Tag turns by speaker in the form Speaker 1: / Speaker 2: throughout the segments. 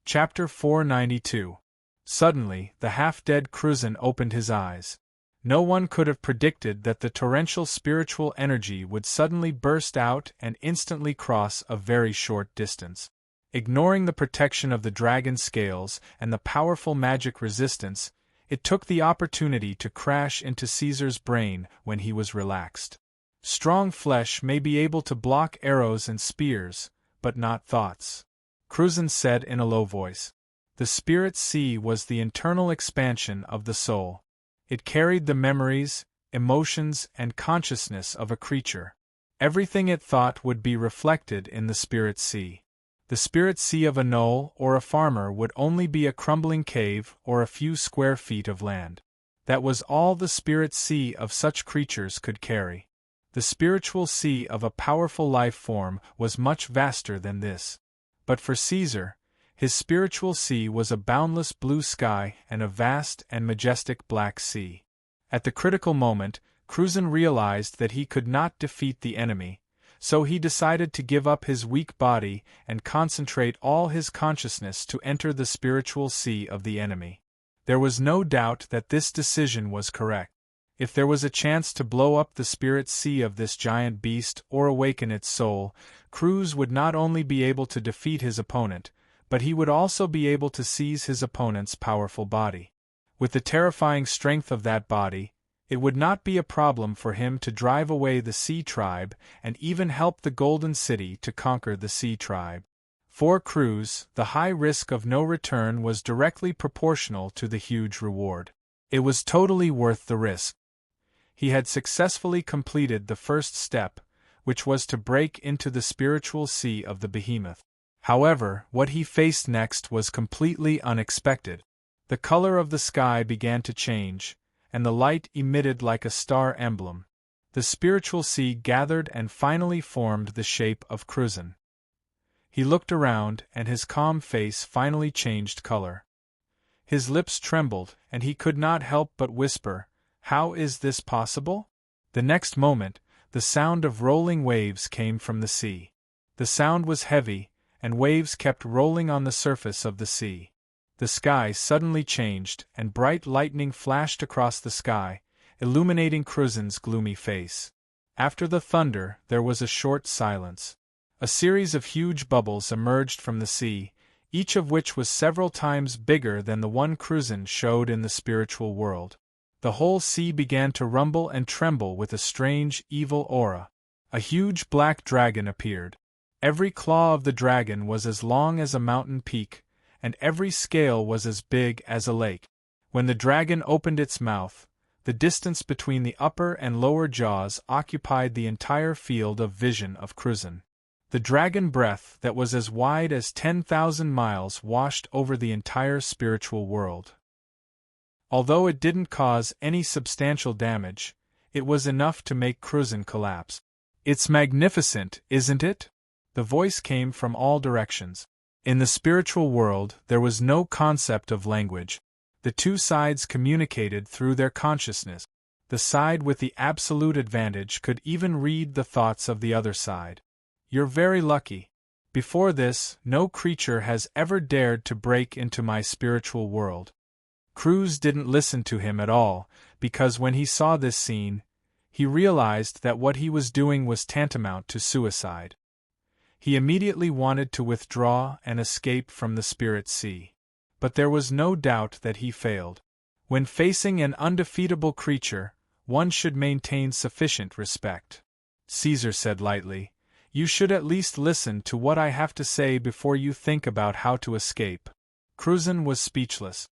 Speaker 1: Chapter 492. Suddenly, the half-dead Cruzen opened his eyes. No one could have predicted that the torrential spiritual energy would suddenly burst out and instantly cross a very short distance. Ignoring the protection of the dragon's scales and the powerful magic resistance, it took the opportunity to crash into Caesar's brain when he was relaxed. Strong flesh may be able to block arrows and spears, but not thoughts, Cruzen said in a low voice. The spirit sea was the internal expansion of the soul. It carried the memories, emotions, and consciousness of a creature. Everything it thought would be reflected in the spirit sea. The spirit sea of a knoll or a farmer would only be a crumbling cave or a few square feet of land. That was all the spirit sea of such creatures could carry. The spiritual sea of a powerful life form was much vaster than this. But for Caesar, his spiritual sea was a boundless blue sky and a vast and majestic black sea. At the critical moment, Cruzen realized that he could not defeat the enemy, so he decided to give up his weak body and concentrate all his consciousness to enter the spiritual sea of the enemy. There was no doubt that this decision was correct. If there was a chance to blow up the spirit sea of this giant beast or awaken its soul, Cruz would not only be able to defeat his opponent, but he would also be able to seize his opponent's powerful body. With the terrifying strength of that body, it would not be a problem for him to drive away the Sea Tribe and even help the Golden City to conquer the Sea Tribe. For Cruz, the high risk of no return was directly proportional to the huge reward. It was totally worth the risk. He had successfully completed the first step, which was to break into the spiritual sea of the behemoth. However, what he faced next was completely unexpected. The color of the sky began to change, and the light emitted like a star emblem. The spiritual sea gathered and finally formed the shape of Cruzen. He looked around, and his calm face finally changed color. His lips trembled, and he could not help but whisper, "How is this possible?" The next moment, the sound of rolling waves came from the sea. The sound was heavy, and waves kept rolling on the surface of the sea. The sky suddenly changed, and bright lightning flashed across the sky, illuminating Cruzen's gloomy face. After the thunder, there was a short silence. A series of huge bubbles emerged from the sea, each of which was several times bigger than the one Cruzen showed in the spiritual world. The whole sea began to rumble and tremble with a strange, evil aura. A huge black dragon appeared. Every claw of the dragon was as long as a mountain peak, and every scale was as big as a lake. When the dragon opened its mouth, the distance between the upper and lower jaws occupied the entire field of vision of Cruzen. The dragon breath that was as wide as 10,000 miles washed over the entire spiritual world. Although it didn't cause any substantial damage, it was enough to make Cruzen collapse. "It's magnificent, isn't it?" The voice came from all directions. In the spiritual world, there was no concept of language. The two sides communicated through their consciousness. The side with the absolute advantage could even read the thoughts of the other side. "You're very lucky. Before this, no creature has ever dared to break into my spiritual world." Cruz didn't listen to him at all, because when he saw this scene, he realized that what he was doing was tantamount to suicide. He immediately wanted to withdraw and escape from the spirit sea. But there was no doubt that he failed. When facing an undefeatable creature, one should maintain sufficient respect. Caesar said lightly, "You should at least listen to what I have to say before you think about how to escape." Cruzen was speechless.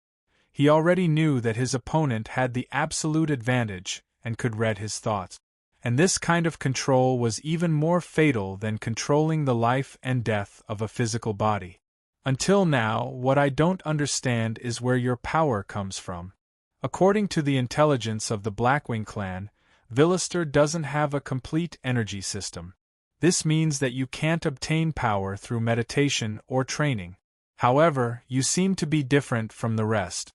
Speaker 1: He already knew that his opponent had the absolute advantage and could read his thoughts. And this kind of control was even more fatal than controlling the life and death of a physical body. "Until now, what I don't understand is where your power comes from. According to the intelligence of the Blackwing clan, Villister doesn't have a complete energy system. This means that you can't obtain power through meditation or training. However, you seem to be different from the rest.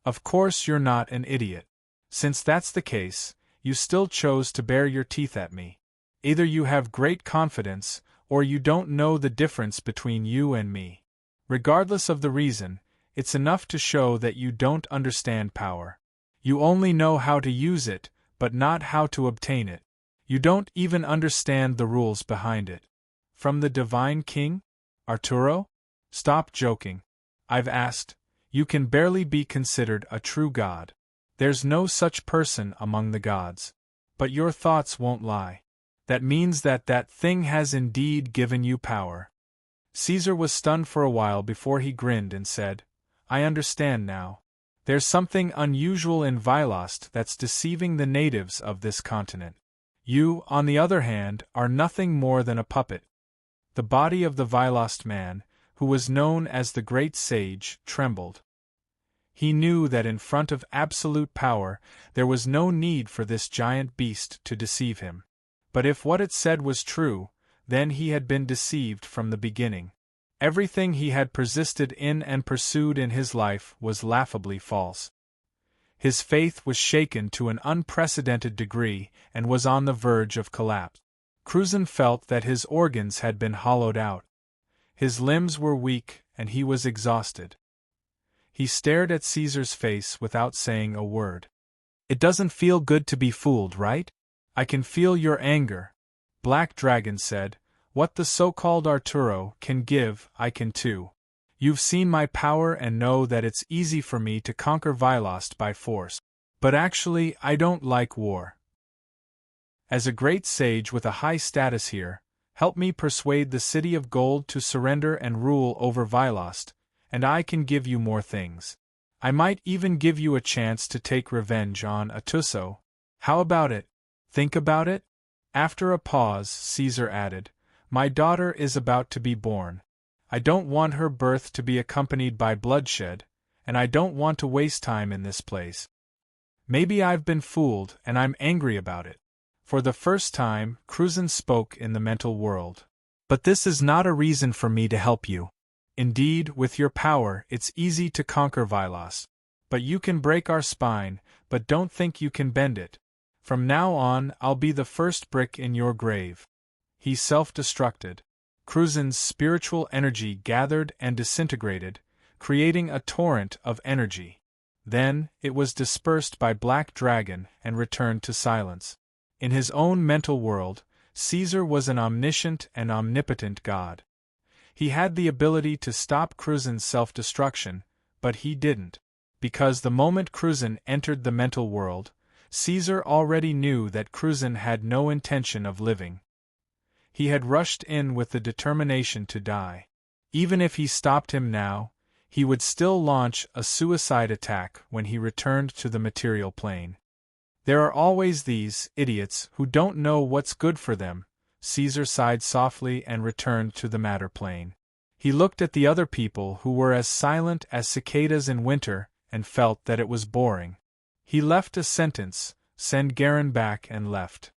Speaker 1: Of course you're not an idiot. Since that's the case, you still chose to bare your teeth at me. Either you have great confidence, or you don't know the difference between you and me." Regardless of the reason, it's enough to show that you don't understand power. You only know how to use it, but not how to obtain it. You don't even understand the rules behind it. From the Divine King? Arturo? Stop joking. I've asked. You can barely be considered a true god. There's no such person among the gods. But your thoughts won't lie. That means that thing has indeed given you power. Caesar was stunned for a while before he grinned and said, I understand now. There's something unusual in Vilost that's deceiving the natives of this continent. You, on the other hand, are nothing more than a puppet. The body of the Vilost man, who was known as the Great Sage, trembled. He knew that in front of absolute power, there was no need for this giant beast to deceive him. But if what it said was true, then he had been deceived from the beginning. Everything he had persisted in and pursued in his life was laughably false. His faith was shaken to an unprecedented degree and was on the verge of collapse. Cruzen felt that his organs had been hollowed out. His limbs were weak and he was exhausted. He stared at Caesar's face without saying a word. It doesn't feel good to be fooled, right? I can feel your anger, Black Dragon said. What the so-called Arturo can give, I can too. You've seen my power and know that it's easy for me to conquer Vilost by force. But actually, I don't like war. As a great sage with a high status here, help me persuade the City of Gold to surrender and rule over Vilost, and I can give you more things. I might even give you a chance to take revenge on Atuso. How about it? Think about it? After a pause, Caesar added, My daughter is about to be born. I don't want her birth to be accompanied by bloodshed, and I don't want to waste time in this place. Maybe I've been fooled and I'm angry about it. For the first time, Cruzen spoke in the mental world. But this is not a reason for me to help you. Indeed, with your power, it's easy to conquer Vilost. But you can break our spine, but don't think you can bend it. From now on, I'll be the first brick in your grave. He self-destructed. Cruzen's spiritual energy gathered and disintegrated, creating a torrent of energy. Then, it was dispersed by Black Dragon and returned to silence. In his own mental world, Caesar was an omniscient and omnipotent god. He had the ability to stop Cruzen's self-destruction, but he didn't. Because the moment Cruzen entered the mental world, Caesar already knew that Cruzen had no intention of living. He had rushed in with the determination to die. Even if he stopped him now, he would still launch a suicide attack when he returned to the material plane. There are always these idiots who don't know what's good for them. Caesar sighed softly and returned to the matter plane. He looked at the other people who were as silent as cicadas in winter and felt that it was boring. He left a sentence, send Garen back, and left.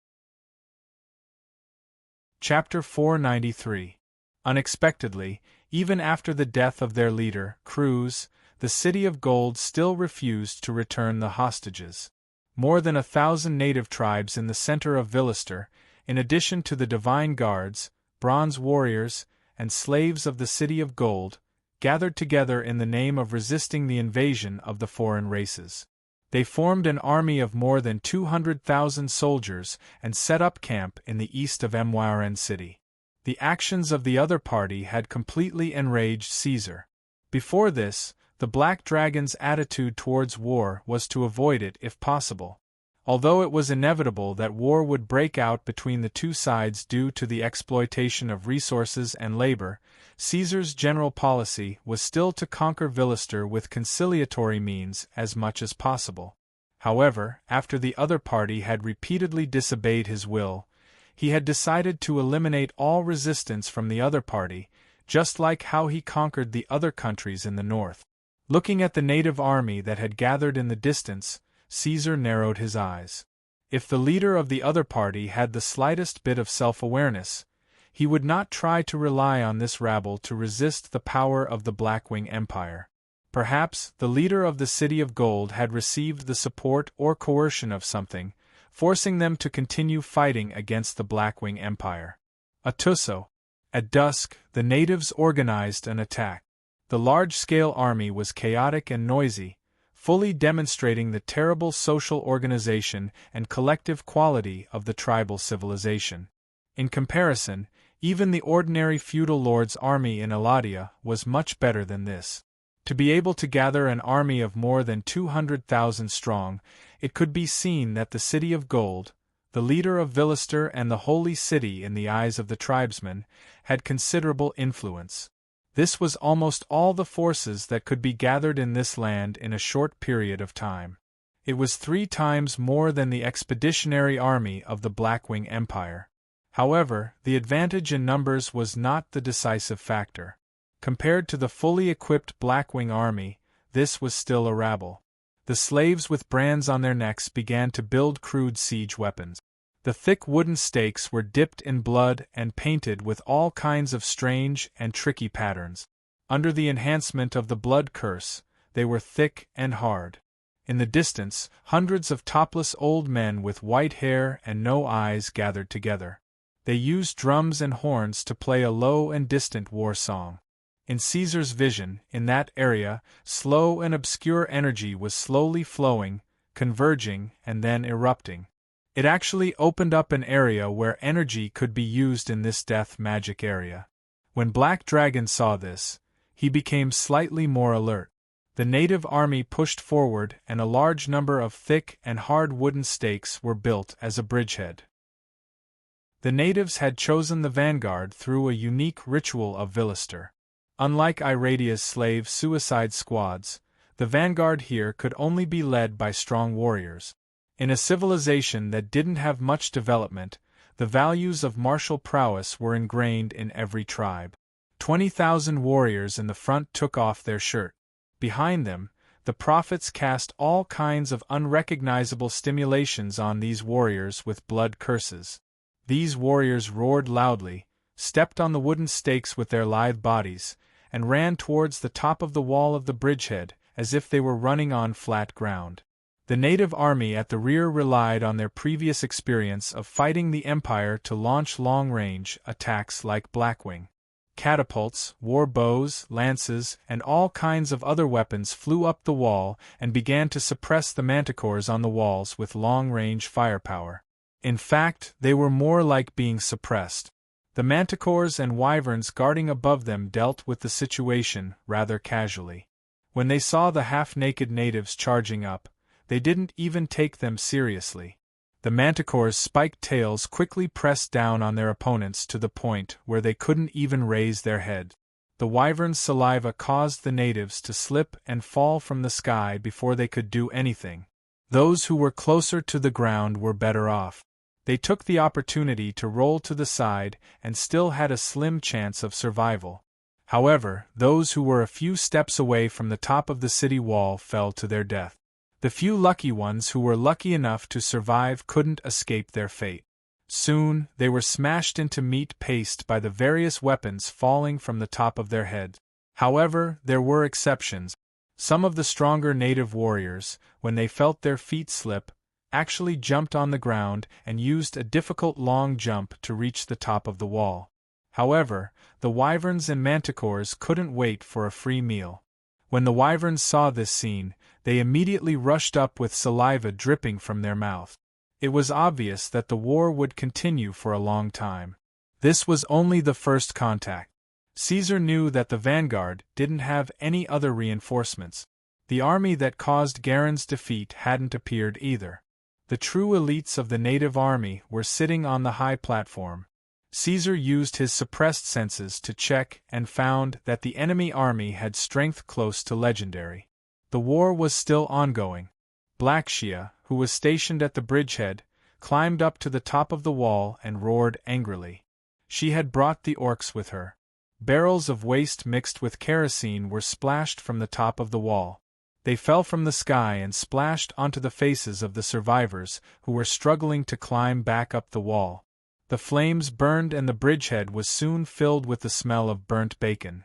Speaker 1: Chapter 493. Unexpectedly, even after the death of their leader, Cruz, the City of Gold still refused to return the hostages. More than 1,000 native tribes in the center of Vilister, in addition to the Divine Guards, Bronze Warriors, and slaves of the City of Gold, gathered together in the name of resisting the invasion of the foreign races. They formed an army of more than 200,000 soldiers and set up camp in the east of Mwaren City. The actions of the other party had completely enraged Caesar. Before this, the Black Dragon's attitude towards war was to avoid it if possible. Although it was inevitable that war would break out between the two sides due to the exploitation of resources and labor, Caesar's general policy was still to conquer Vilister with conciliatory means as much as possible. However, after the other party had repeatedly disobeyed his will, he had decided to eliminate all resistance from the other party, just like how he conquered the other countries in the north. Looking at the native army that had gathered in the distance, Caesar narrowed his eyes. If the leader of the other party had the slightest bit of self-awareness, he would not try to rely on this rabble to resist the power of the Blackwing Empire. Perhaps the leader of the City of Gold had received the support or coercion of something, forcing them to continue fighting against the Blackwing Empire. Atuso. At dusk, the natives organized an attack. The large-scale army was chaotic and noisy, fully demonstrating the terrible social organization and collective quality of the tribal civilization. In comparison, even the ordinary feudal lord's army in Eladia was much better than this. To be able to gather an army of more than 200,000 strong, it could be seen that the City of Gold, the leader of Villister and the Holy City in the eyes of the tribesmen, had considerable influence. This was almost all the forces that could be gathered in this land in a short period of time. It was 3 times more than the expeditionary army of the Blackwing Empire. However, the advantage in numbers was not the decisive factor. Compared to the fully equipped Blackwing army, this was still a rabble. The slaves with brands on their necks began to build crude siege weapons. The thick wooden stakes were dipped in blood and painted with all kinds of strange and tricky patterns. Under the enhancement of the blood curse, they were thick and hard. In the distance, hundreds of topless old men with white hair and no eyes gathered together. They used drums and horns to play a low and distant war song. In Caesar's vision, in that area, slow and obscure energy was slowly flowing, converging, and then erupting. It actually opened up an area where energy could be used in this death magic area. When Black Dragon saw this, he became slightly more alert. The native army pushed forward and a large number of thick and hard wooden stakes were built as a bridgehead. The natives had chosen the vanguard through a unique ritual of Villister. Unlike Iradia's slave suicide squads, the vanguard here could only be led by strong warriors. In a civilization that didn't have much development, the values of martial prowess were ingrained in every tribe. 20,000 warriors in the front took off their shirt. Behind them, the prophets cast all kinds of unrecognizable stimulations on these warriors with blood curses. These warriors roared loudly, stepped on the wooden stakes with their lithe bodies, and ran towards the top of the wall of the bridgehead, as if they were running on flat ground. The native army at the rear relied on their previous experience of fighting the Empire to launch long-range attacks like Blackwing. Catapults, war bows, lances, and all kinds of other weapons flew up the wall and began to suppress the manticores on the walls with long-range firepower. In fact, they were more like being suppressed. The manticores and wyverns guarding above them dealt with the situation rather casually. When they saw the half-naked natives charging up, they didn't even take them seriously. The manticore's spiked tails quickly pressed down on their opponents to the point where they couldn't even raise their head. The wyvern's saliva caused the natives to slip and fall from the sky before they could do anything. Those who were closer to the ground were better off. They took the opportunity to roll to the side and still had a slim chance of survival. However, those who were a few steps away from the top of the city wall fell to their death. The few lucky ones who were lucky enough to survive couldn't escape their fate. Soon, they were smashed into meat paste by the various weapons falling from the top of their heads. However, there were exceptions. Some of the stronger native warriors, when they felt their feet slip, actually jumped on the ground and used a difficult long jump to reach the top of the wall. However, the wyverns and manticores couldn't wait for a free meal. When the wyverns saw this scene, they immediately rushed up with saliva dripping from their mouth. It was obvious that the war would continue for a long time. This was only the first contact. Caesar knew that the vanguard didn't have any other reinforcements. The army that caused Garen's defeat hadn't appeared either. The true elites of the native army were sitting on the high platform. Caesar used his suppressed senses to check and found that the enemy army had strength close to legendary. The war was still ongoing. Blackshia, who was stationed at the bridgehead, climbed up to the top of the wall and roared angrily. She had brought the orcs with her. Barrels of waste mixed with kerosene were splashed from the top of the wall. They fell from the sky and splashed onto the faces of the survivors who were struggling to climb back up the wall. The flames burned and the bridgehead was soon filled with the smell of burnt bacon.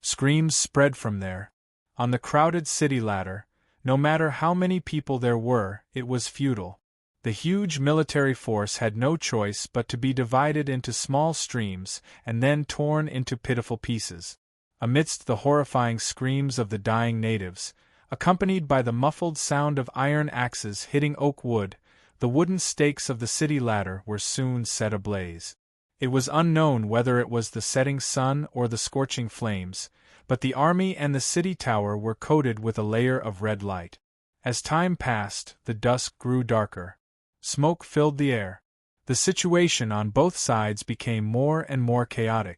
Speaker 1: Screams spread from there. On the crowded city ladder, no matter how many people there were, it was futile. The huge military force had no choice but to be divided into small streams and then torn into pitiful pieces. Amidst the horrifying screams of the dying natives, accompanied by the muffled sound of iron axes hitting oak wood, the wooden stakes of the city ladder were soon set ablaze. It was unknown whether it was the setting sun or the scorching flames, but the army and the city tower were coated with a layer of red light. As time passed, the dusk grew darker. Smoke filled the air. The situation on both sides became more and more chaotic.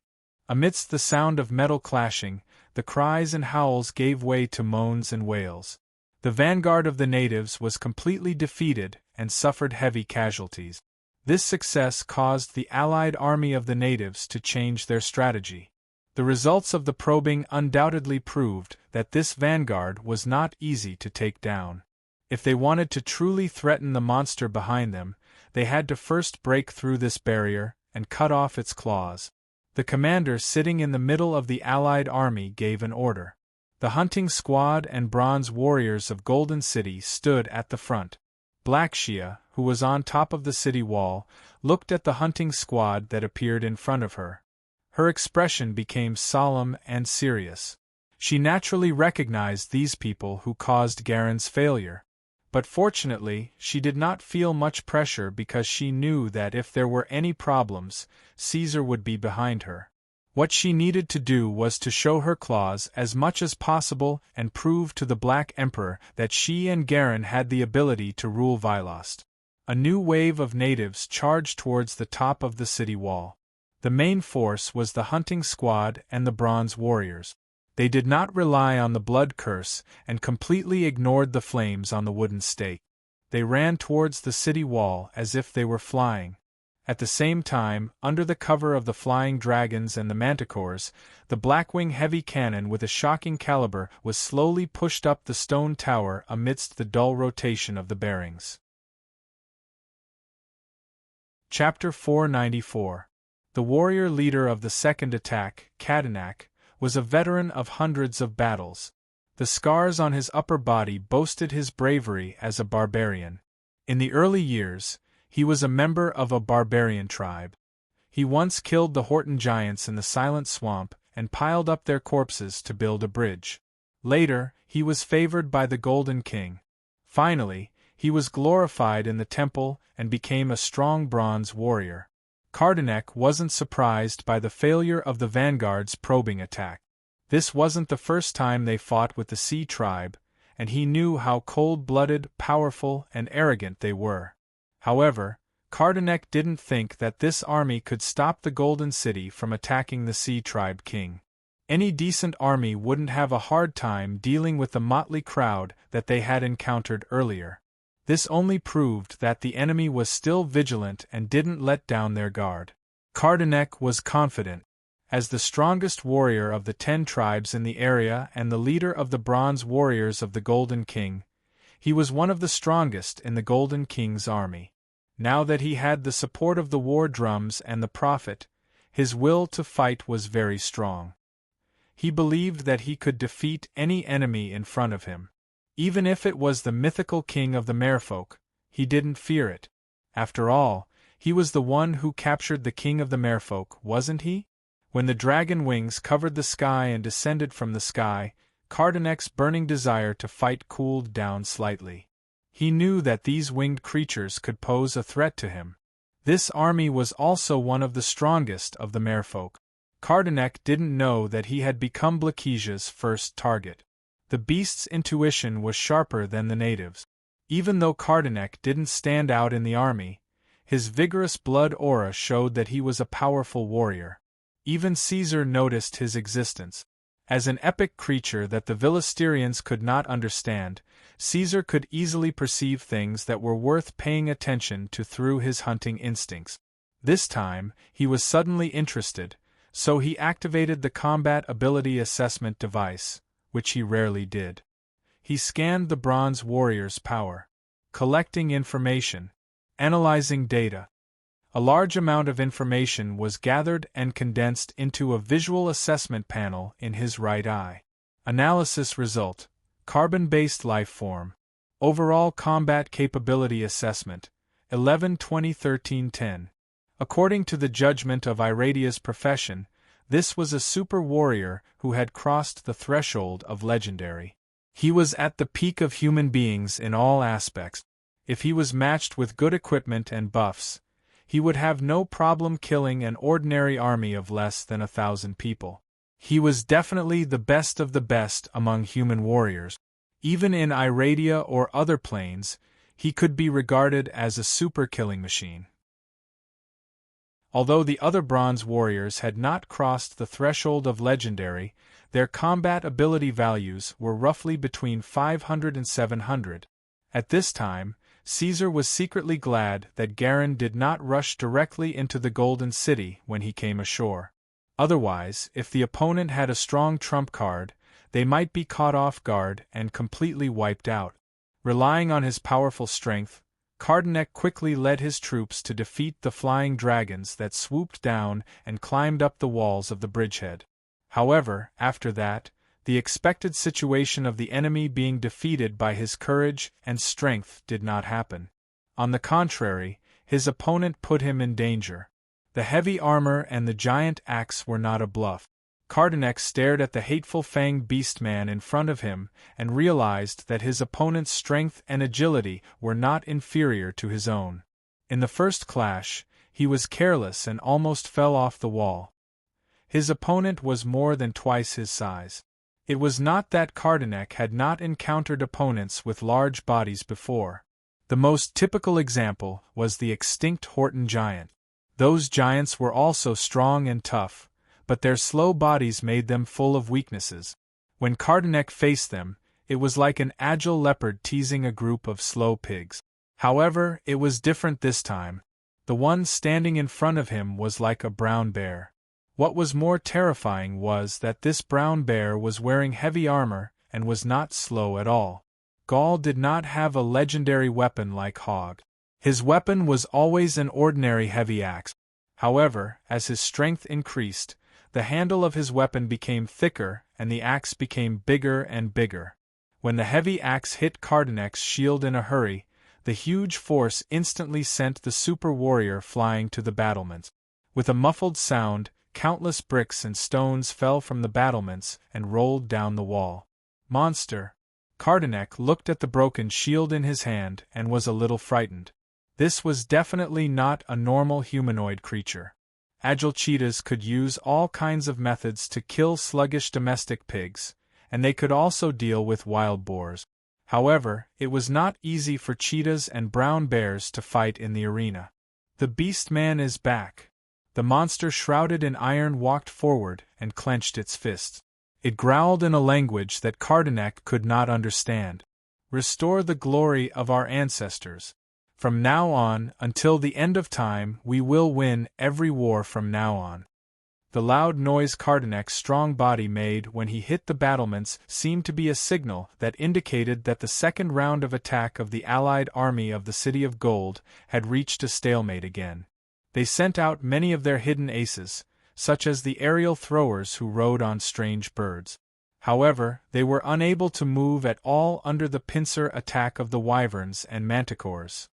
Speaker 1: Amidst the sound of metal clashing, the cries and howls gave way to moans and wails. The vanguard of the natives was completely defeated and suffered heavy casualties. This success caused the allied army of the natives to change their strategy. The results of the probing undoubtedly proved that this vanguard was not easy to take down. If they wanted to truly threaten the monster behind them, they had to first break through this barrier and cut off its claws. The commander sitting in the middle of the allied army gave an order. The hunting squad and bronze warriors of Golden City stood at the front. Black Shia, who was on top of the city wall, looked at the hunting squad that appeared in front of her. Her expression became solemn and serious. She naturally recognized these people who caused Garen's failure. But fortunately, she did not feel much pressure because she knew that if there were any problems, Caesar would be behind her. What she needed to do was to show her claws as much as possible and prove to the Black Emperor that she and Garen had the ability to rule Vilost. A new wave of natives charged towards the top of the city wall. The main force was the hunting squad and the bronze warriors. They did not rely on the blood curse and completely ignored the flames on the wooden stake. They ran towards the city wall as if they were flying. At the same time, under the cover of the flying dragons and the manticores, the Blackwing heavy cannon with a shocking caliber was slowly pushed up the stone tower amidst the dull rotation of the bearings. Chapter 494. The warrior leader of the second attack, Kadanak, was a veteran of hundreds of battles. The scars on his upper body boasted his bravery as a barbarian. In the early years, he was a member of a barbarian tribe. He once killed the Horton giants in the Silent Swamp and piled up their corpses to build a bridge. Later, he was favored by the Golden King. Finally, he was glorified in the temple and became a strong bronze warrior. Cardanek wasn't surprised by the failure of the vanguard's probing attack. This wasn't the first time they fought with the Sea Tribe, and he knew how cold-blooded, powerful, and arrogant they were. However, Cardanek didn't think that this army could stop the Golden City from attacking the Sea Tribe king. Any decent army wouldn't have a hard time dealing with the motley crowd that they had encountered earlier. This only proved that the enemy was still vigilant and didn't let down their guard. Cardanek was confident. As the strongest warrior of the 10 tribes in the area and the leader of the bronze warriors of the Golden King, he was one of the strongest in the Golden King's army. Now that he had the support of the war drums and the prophet, his will to fight was very strong. He believed that he could defeat any enemy in front of him. Even if it was the mythical king of the merfolk, he didn't fear it. After all, he was the one who captured the king of the merfolk, wasn't he? When the dragon wings covered the sky and descended from the sky, Cardanek's burning desire to fight cooled down slightly. He knew that these winged creatures could pose a threat to him. This army was also one of the strongest of the merfolk. Cardanek didn't know that he had become Blakesia's first target. The beast's intuition was sharper than the natives. Even though Cardanek didn't stand out in the army, his vigorous blood aura showed that he was a powerful warrior. Even Caesar noticed his existence. As an epic creature that the Villasterians could not understand, Caesar could easily perceive things that were worth paying attention to through his hunting instincts. This time, he was suddenly interested, so he activated the combat ability assessment device, which he rarely did. He scanned the bronze warrior's power, collecting information, analyzing data. A large amount of information was gathered and condensed into a visual assessment panel in his right eye. Analysis result: carbon-based life form. Overall combat capability assessment, 11-20-13-10. According to the judgment of Iradia's profession, This was a super warrior who had crossed the threshold of legendary. He was at the peak of human beings in all aspects. If he was matched with good equipment and buffs, he would have no problem killing an ordinary army of less than 1,000 people. He was definitely the best of the best among human warriors. Even in Iradia or other planes, he could be regarded as a super killing machine. Although the other bronze warriors had not crossed the threshold of legendary, their combat ability values were roughly between 500 and 700. At this time, Caesar was secretly glad that Garin did not rush directly into the Golden City when he came ashore. Otherwise, if the opponent had a strong trump card, they might be caught off guard and completely wiped out. Relying on his powerful strength, Cardineck quickly led his troops to defeat the flying dragons that swooped down and climbed up the walls of the bridgehead. However, after that, the expected situation of the enemy being defeated by his courage and strength did not happen. On the contrary, his opponent put him in danger. The heavy armor and the giant axe were not a bluff. Cardineck stared at the hateful fanged beastman in front of him and realized that his opponent's strength and agility were not inferior to his own. In the first clash, he was careless and almost fell off the wall. His opponent was more than twice his size. It was not that Cardineck had not encountered opponents with large bodies before. The most typical example was the extinct Horton giant. Those giants were also strong and tough, but their slow bodies made them full of weaknesses. When Cardineck faced them, it was like an agile leopard teasing a group of slow pigs. However, it was different this time. The one standing in front of him was like a brown bear. What was more terrifying was that this brown bear was wearing heavy armor and was not slow at all. Gaul did not have a legendary weapon like Hogg. His weapon was always an ordinary heavy axe. However, as his strength increased, the handle of his weapon became thicker and the axe became bigger and bigger. When the heavy axe hit Cardineck's shield in a hurry, the huge force instantly sent the super warrior flying to the battlements. With a muffled sound, countless bricks and stones fell from the battlements and rolled down the wall. Monster! Cardineck looked at the broken shield in his hand and was a little frightened. This was definitely not a normal humanoid creature. Agile cheetahs could use all kinds of methods to kill sluggish domestic pigs, and they could also deal with wild boars. However, it was not easy for cheetahs and brown bears to fight in the arena. The beast-man is back. The monster shrouded in iron walked forward and clenched its fists. It growled in a language that Cardineck could not understand. Restore the glory of our ancestors. From now on, until the end of time, we will win every war from now on. The loud noise Cardineck's strong body made when he hit the battlements seemed to be a signal that indicated that the second round of attack of the allied army of the City of Gold had reached a stalemate again. They sent out many of their hidden aces, such as the aerial throwers who rode on strange birds. However, they were unable to move at all under the pincer attack of the wyverns and manticores.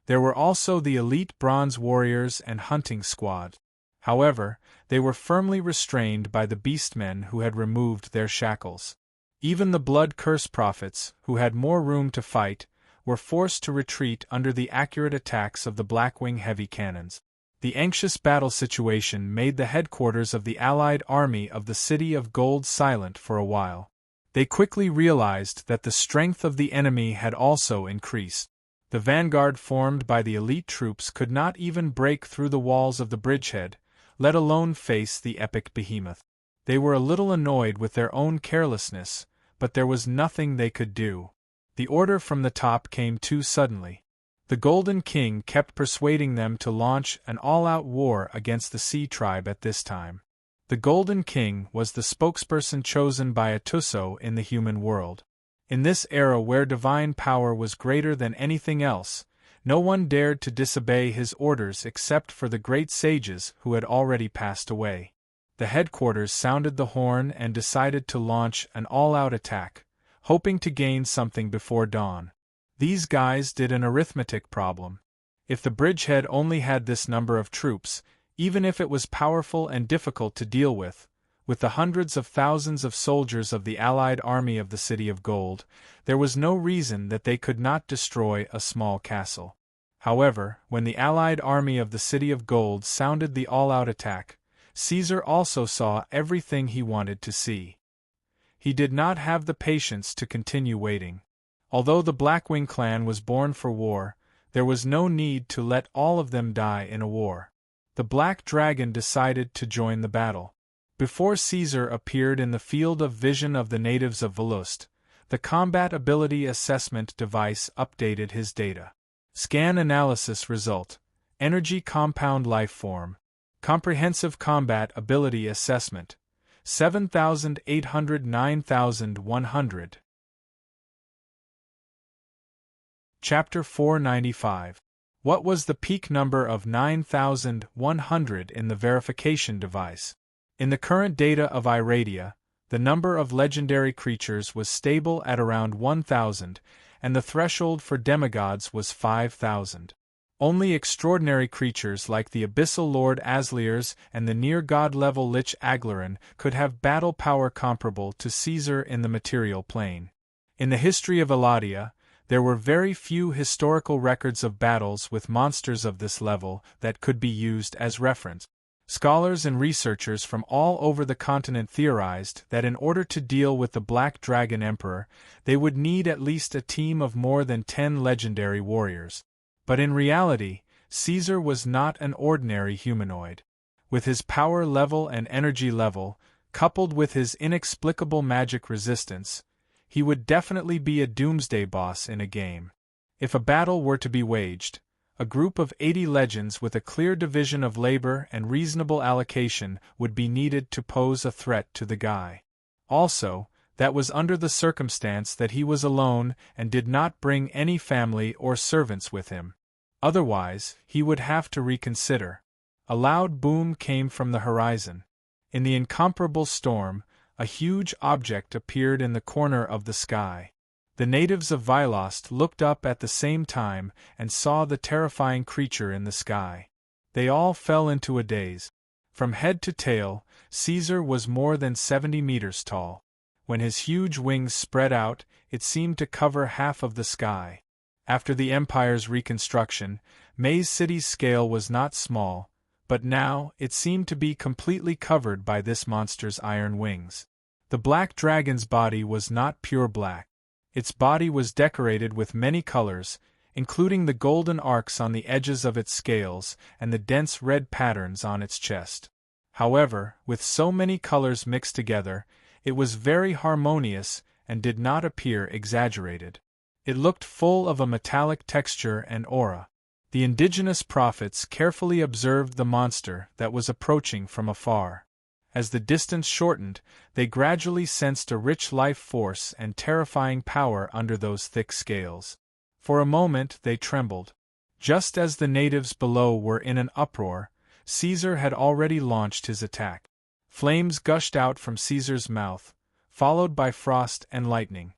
Speaker 1: There were also the elite bronze warriors and hunting squad. However, they were firmly restrained by the beastmen who had removed their shackles. Even the blood curse prophets, who had more room to fight, were forced to retreat under the accurate attacks of the Blackwing heavy cannons. The anxious battle situation made the headquarters of the allied army of the City of Gold silent for a while. They quickly realized that the strength of the enemy had also increased. The vanguard formed by the elite troops could not even break through the walls of the bridgehead, let alone face the epic behemoth. They were a little annoyed with their own carelessness, but there was nothing they could do. The order from the top came too suddenly. The Golden King kept persuading them to launch an all-out war against the Sea Tribe at this time. The Golden King was the spokesperson chosen by Atuso in the human world. In this era where divine power was greater than anything else, no one dared to disobey his orders except for the great sages who had already passed away. The headquarters sounded the horn and decided to launch an all-out attack, hoping to gain something before dawn. These guys did an arithmetic problem. If the bridgehead only had this number of troops, Even if it was powerful and difficult to deal with the hundreds of thousands of soldiers of the Allied army of the City of Gold, there was no reason that they could not destroy a small castle. However, when the Allied army of the City of Gold sounded the all-out attack, Caesar also saw everything he wanted to see. He did not have the patience to continue waiting. Although the Blackwing clan was born for war, there was no need to let all of them die in a war. The Black Dragon decided to join the battle. Before Caesar appeared in the field of vision of the natives of Volust, the Combat Ability Assessment device updated his data. Scan Analysis Result: Energy Compound Lifeform. Comprehensive Combat Ability Assessment: 7,800 9,100. Chapter 495. What was the peak number of 9,100 in the verification device? In the current data of Iradia, the number of legendary creatures was stable at around 1,000, and the threshold for demigods was 5,000. Only extraordinary creatures like the Abyssal Lord Asliers and the near-god-level Lich Aglaran could have battle power comparable to Caesar in the material plane. In the history of Eladia, there were very few historical records of battles with monsters of this level that could be used as reference. Scholars and researchers from all over the continent theorized that in order to deal with the Black Dragon Emperor, they would need at least a team of more than 10 legendary warriors. But in reality, Caesar was not an ordinary humanoid. With his power level and energy level, coupled with his inexplicable magic resistance, he would definitely be a doomsday boss in a game. If a battle were to be waged, a group of 80 legends with a clear division of labor and reasonable allocation would be needed to pose a threat to the guy. Also, that was under the circumstance that he was alone and did not bring any family or servants with him. Otherwise, he would have to reconsider. A loud boom came from the horizon. In the incomparable storm, a huge object appeared in the corner of the sky. The natives of Vilost looked up at the same time and saw the terrifying creature in the sky. They all fell into a daze. From head to tail, Caesar was more than 70 meters tall. When his huge wings spread out, it seemed to cover half of the sky. After the Empire's reconstruction, Maze City's scale was not small, but now it seemed to be completely covered by this monster's iron wings. The Black Dragon's body was not pure black. Its body was decorated with many colors, including the golden arcs on the edges of its scales and the dense red patterns on its chest. However, with so many colors mixed together, it was very harmonious and did not appear exaggerated. It looked full of a metallic texture and aura. The indigenous prophets carefully observed the monster that was approaching from afar. As the distance shortened, they gradually sensed a rich life force and terrifying power under those thick scales. For a moment they trembled. Just as the natives below were in an uproar, Caesar had already launched his attack. Flames gushed out from Caesar's mouth, followed by frost and lightning.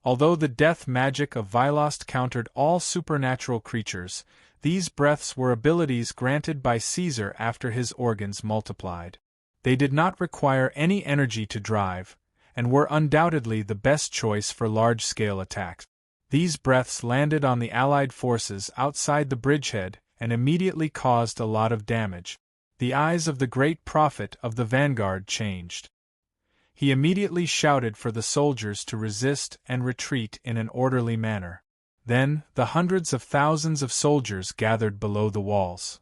Speaker 1: Although the death magic of Vilost countered all supernatural creatures, these breaths were abilities granted by Caesar after his organs multiplied. They did not require any energy to drive, and were undoubtedly the best choice for large-scale attacks. These breaths landed on the Allied forces outside the bridgehead and immediately caused a lot of damage. The eyes of the great prophet of the vanguard changed. He immediately shouted for the soldiers to resist and retreat in an orderly manner. Then, the hundreds of thousands of soldiers gathered below the walls.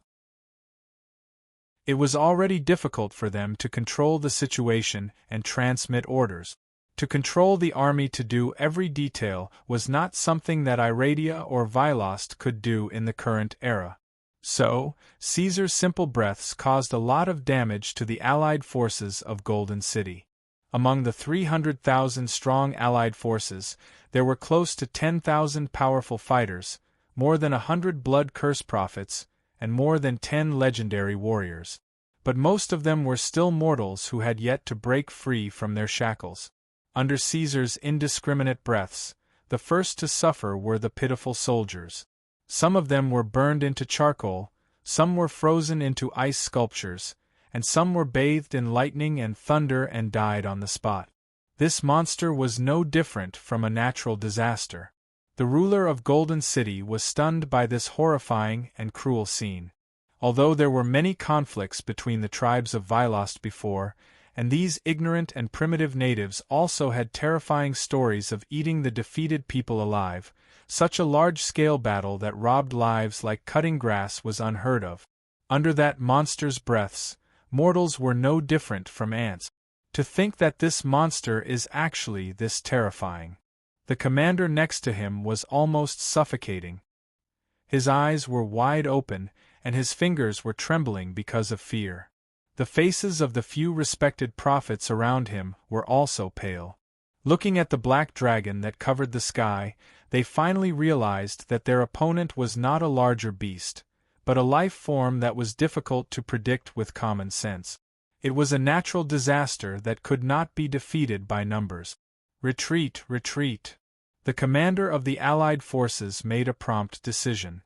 Speaker 1: It was already difficult for them to control the situation and transmit orders. To control the army to do every detail was not something that Iradia or Vilost could do in the current era. So, Caesar's simple breaths caused a lot of damage to the Allied forces of Golden City. Among the 300,000 strong Allied forces, there were close to 10,000 powerful fighters, more than 100 blood curse prophets, and more than 10 legendary warriors. But most of them were still mortals who had yet to break free from their shackles. Under Caesar's indiscriminate breaths, the first to suffer were the pitiful soldiers. Some of them were burned into charcoal, some were frozen into ice sculptures, and some were bathed in lightning and thunder and died on the spot. This monster was no different from a natural disaster. The ruler of Golden City was stunned by this horrifying and cruel scene. Although there were many conflicts between the tribes of Vylost before, and these ignorant and primitive natives also had terrifying stories of eating the defeated people alive, such a large-scale battle that robbed lives like cutting grass was unheard of. Under that monster's breaths, mortals were no different from ants. To think that this monster is actually this terrifying. The commander next to him was almost suffocating. His eyes were wide open, and his fingers were trembling because of fear. The faces of the few respected prophets around him were also pale. Looking at the black dragon that covered the sky, they finally realized that their opponent was not a larger beast, but a life form that was difficult to predict with common sense. It was a natural disaster that could not be defeated by numbers. Retreat, retreat. The commander of the Allied forces made a prompt decision.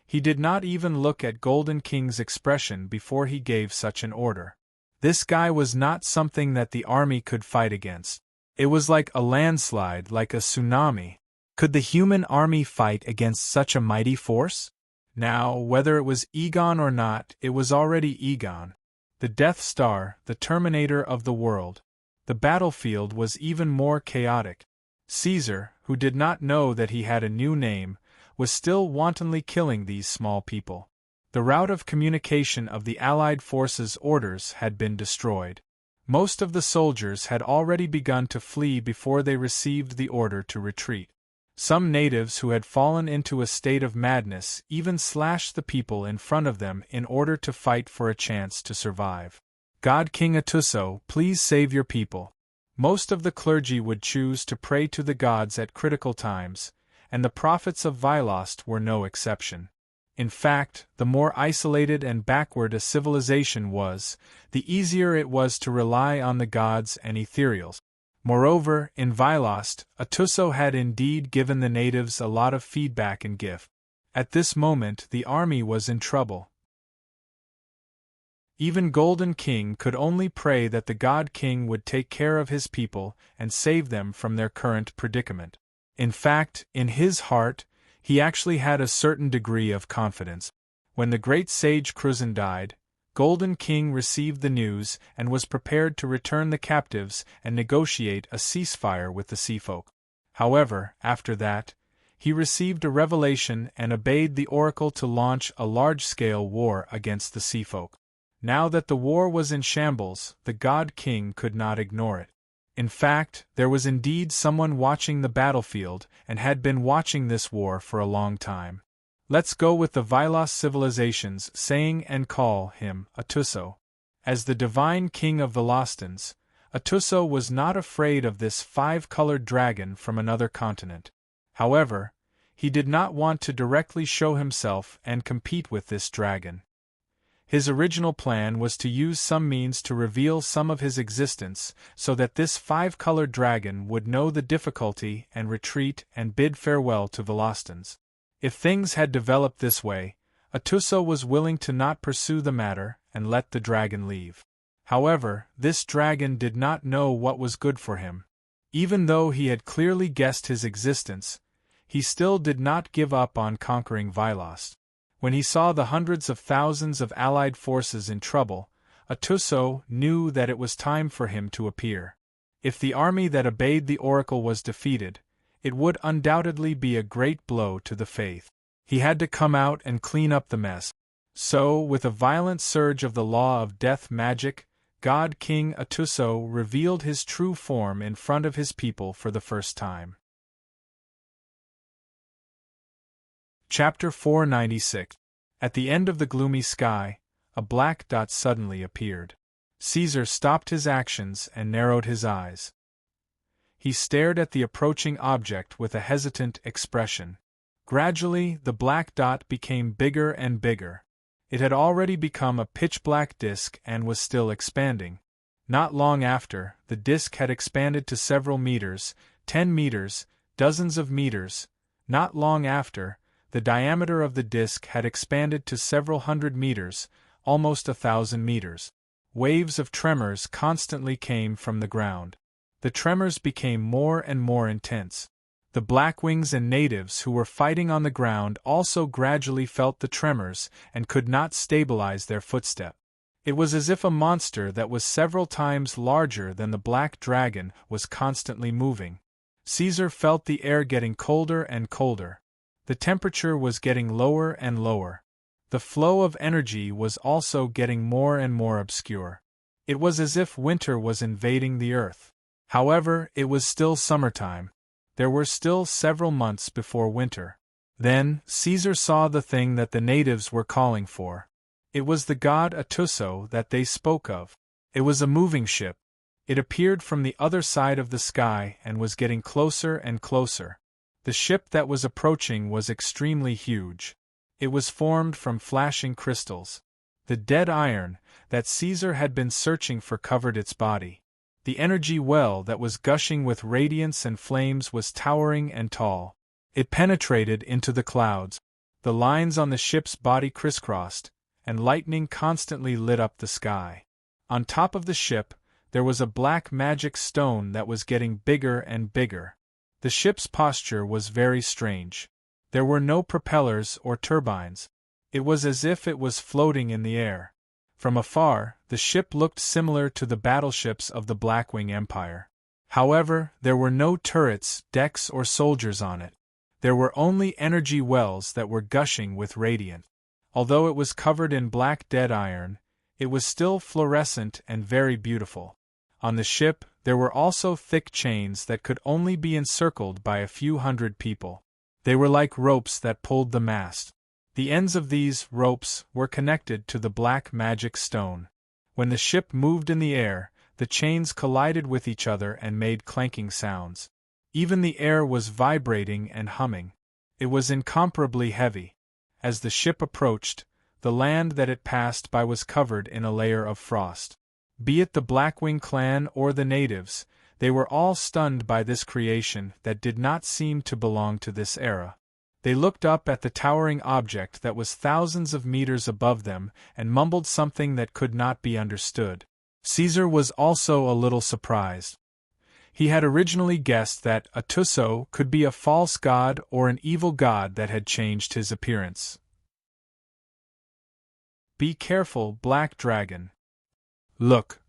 Speaker 1: He did not even look at Golden King's expression before he gave such an order. This guy was not something that the army could fight against. It was like a landslide, like a tsunami. Could the human army fight against such a mighty force? Now, whether it was Egon or not, it was already Egon. The Death Star, the terminator of the world. The battlefield was even more chaotic. Caesar, who did not know that he had a new name, was still wantonly killing these small people. The route of communication of the Allied forces' orders had been destroyed. Most of the soldiers had already begun to flee before they received the order to retreat. Some natives who had fallen into a state of madness even slashed the people in front of them in order to fight for a chance to survive. God King Atuso, please save your people. Most of the clergy would choose to pray to the gods at critical times, and the prophets of Vylost were no exception. In fact, the more isolated and backward a civilization was, the easier it was to rely on the gods and ethereals. Moreover, in Vylost, Atuso had indeed given the natives a lot of feedback and gift. At this moment the army was in trouble. Even Golden King could only pray that the God King would take care of his people and save them from their current predicament. In fact, in his heart, he actually had a certain degree of confidence. When the great sage Cruzan died, Golden King received the news and was prepared to return the captives and negotiate a ceasefire with the Seafolk. However, after that, he received a revelation and obeyed the oracle to launch a large-scale war against the Seafolk. Now that the war was in shambles, the God King could not ignore it. In fact, there was indeed someone watching the battlefield and had been watching this war for a long time. Let's go with the Vylost civilizations, saying and call him Atuso. As the divine king of Velostans, Atuso was not afraid of this five-colored dragon from another continent. However, he did not want to directly show himself and compete with this dragon. His original plan was to use some means to reveal some of his existence so that this five-colored dragon would know the difficulty and retreat and bid farewell to Velostans. If things had developed this way, Atuso was willing to not pursue the matter and let the dragon leave. However, this dragon did not know what was good for him. Even though he had clearly guessed his existence, he still did not give up on conquering Vylost. When he saw the hundreds of thousands of Allied forces in trouble, Atuso knew that it was time for him to appear. If the army that obeyed the oracle was defeated, it would undoubtedly be a great blow to the faith. He had to come out and clean up the mess. So, with a violent surge of the law of death magic, God King Atuso revealed his true form in front of his people for the first time. Chapter 496. At the end of the gloomy sky, a black dot suddenly appeared. Caesar stopped his actions and narrowed his eyes. He stared at the approaching object with a hesitant expression. Gradually, the black dot became bigger and bigger. It had already become a pitch-black disk and was still expanding. Not long after, the disk had expanded to several meters, 10 meters, dozens of meters. Not long after, The diameter of the disk had expanded to several hundred meters, almost 1,000 meters. Waves of tremors constantly came from the ground. The tremors became more and more intense. The Blackwings and natives who were fighting on the ground also gradually felt the tremors and could not stabilize their footstep. It was as if a monster that was several times larger than the black dragon was constantly moving. Caesar felt the air getting colder and colder. The temperature was getting lower and lower. The flow of energy was also getting more and more obscure. It was as if winter was invading the earth. However, it was still summertime. There were still several months before winter. Then, Caesar saw the thing that the natives were calling for. It was the god Atuso that they spoke of. It was a moving ship. It appeared from the other side of the sky and was getting closer and closer. The ship that was approaching was extremely huge. It was formed from flashing crystals. The dead iron that Caesar had been searching for covered its body. The energy well that was gushing with radiance and flames was towering and tall. It penetrated into the clouds. The lines on the ship's body crisscrossed, and lightning constantly lit up the sky. On top of the ship, there was a black magic stone that was getting bigger and bigger. The ship's posture was very strange. There were no propellers or turbines. It was as if it was floating in the air. From afar, the ship looked similar to the battleships of the Blackwing Empire. However, there were no turrets, decks, or soldiers on it. There were only energy wells that were gushing with radiance. Although it was covered in black dead iron, it was still fluorescent and very beautiful. On the ship, there were also thick chains that could only be encircled by a few hundred people. They were like ropes that pulled the mast. The ends of these ropes were connected to the black magic stone. When the ship moved in the air, the chains collided with each other and made clanking sounds. Even the air was vibrating and humming. It was incomparably heavy. As the ship approached, the land that it passed by was covered in a layer of frost. Be it the Blackwing clan or the natives, they were all stunned by this creation that did not seem to belong to this era. They looked up at the towering object that was thousands of meters above them and mumbled something that could not be understood. Caesar was also a little surprised. He had originally guessed that Atuso could be a false god or an evil god that had changed his appearance. Be careful, Black Dragon. Look.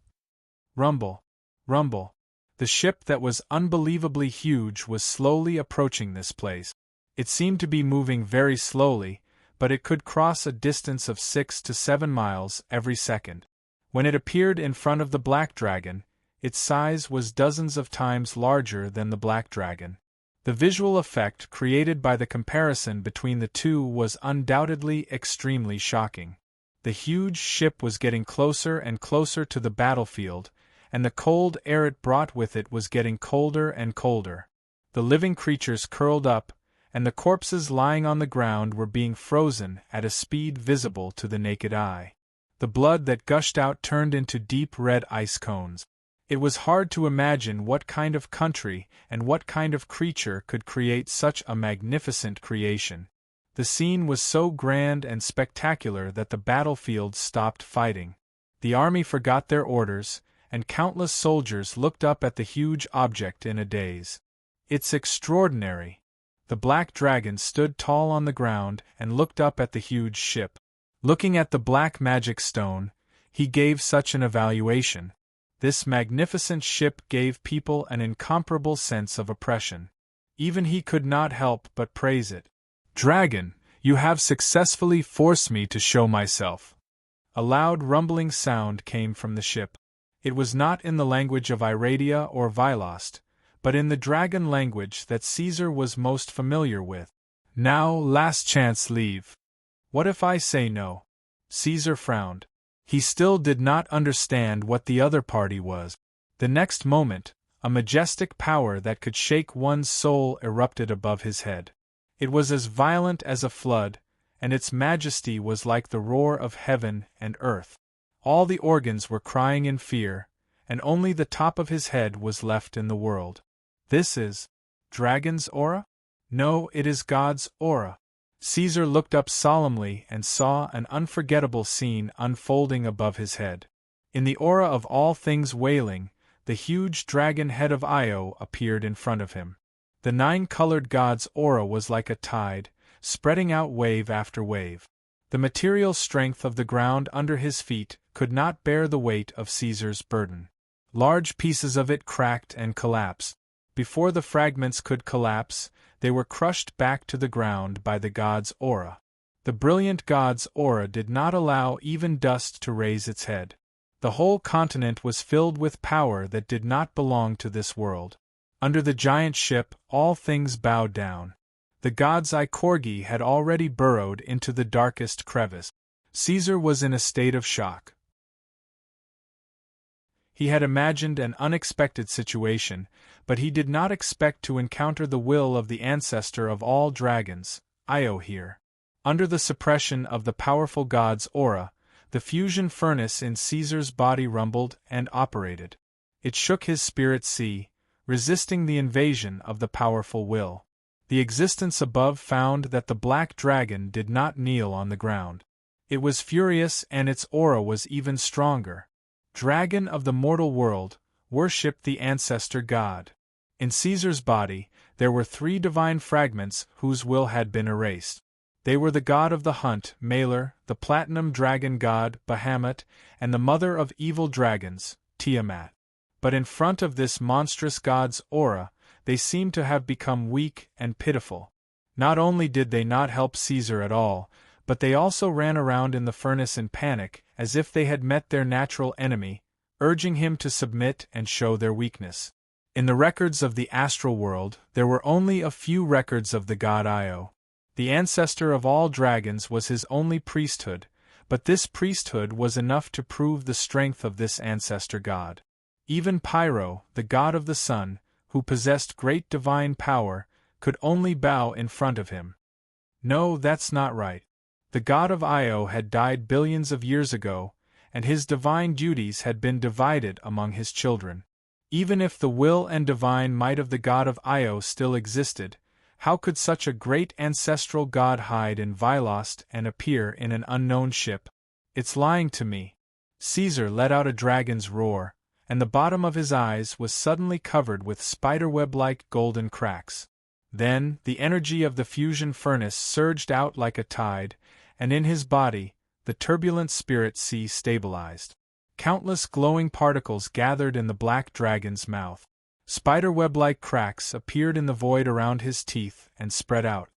Speaker 1: Rumble. Rumble. The ship that was unbelievably huge was slowly approaching this place. It seemed to be moving very slowly, but it could cross a distance of 6 to 7 miles every second. When it appeared in front of the Black Dragon, its size was dozens of times larger than the Black Dragon. The visual effect created by the comparison between the two was undoubtedly extremely shocking. The huge ship was getting closer and closer to the battlefield, and the cold air it brought with it was getting colder and colder. The living creatures curled up, and the corpses lying on the ground were being frozen at a speed visible to the naked eye. The blood that gushed out turned into deep red ice cones. It was hard to imagine what kind of country and what kind of creature could create such a magnificent creation. The scene was so grand and spectacular that the battlefield stopped fighting. The army forgot their orders, and countless soldiers looked up at the huge object in a daze. It's extraordinary. The Black Dragon stood tall on the ground and looked up at the huge ship. Looking at the black magic stone, he gave such an evaluation. This magnificent ship gave people an incomparable sense of oppression. Even he could not help but praise it. Dragon, you have successfully forced me to show myself. A loud rumbling sound came from the ship. It was not in the language of Iradia or Vilost, but in the dragon language that Caesar was most familiar with. Now, last chance, leave. What if I say no? Caesar frowned. He still did not understand what the other party was. The next moment, a majestic power that could shake one's soul erupted above his head. It was as violent as a flood, and its majesty was like the roar of heaven and earth. All the organs were crying in fear, and only the top of his head was left in the world. This is Dragon's aura? No, it is God's aura. Caesar looked up solemnly and saw an unforgettable scene unfolding above his head. In the aura of all things wailing, the huge dragon head of Io appeared in front of him. The nine-colored god's aura was like a tide, spreading out wave after wave. The material strength of the ground under his feet could not bear the weight of Caesar's burden. Large pieces of it cracked and collapsed. Before the fragments could collapse, they were crushed back to the ground by the god's aura. The brilliant god's aura did not allow even dust to raise its head. The whole continent was filled with power that did not belong to this world. Under the giant ship, all things bowed down. The god's Icorgi had already burrowed into the darkest crevice. Caesar was in a state of shock. He had imagined an unexpected situation, but he did not expect to encounter the will of the ancestor of all dragons, Io here. Under the suppression of the powerful god's aura, the fusion furnace in Caesar's body rumbled and operated. It shook his spirit sea, resisting the invasion of the powerful will. The existence above found that the black dragon did not kneel on the ground. It was furious and its aura was even stronger. Dragon of the mortal world, worshipped the ancestor god. In Caesar's body, there were 3 divine fragments whose will had been erased. They were the god of the hunt, Malor, the platinum dragon god, Bahamut, and the mother of evil dragons, Tiamat. But in front of this monstrous god's aura, they seemed to have become weak and pitiful. Not only did they not help Caesar at all, but they also ran around in the furnace in panic, as if they had met their natural enemy, urging him to submit and show their weakness. In the records of the astral world, there were only a few records of the god Io. The ancestor of all dragons was his only priesthood, but this priesthood was enough to prove the strength of this ancestor god. Even Pyro, the god of the sun, who possessed great divine power, could only bow in front of him. No, that's not right. The god of Io had died billions of years ago, and his divine duties had been divided among his children. Even if the will and divine might of the god of Io still existed, how could such a great ancestral god hide in Vilost and appear in an unknown ship? It's lying to me. Caesar let out a dragon's roar, and the bottom of his eyes was suddenly covered with spiderweb-like golden cracks. Then, the energy of the fusion furnace surged out like a tide, and in his body, the turbulent spirit sea stabilized. Countless glowing particles gathered in the black dragon's mouth. Spiderweb-like cracks appeared in the void around his teeth and spread out.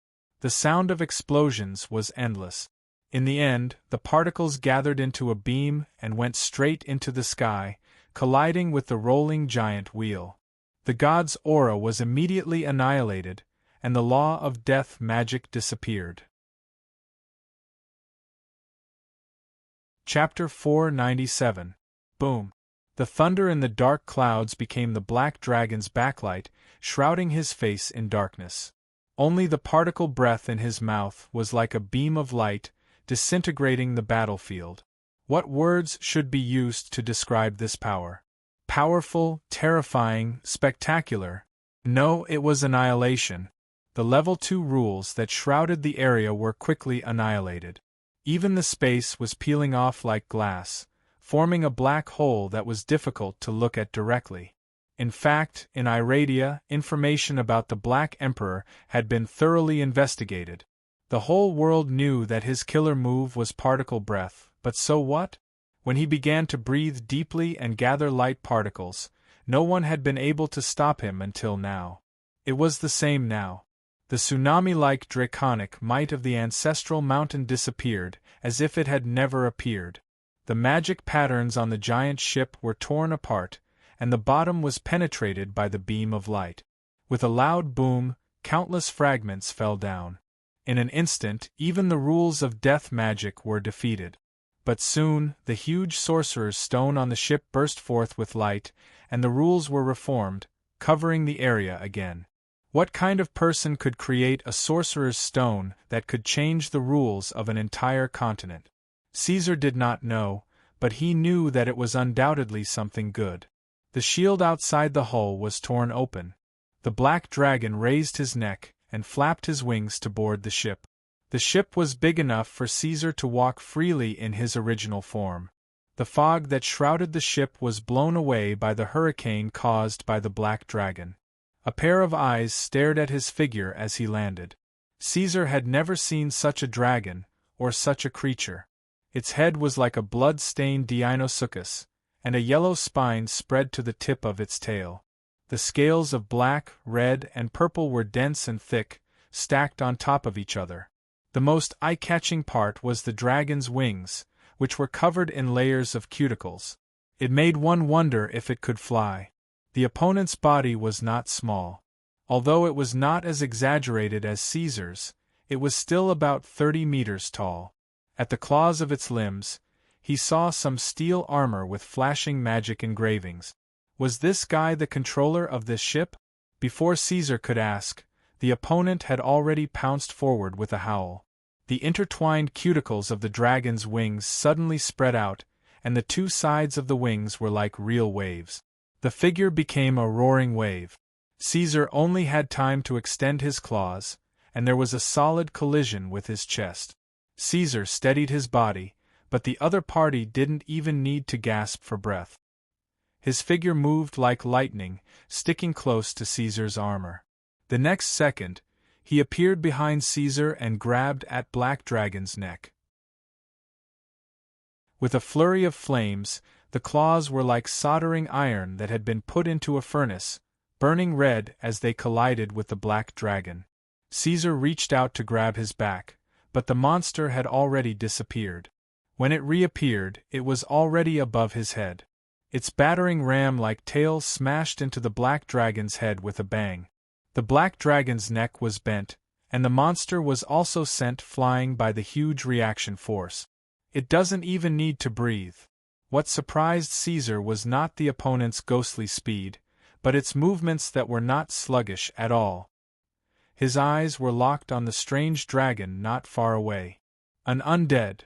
Speaker 1: The sound of explosions was endless. In the end, the particles gathered into a beam and went straight into the sky, colliding with the rolling giant wheel. The god's aura was immediately annihilated, and the law of death magic disappeared. Chapter 497. Boom. The thunder in the dark clouds became the black dragon's backlight, shrouding his face in darkness. Only the particle breath in his mouth was like a beam of light, disintegrating the battlefield. What words should be used to describe this power? Powerful, terrifying, spectacular. No, it was annihilation. The level 2 rules that shrouded the area were quickly annihilated. Even the space was peeling off like glass, forming a black hole that was difficult to look at directly. In fact, in Iradia, information about the Black Emperor had been thoroughly investigated. The whole world knew that his killer move was particle breath, but so what? When he began to breathe deeply and gather light particles, no one had been able to stop him until now. It was the same now. The tsunami-like draconic might of the ancestral mountain disappeared, as if it had never appeared. The magic patterns on the giant ship were torn apart, and the bottom was penetrated by the beam of light. With a loud boom, countless fragments fell down. In an instant, even the rules of death magic were defeated. But soon, the huge sorcerer's stone on the ship burst forth with light, and the rules were reformed, covering the area again. What kind of person could create a sorcerer's stone that could change the rules of an entire continent? Caesar did not know, but he knew that it was undoubtedly something good. The shield outside the hull was torn open. The black dragon raised his neck and flapped his wings to board the ship. The ship was big enough for Caesar to walk freely in his original form. The fog that shrouded the ship was blown away by the hurricane caused by the black dragon. A pair of eyes stared at his figure as he landed. Caesar had never seen such a dragon, or such a creature. Its head was like a blood-stained Deinosuchus, and a yellow spine spread to the tip of its tail. The scales of black, red, and purple were dense and thick, stacked on top of each other. The most eye-catching part was the dragon's wings, which were covered in layers of cuticles. It made one wonder if it could fly. The opponent's body was not small. Although it was not as exaggerated as Caesar's, it was still about 30 meters tall. At the claws of its limbs, he saw some steel armor with flashing magic engravings. Was this guy the controller of this ship? Before Caesar could ask, the opponent had already pounced forward with a howl. The intertwined cuticles of the dragon's wings suddenly spread out, and the two sides of the wings were like real waves. The figure became a roaring wave. Caesar only had time to extend his claws, and there was a solid collision with his chest. Caesar steadied his body, but the other party didn't even need to gasp for breath. His figure moved like lightning, sticking close to Caesar's armor. The next second, he appeared behind Caesar and grabbed at Black Dragon's neck. With a flurry of flames, the claws were like soldering iron that had been put into a furnace, burning red as they collided with the Black Dragon. Caesar reached out to grab his back, but the monster had already disappeared. When it reappeared, it was already above his head. Its battering ram-like tail smashed into the Black Dragon's head with a bang. The Black Dragon's neck was bent, and the monster was also sent flying by the huge reaction force. It doesn't even need to breathe. What surprised Caesar was not the opponent's ghostly speed, but its movements that were not sluggish at all. His eyes were locked on the strange dragon not far away. An undead.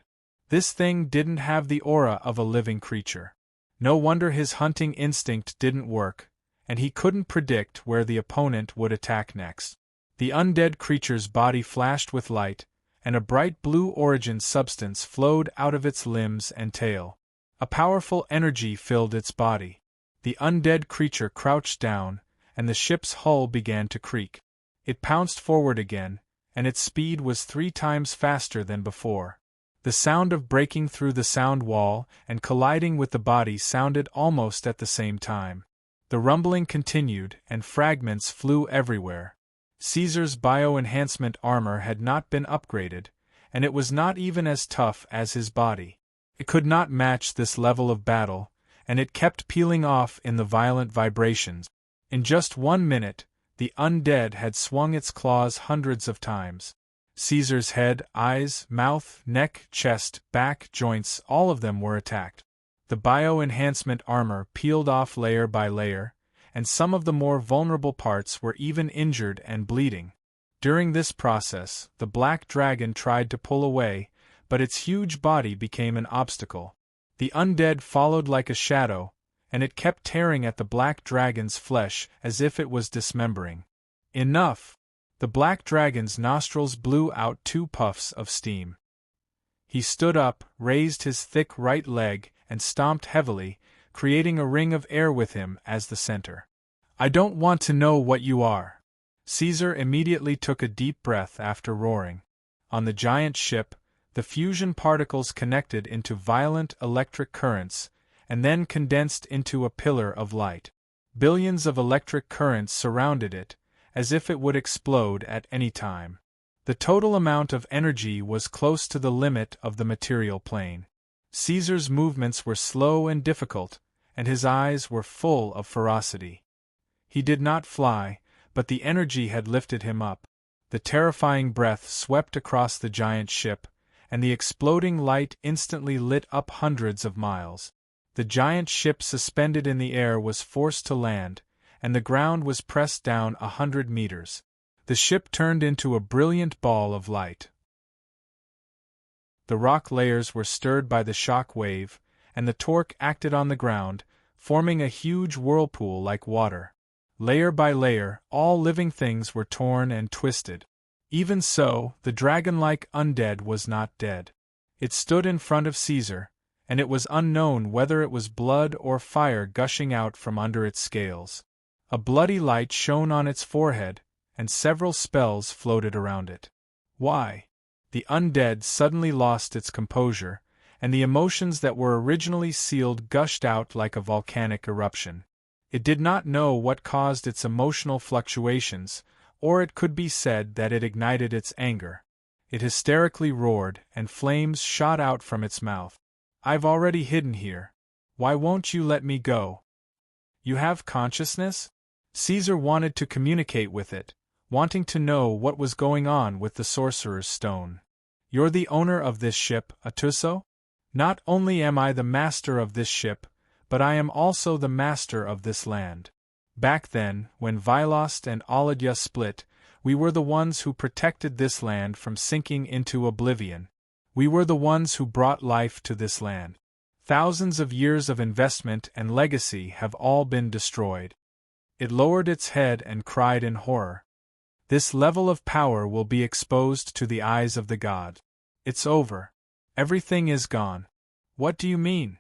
Speaker 1: This thing didn't have the aura of a living creature. No wonder his hunting instinct didn't work, and he couldn't predict where the opponent would attack next. The undead creature's body flashed with light, and a bright blue origin substance flowed out of its limbs and tail. A powerful energy filled its body. The undead creature crouched down, and the ship's hull began to creak. It pounced forward again, and its speed was 3 times faster than before. The sound of breaking through the sound wall and colliding with the body sounded almost at the same time. The rumbling continued, and fragments flew everywhere. Caesar's bio-enhancement armor had not been upgraded, and it was not even as tough as his body. It could not match this level of battle, and it kept peeling off in the violent vibrations. In just 1 minute, the undead had swung its claws hundreds of times. Caesar's head, eyes, mouth, neck, chest, back, joints, all of them were attacked. The bio-enhancement armor peeled off layer by layer, and some of the more vulnerable parts were even injured and bleeding. During this process, the Black Dragon tried to pull away, but its huge body became an obstacle. The undead followed like a shadow, and it kept tearing at the Black Dragon's flesh as if it was dismembering. Enough! The Black Dragon's nostrils blew out 2 puffs of steam. He stood up, raised his thick right leg, and stomped heavily, creating a ring of air with him as the center. "I don't want to know what you are." Caesar immediately took a deep breath after roaring. On the giant ship, the fusion particles connected into violent electric currents, and then condensed into a pillar of light. Billions of electric currents surrounded it, as if it would explode at any time. The total amount of energy was close to the limit of the material plane. Caesar's movements were slow and difficult, and his eyes were full of ferocity. He did not fly, but the energy had lifted him up. The terrifying breath swept across the giant ship, and the exploding light instantly lit up hundreds of miles. The giant ship suspended in the air was forced to land, and the ground was pressed down 100 meters. The ship turned into a brilliant ball of light. The rock layers were stirred by the shock wave, and the torque acted on the ground, forming a huge whirlpool like water. Layer by layer, all living things were torn and twisted. Even so, the dragon-like undead was not dead. It stood in front of Caesar, and it was unknown whether it was blood or fire gushing out from under its scales. A bloody light shone on its forehead, and several spells floated around it. Why? The undead suddenly lost its composure, and the emotions that were originally sealed gushed out like a volcanic eruption. It did not know what caused its emotional fluctuations, or it could be said that it ignited its anger. It hysterically roared, and flames shot out from its mouth. "I've already hidden here. Why won't you let me go? You have consciousness?" Caesar wanted to communicate with it, wanting to know what was going on with the sorcerer's stone. "You're the owner of this ship, Atuso? Not only am I the master of this ship, but I am also the master of this land. Back then, when Vilost and Aladya split, we were the ones who protected this land from sinking into oblivion. We were the ones who brought life to this land. Thousands of years of investment and legacy have all been destroyed." It lowered its head and cried in horror. "This level of power will be exposed to the eyes of the god. It's over. Everything is gone." "What do you mean?"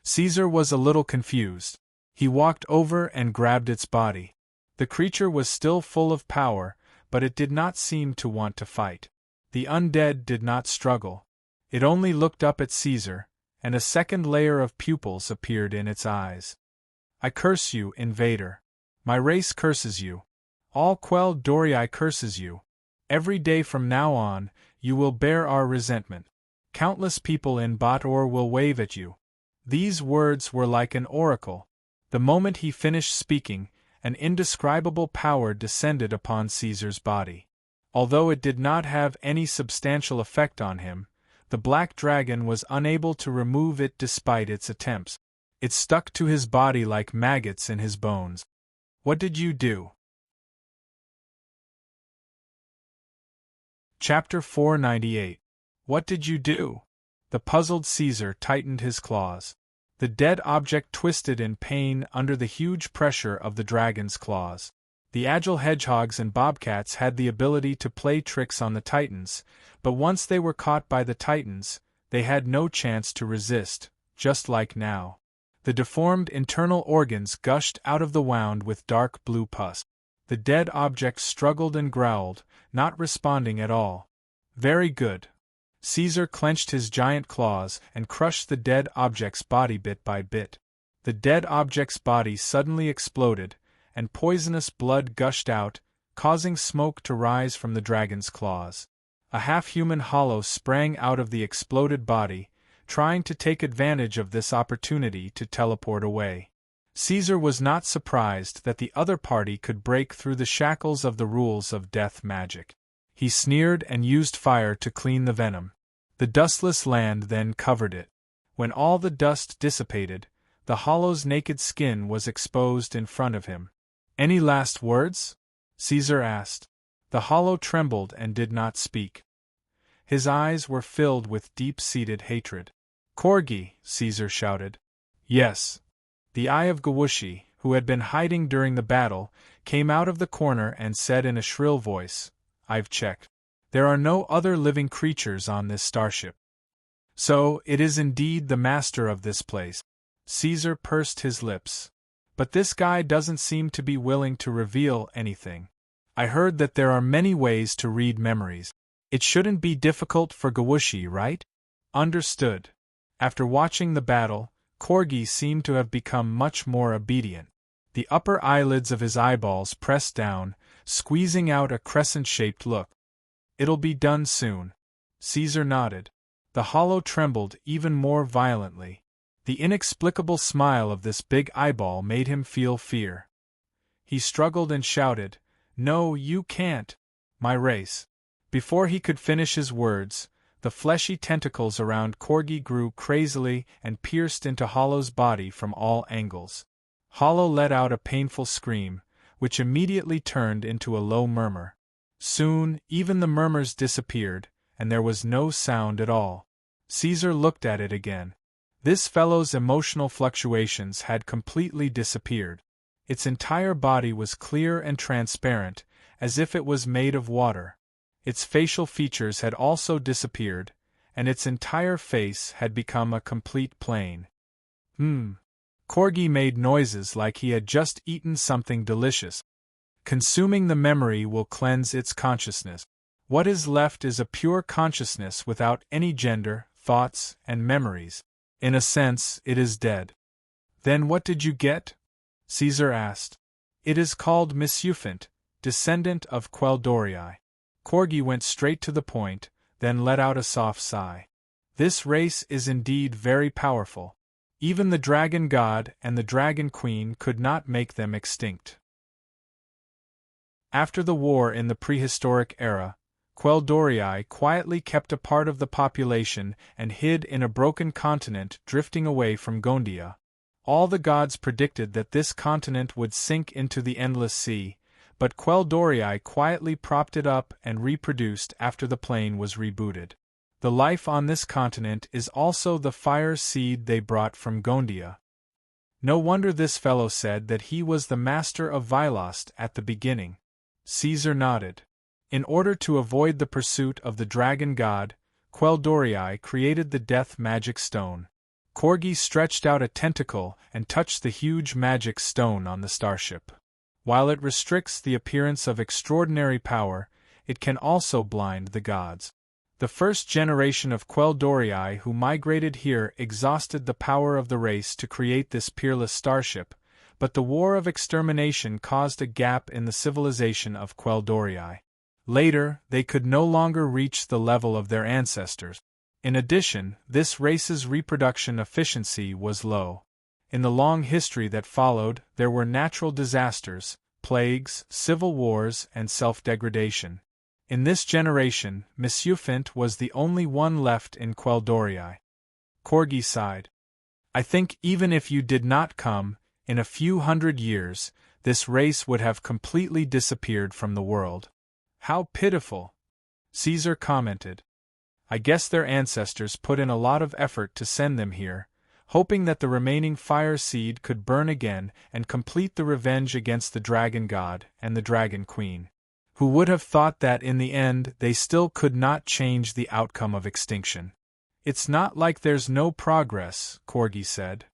Speaker 1: Caesar was a little confused. He walked over and grabbed its body. The creature was still full of power, but it did not seem to want to fight. The undead did not struggle. It only looked up at Caesar, and a second layer of pupils appeared in its eyes. "I curse you, invader. My race curses you. All Quell Dorii curses you. Every day from now on, you will bear our resentment. Countless people in Bot-Or will wave at you." These words were like an oracle. The moment he finished speaking, an indescribable power descended upon Caesar's body. Although it did not have any substantial effect on him, the black dragon was unable to remove it despite its attempts. It stuck to his body like maggots in his bones. "What did you do?" Chapter 498. What did you do? The puzzled Caesar tightened his claws. The dead object twisted in pain under the huge pressure of the dragon's claws. The agile hedgehogs and bobcats had the ability to play tricks on the titans, but once they were caught by the titans, they had no chance to resist, just like now. The deformed internal organs gushed out of the wound with dark blue pus. The dead object struggled and growled, not responding at all. "Very good." Caesar clenched his giant claws and crushed the dead object's body bit by bit. The dead object's body suddenly exploded, and poisonous blood gushed out, causing smoke to rise from the dragon's claws. A half-human hollow sprang out of the exploded body, trying to take advantage of this opportunity to teleport away. Caesar was not surprised that the other party could break through the shackles of the rules of death magic. He sneered and used fire to clean the venom. The dustless land then covered it. When all the dust dissipated, the hollow's naked skin was exposed in front of him. "Any last words?" Caesar asked. The hollow trembled and did not speak. His eyes were filled with deep-seated hatred. "Corgi," Caesar shouted. "Yes." The eye of Gawushi, who had been hiding during the battle, came out of the corner and said in a shrill voice, "I've checked. There are no other living creatures on this starship. So, it is indeed the master of this place." Caesar pursed his lips. "But this guy doesn't seem to be willing to reveal anything. I heard that there are many ways to read memories. It shouldn't be difficult for Gawushi, right?" "Understood." After watching the battle, Corgi seemed to have become much more obedient. The upper eyelids of his eyeballs pressed down, squeezing out a crescent-shaped look. "It'll be done soon." Caesar nodded. The hollow trembled even more violently. The inexplicable smile of this big eyeball made him feel fear. He struggled and shouted, "No, you can't! My race!" Before he could finish his words, the fleshy tentacles around Corgi grew crazily and pierced into Hollow's body from all angles. Hollow let out a painful scream, which immediately turned into a low murmur. Soon, even the murmurs disappeared, and there was no sound at all. Caesar looked at it again. This fellow's emotional fluctuations had completely disappeared. Its entire body was clear and transparent, as if it was made of water. Its facial features had also disappeared, and its entire face had become a complete plain. Corgi made noises like he had just eaten something delicious. Consuming the memory will cleanse its consciousness. What is left is a pure consciousness without any gender, thoughts, and memories. In a sense, it is dead. Then what did you get? Caesar asked. It is called Misufint, descendant of Quel'Dorii. Corgi went straight to the point, then let out a soft sigh. This race is indeed very powerful. Even the Dragon God and the Dragon Queen could not make them extinct. After the war in the prehistoric era, Quel'Dorii quietly kept a part of the population and hid in a broken continent drifting away from Gondia. All the gods predicted that this continent would sink into the endless sea, but Quel'Dorii quietly propped it up and reproduced after the plane was rebooted. The life on this continent is also the fire seed they brought from Gondia. No wonder this fellow said that he was the master of Vilost at the beginning. Caesar nodded. In order to avoid the pursuit of the dragon god, Quel'Dorii created the death magic stone. Corgi stretched out a tentacle and touched the huge magic stone on the starship. While it restricts the appearance of extraordinary power, it can also blind the gods. The first generation of Quel'Dorii who migrated here exhausted the power of the race to create this peerless starship, but the war of extermination caused a gap in the civilization of Quel'Dorii. Later, they could no longer reach the level of their ancestors. In addition, this race's reproduction efficiency was low. In the long history that followed, there were natural disasters, plagues, civil wars, and self-degradation. In this generation, Misufint was the only one left in Quel'Dorii. Corgi sighed. I think even if you did not come, in a few hundred years, this race would have completely disappeared from the world. How pitiful! Caesar commented. I guess their ancestors put in a lot of effort to send them here, hoping that the remaining fire seed could burn again and complete the revenge against the dragon god and the dragon queen. Who would have thought that in the end they still could not change the outcome of extinction? It's not like there's no progress, Corgi said.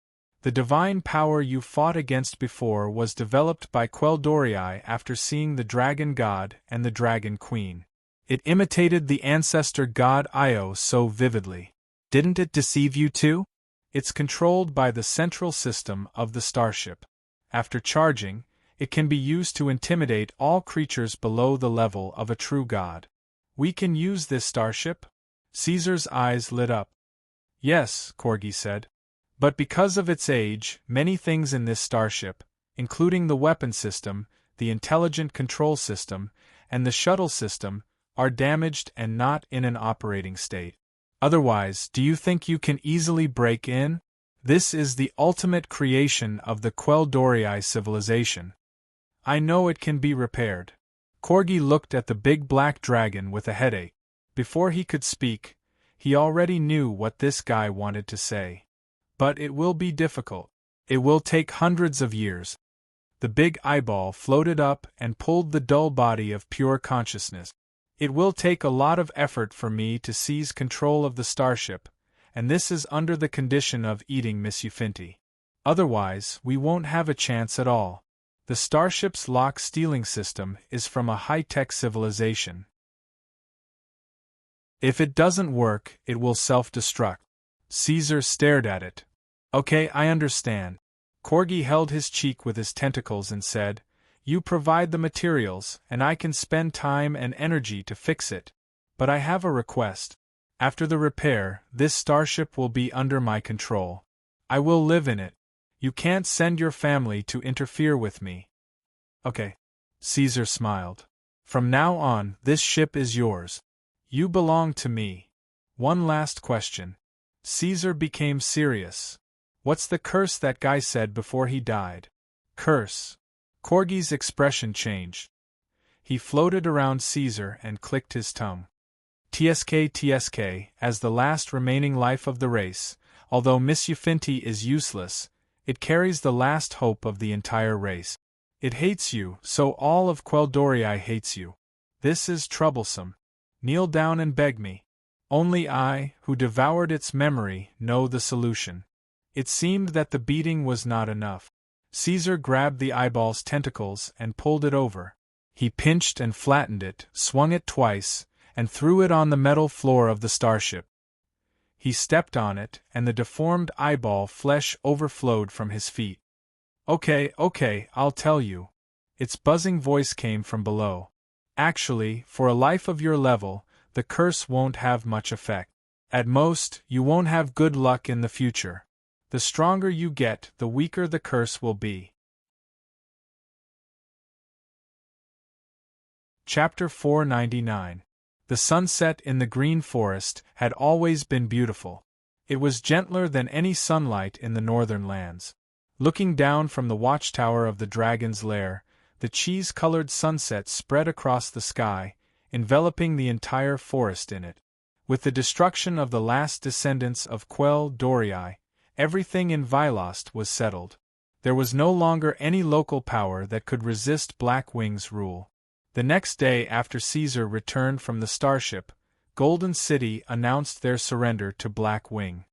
Speaker 1: The divine power you fought against before was developed by Quel'Dorii after seeing the dragon god and the dragon queen. It imitated the ancestor god Io so vividly. Didn't it deceive you too? It's controlled by the central system of the starship. After charging, it can be used to intimidate all creatures below the level of a true god. We can use this starship? Caesar's eyes lit up. Yes, Corgi said. But because of its age, many things in this starship, including the weapon system, the intelligent control system, and the shuttle system, are damaged and not in an operating state. Otherwise, do you think you can easily break in? This is the ultimate creation of the Quel'Dorii civilization. I know it can be repaired. Corgi looked at the big black dragon with a headache. Before he could speak, he already knew what this guy wanted to say. But it will be difficult. It will take hundreds of years. The big eyeball floated up and pulled the dull body of pure consciousness. It will take a lot of effort for me to seize control of the starship, and this is under the condition of eating Misufinti. Otherwise, we won't have a chance at all. The starship's lock-stealing system is from a high-tech civilization. If it doesn't work, it will self-destruct. Caesar stared at it. Okay, I understand. Corgi held his cheek with his tentacles and said, You provide the materials, and I can spend time and energy to fix it. But I have a request. After the repair, this starship will be under my control. I will live in it. You can't send your family to interfere with me. Okay. Caesar smiled. From now on, this ship is yours. You belong to me. One last question. Caesar became serious. What's the curse that guy said before he died? Curse. Corgi's expression changed. He floated around Caesar and clicked his tongue. TSK, as the last remaining life of the race, although Misufinti is useless, it carries the last hope of the entire race. It hates you, so all of Quel'Dorii hates you. This is troublesome. Kneel down and beg me. Only I, who devoured its memory, know the solution. It seemed that the beating was not enough. Caesar grabbed the eyeball's tentacles and pulled it over. He pinched and flattened it, swung it twice, and threw it on the metal floor of the starship. He stepped on it, and the deformed eyeball flesh overflowed from his feet. Okay, I'll tell you. Its buzzing voice came from below. Actually, for a life of your level, the curse won't have much effect. At most, you won't have good luck in the future. The stronger you get, the weaker the curse will be. Chapter 499. The sunset in the green forest had always been beautiful. It was gentler than any sunlight in the northern lands. Looking down from the watchtower of the dragon's lair, the cheese-colored sunset spread across the sky, enveloping the entire forest in it. With the destruction of the last descendants of Quell Dorii, everything in Vylost was settled. There was no longer any local power that could resist Blackwing's rule. The next day after Caesar returned from the starship, Golden City announced their surrender to Blackwing.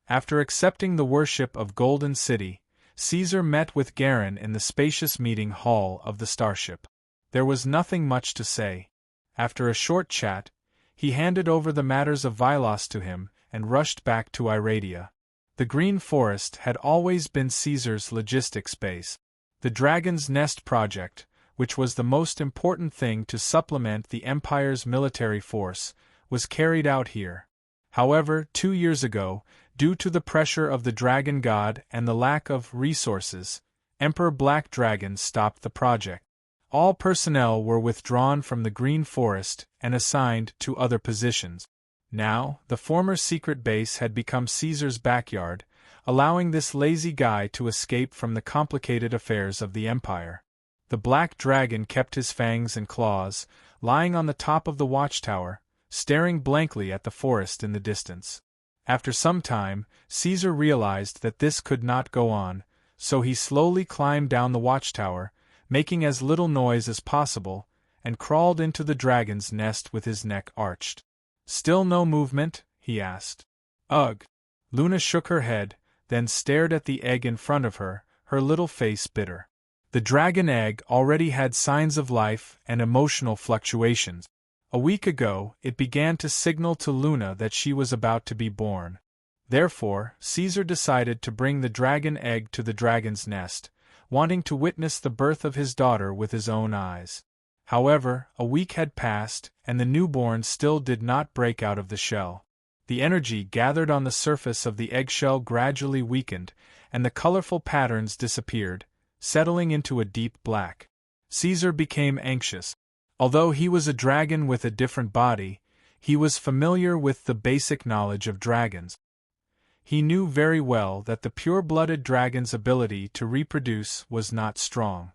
Speaker 1: After accepting the worship of Golden City, Caesar met with Garen in the spacious meeting hall of the starship. There was nothing much to say. After a short chat, he handed over the matters of Vylost to him and rushed back to Iradia. The Green Forest had always been Caesar's logistics base. The Dragon's Nest project, which was the most important thing to supplement the Empire's military force, was carried out here. However, 2 years ago, due to the pressure of the Dragon God and the lack of resources, Emperor Black Dragon stopped the project. All personnel were withdrawn from the Green Forest and assigned to other positions. Now, the former secret base had become Caesar's backyard, allowing this lazy guy to escape from the complicated affairs of the Empire. The Black Dragon kept his fangs and claws, lying on the top of the watchtower, staring blankly at the forest in the distance. After some time, Caesar realized that this could not go on, so he slowly climbed down the watchtower, making as little noise as possible, and crawled into the dragon's nest with his neck arched. "Still no movement?" he asked. "Ugh." Luna shook her head, then stared at the egg in front of her, her little face bitter. The dragon egg already had signs of life and emotional fluctuations. A week ago, it began to signal to Luna that she was about to be born. Therefore, Caesar decided to bring the dragon egg to the dragon's nest, wanting to witness the birth of his daughter with his own eyes. However, a week had passed, and the newborn still did not break out of the shell. The energy gathered on the surface of the eggshell gradually weakened, and the colorful patterns disappeared, settling into a deep black. Caesar became anxious. Although he was a dragon with a different body, he was familiar with the basic knowledge of dragons. He knew very well that the pure-blooded dragon's ability to reproduce was not strong.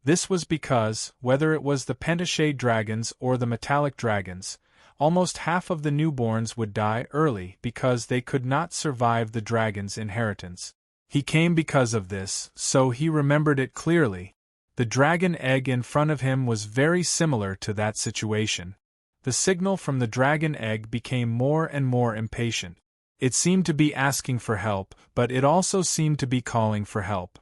Speaker 1: This was because, whether it was the pentashade dragons or the metallic dragons, almost half of the newborns would die early because they could not survive the dragon's inheritance. He came because of this, so he remembered it clearly. The dragon egg in front of him was very similar to that situation. The signal from the dragon egg became more and more impatient. It seemed to be asking for help, but it also seemed to be calling for help.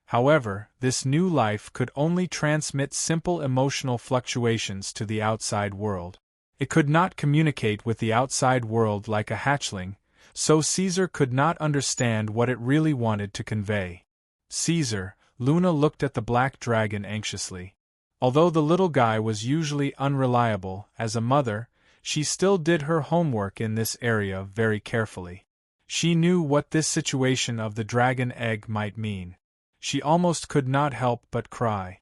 Speaker 1: However, this new life could only transmit simple emotional fluctuations to the outside world. It could not communicate with the outside world like a hatchling, so Caesar could not understand what it really wanted to convey. "Caesar," Luna looked at the black dragon anxiously. Although the little guy was usually unreliable, as a mother, she still did her homework in this area very carefully. She knew what this situation of the dragon egg might mean. She almost could not help but cry.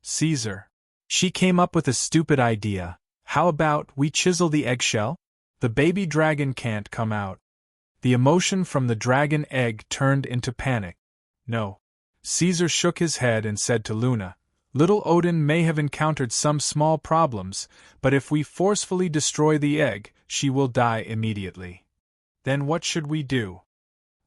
Speaker 1: "Caesar. She came up with a stupid idea. How about we chisel the eggshell? The baby dragon can't come out." The emotion from the dragon egg turned into panic. "No." Caesar shook his head and said to Luna, "Little Odin may have encountered some small problems, but if we forcefully destroy the egg, she will die immediately." "Then what should we do?"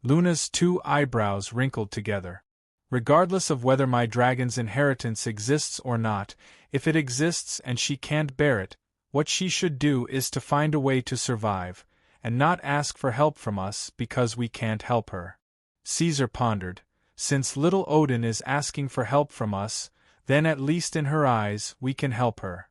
Speaker 1: Luna's 2 eyebrows wrinkled together. Regardless of whether my dragon's inheritance exists or not, if it exists and she can't bear it, what she should do is to find a way to survive, and not ask for help from us because we can't help her. Caesar pondered. Since little Odin is asking for help from us, then at least in her eyes we can help her.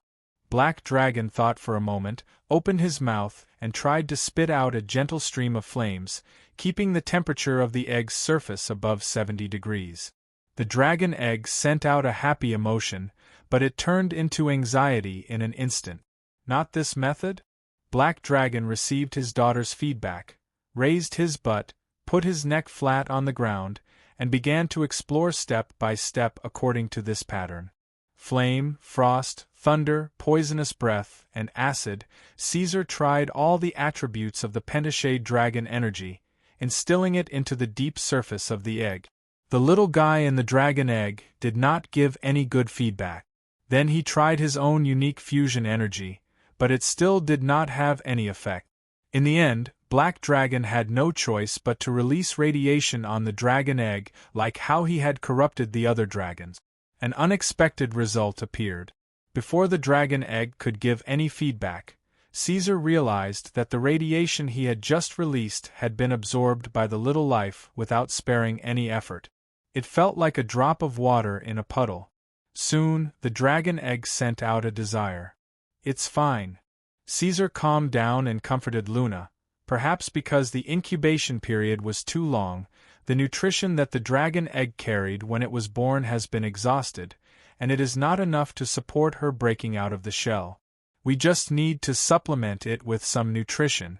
Speaker 1: Black Dragon thought for a moment, opened his mouth, and tried to spit out a gentle stream of flames, keeping the temperature of the egg's surface above 70 degrees. The dragon egg sent out a happy emotion, but it turned into anxiety in an instant. Not this method? Black Dragon received his daughter's feedback, raised his butt, put his neck flat on the ground, and began to explore step by step according to this pattern. Flame, frost, thunder, poisonous breath, and acid, Caesar tried all the attributes of the pentashade dragon energy, instilling it into the deep surface of the egg. The little guy in the dragon egg did not give any good feedback. Then he tried his own unique fusion energy, but it still did not have any effect. In the end, Black Dragon had no choice but to release radiation on the dragon egg like how he had corrupted the other dragons. An unexpected result appeared. Before the dragon egg could give any feedback, Caesar realized that the radiation he had just released had been absorbed by the little life without sparing any effort. It felt like a drop of water in a puddle. Soon, the dragon egg sent out a desire. "It's fine." Caesar calmed down and comforted Luna. Perhaps because the incubation period was too long, the nutrition that the dragon egg carried when it was born has been exhausted, and it is not enough to support her breaking out of the shell. We just need to supplement it with some nutrition.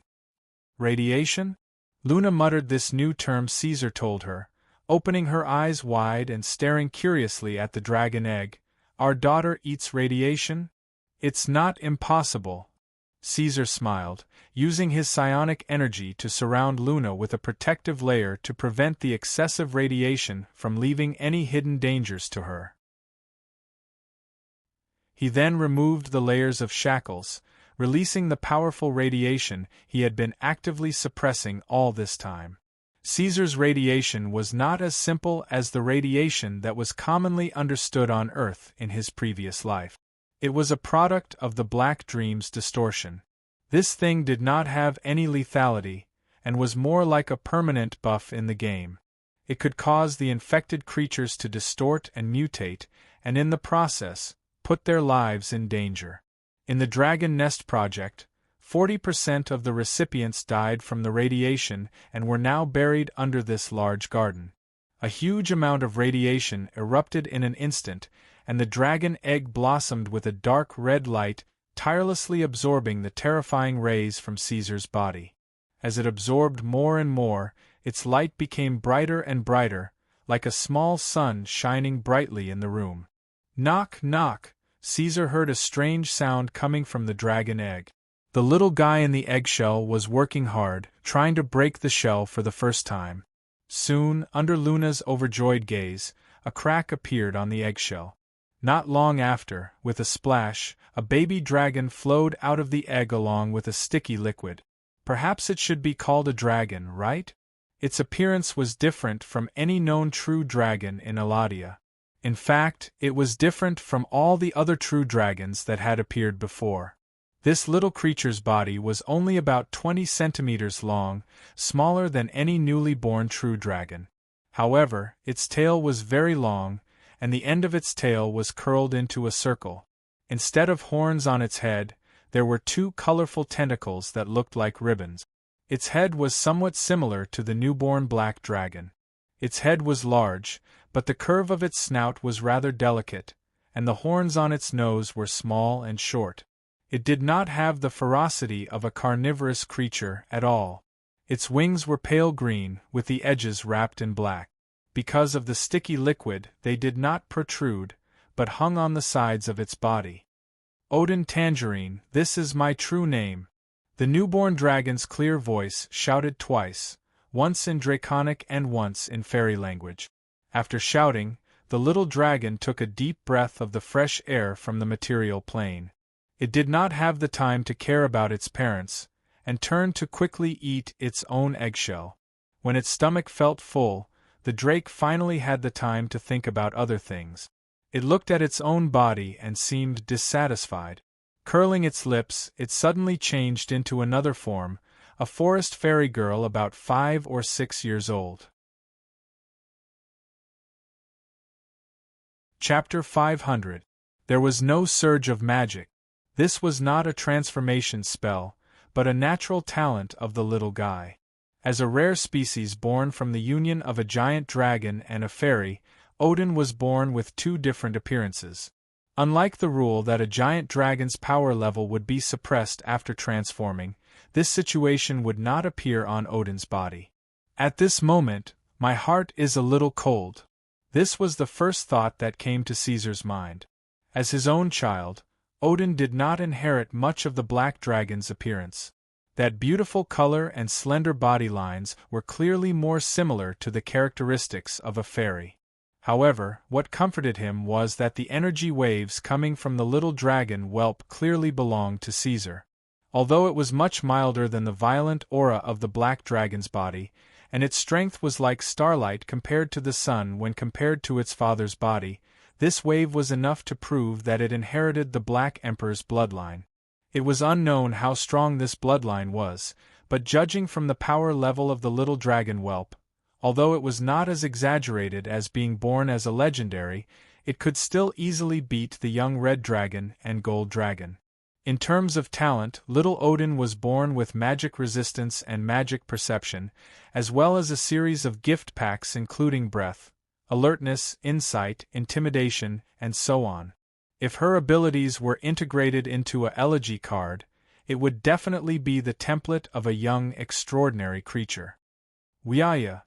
Speaker 1: Radiation? Luna muttered this new term Caesar told her, opening her eyes wide and staring curiously at the dragon egg. Our daughter eats radiation? It's not impossible. Caesar smiled, using his psionic energy to surround Luna with a protective layer to prevent the excessive radiation from leaving any hidden dangers to her. He then removed the layers of shackles, releasing the powerful radiation he had been actively suppressing all this time. Caesar's radiation was not as simple as the radiation that was commonly understood on Earth in his previous life. It was a product of the Black Dream's distortion. This thing did not have any lethality, and was more like a permanent buff in the game. It could cause the infected creatures to distort and mutate, and in the process, put their lives in danger. In the Dragon Nest project, 40% of the recipients died from the radiation and were now buried under this large garden. A huge amount of radiation erupted in an instant, and the dragon egg blossomed with a dark red light, tirelessly absorbing the terrifying rays from Caesar's body. As it absorbed more and more, its light became brighter and brighter, like a small sun shining brightly in the room. Knock, knock! Caesar heard a strange sound coming from the dragon egg. The little guy in the eggshell was working hard, trying to break the shell for the first time. Soon, under Luna's overjoyed gaze, a crack appeared on the eggshell. Not long after, with a splash, a baby dragon flowed out of the egg along with a sticky liquid. Perhaps it should be called a dragon, right? Its appearance was different from any known true dragon in Eladia. In fact, it was different from all the other true dragons that had appeared before. This little creature's body was only about 20 centimeters long, smaller than any newly born true dragon. However, its tail was very long, and the end of its tail was curled into a circle. Instead of horns on its head, there were two colorful tentacles that looked like ribbons. Its head was somewhat similar to the newborn black dragon. Its head was large, but the curve of its snout was rather delicate, and the horns on its nose were small and short. It did not have the ferocity of a carnivorous creature at all. Its wings were pale green, with the edges wrapped in black. Because of the sticky liquid, they did not protrude, but hung on the sides of its body. Odin Tangerine, this is my true name. The newborn dragon's clear voice shouted twice, once in draconic and once in fairy language. After shouting, the little dragon took a deep breath of the fresh air from the material plane. It did not have the time to care about its parents, and turned to quickly eat its own eggshell. When its stomach felt full, the drake finally had the time to think about other things. It looked at its own body and seemed dissatisfied. Curling its lips, it suddenly changed into another form, a forest fairy girl about 5 or 6 years old. Chapter 500. There was no surge of magic. This was not a transformation spell, but a natural talent of the little guy. As a rare species born from the union of a giant dragon and a fairy, Odin was born with 2 different appearances. Unlike the rule that a giant dragon's power level would be suppressed after transforming, this situation would not appear on Odin's body. At this moment, my heart is a little cold. This was the first thought that came to Caesar's mind. As his own child, Odin did not inherit much of the black dragon's appearance. That beautiful color and slender body lines were clearly more similar to the characteristics of a fairy. However, what comforted him was that the energy waves coming from the little dragon whelp clearly belonged to Caesar. Although it was much milder than the violent aura of the black dragon's body, and its strength was like starlight compared to the sun when compared to its father's body, this wave was enough to prove that it inherited the Black Emperor's bloodline. It was unknown how strong this bloodline was, but judging from the power level of the little dragon whelp, although it was not as exaggerated as being born as a legendary, it could still easily beat the young red dragon and gold dragon. In terms of talent, little Odin was born with magic resistance and magic perception, as well as a series of gift packs including breath, alertness, insight, intimidation, and so on. If her abilities were integrated into a elegy card, it would definitely be the template of a young, extraordinary creature. Wiaya!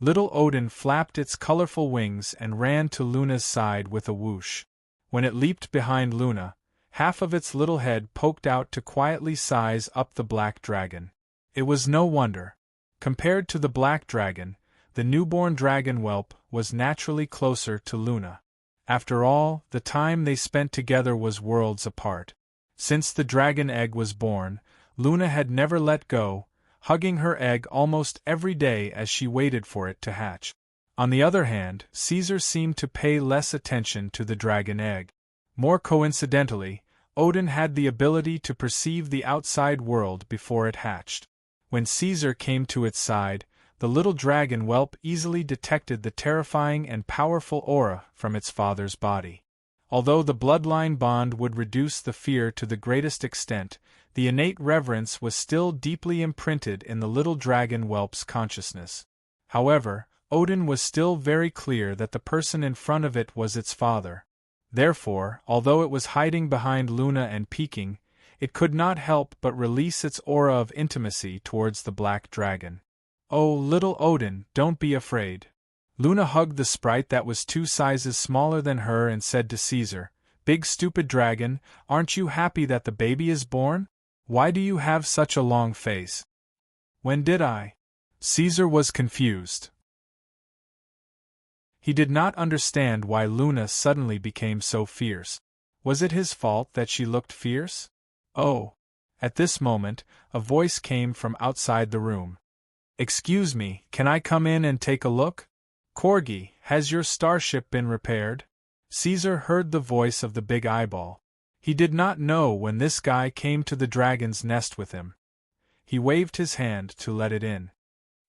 Speaker 1: Little Odin flapped its colorful wings and ran to Luna's side with a whoosh. When it leaped behind Luna, half of its little head poked out to quietly size up the black dragon. It was no wonder. Compared to the black dragon, the newborn dragon whelp was naturally closer to Luna. After all, the time they spent together was worlds apart. Since the dragon egg was born, Luna had never let go, hugging her egg almost every day as she waited for it to hatch. On the other hand, Caesar seemed to pay less attention to the dragon egg. More coincidentally, Odin had the ability to perceive the outside world before it hatched. When Caesar came to its side, the little dragon whelp easily detected the terrifying and powerful aura from its father's body. Although the bloodline bond would reduce the fear to the greatest extent, the innate reverence was still deeply imprinted in the little dragon whelp's consciousness. However, Odin was still very clear that the person in front of it was its father. Therefore, although it was hiding behind Luna and peeking, it could not help but release its aura of intimacy towards the black dragon. "Oh, little Odin, don't be afraid." Luna hugged the sprite that was 2 sizes smaller than her and said to Caesar, "Big stupid dragon, aren't you happy that the baby is born? Why do you have such a long face?" "When did I?" Caesar was confused. He did not understand why Luna suddenly became so fierce. Was it his fault that she looked fierce? Oh! At this moment, a voice came from outside the room. "Excuse me, can I come in and take a look? Corgi, has your starship been repaired?" Caesar heard the voice of the big eyeball. He did not know when this guy came to the dragon's nest with him. He waved his hand to let it in.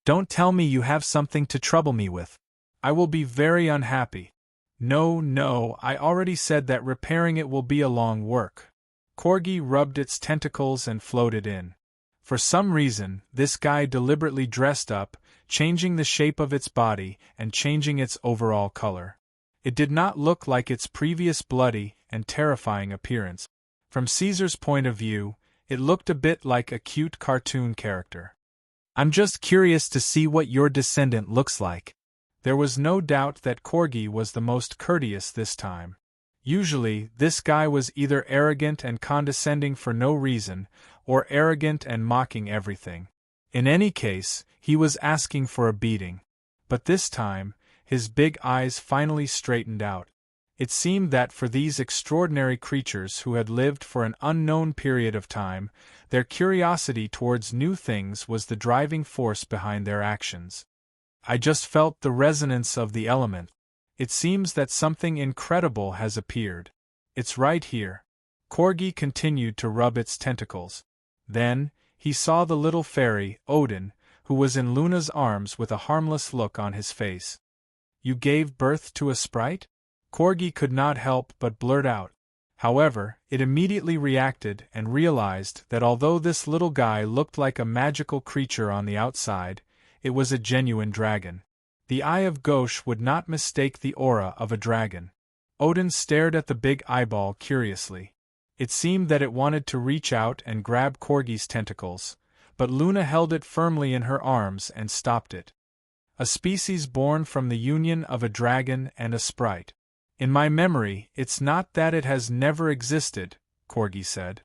Speaker 1: "Don't tell me you have something to trouble me with. I will be very unhappy." No, I already said that repairing it will be a long work." Corgi rubbed its tentacles and floated in. For some reason, this guy deliberately dressed up, changing the shape of its body and changing its overall color. It did not look like its previous bloody and terrifying appearance. From Caesar's point of view, it looked a bit like a cute cartoon character. "I'm just curious to see what your descendant looks like." There was no doubt that Corgi was the most courteous this time. Usually, this guy was either arrogant and condescending for no reason, or arrogant and mocking everything. In any case, he was asking for a beating. But this time, his big eyes finally straightened out. It seemed that for these extraordinary creatures who had lived for an unknown period of time, their curiosity towards new things was the driving force behind their actions. I just felt the resonance of the element. It seems that something incredible has appeared. It's right here. Corgi continued to rub its tentacles. Then, he saw the little fairy, Odin, who was in Luna's arms with a harmless look on his face. You gave birth to a sprite? Corgi could not help but blurt out. However, it immediately reacted and realized that although this little guy looked like a magical creature on the outside, it was a genuine dragon. The eye of Gauche would not mistake the aura of a dragon. Odin stared at the big eyeball curiously. It seemed that it wanted to reach out and grab Corgi's tentacles, but Luna held it firmly in her arms and stopped it. A species born from the union of a dragon and a sprite. In my memory, it's not that it has never existed, Corgi said.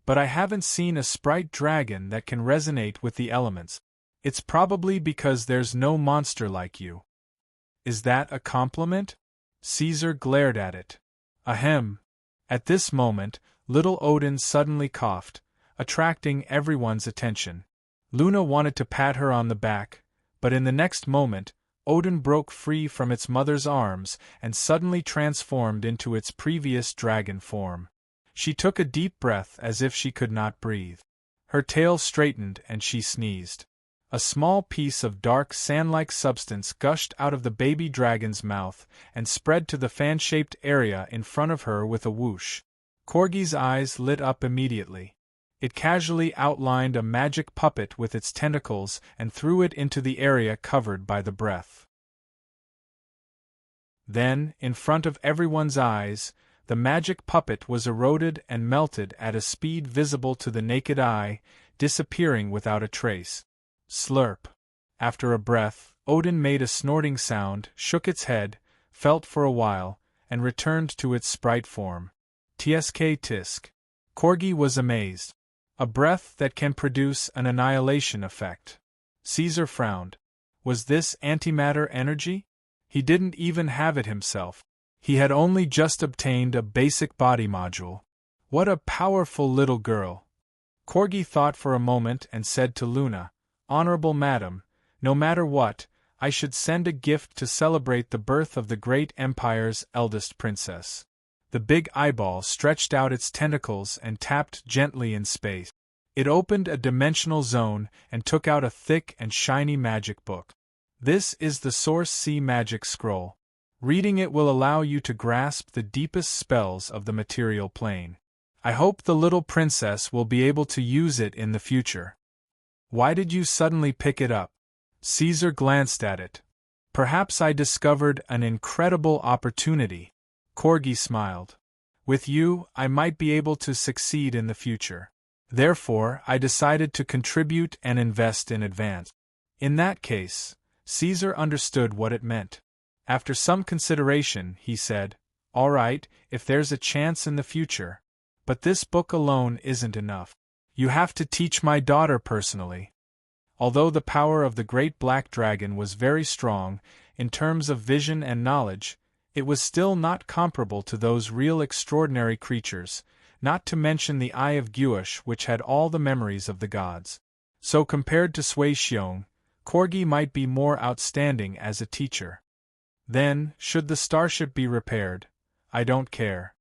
Speaker 1: But I haven't seen a sprite dragon that can resonate with the elements. It's probably because there's no monster like you. Is that a compliment? Caesar glared at it. Ahem. At this moment, little Odin suddenly coughed, attracting everyone's attention. Luna wanted to pat her on the back, but in the next moment, Odin broke free from its mother's arms and suddenly transformed into its previous dragon form. She took a deep breath as if she could not breathe. Her tail straightened and she sneezed. A small piece of dark sand-like substance gushed out of the baby dragon's mouth and spread to the fan-shaped area in front of her with a whoosh. Corgi's eyes lit up immediately. It casually outlined a magic puppet with its tentacles and threw it into the area covered by the breath. Then, in front of everyone's eyes, the magic puppet was eroded and melted at a speed visible to the naked eye, disappearing without a trace. Slurp. After a breath, Odin made a snorting sound, shook its head, felt for a while, and returned to its sprite form. Tsk tisk. Corgi was amazed. A breath that can produce an annihilation effect. Caesar frowned. Was this antimatter energy? He didn't even have it himself. He had only just obtained a basic body module. What a powerful little girl. Corgi thought for a moment and said to Luna, Honorable Madam, no matter what, I should send a gift to celebrate the birth of the great empire's eldest princess. The big eyeball stretched out its tentacles and tapped gently in space. It opened a dimensional zone and took out a thick and shiny magic book. This is the Source C magic scroll. Reading it will allow you to grasp the deepest spells of the material plane. I hope the little princess will be able to use it in the future. Why did you suddenly pick it up? Caesar glanced at it. Perhaps I discovered an incredible opportunity. Corgi smiled. With you, I might be able to succeed in the future. Therefore, I decided to contribute and invest in advance. In that case, Caesar understood what it meant. After some consideration, he said, All right, if there's a chance in the future. But this book alone isn't enough. You have to teach my daughter personally. Although the power of the great black dragon was very strong, in terms of vision and knowledge, it was still not comparable to those real extraordinary creatures, not to mention the Eye of Gauche which had all the memories of the gods. So compared to Sui Xiong, Corgi might be more outstanding as a teacher. Then, should the starship be repaired, I don't care.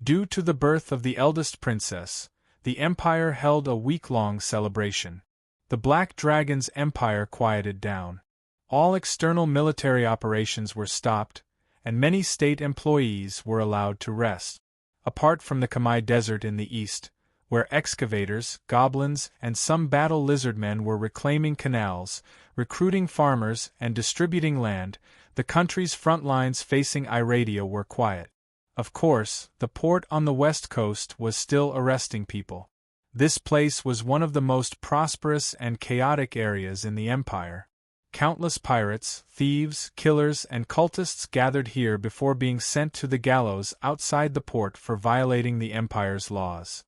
Speaker 1: Due to the birth of the eldest princess, the Empire held a week-long celebration. The Black Dragon's empire quieted down. All external military operations were stopped, and many state employees were allowed to rest. Apart from the Kamai Desert in the east, where excavators, goblins, and some battle lizardmen were reclaiming canals, recruiting farmers, and distributing land, the country's front lines facing Iradia were quiet. Of course, the port on the west coast was still arresting people. This place was one of the most prosperous and chaotic areas in the Empire. Countless pirates, thieves, killers, and cultists gathered here before being sent to the gallows outside the port for violating the Empire's laws.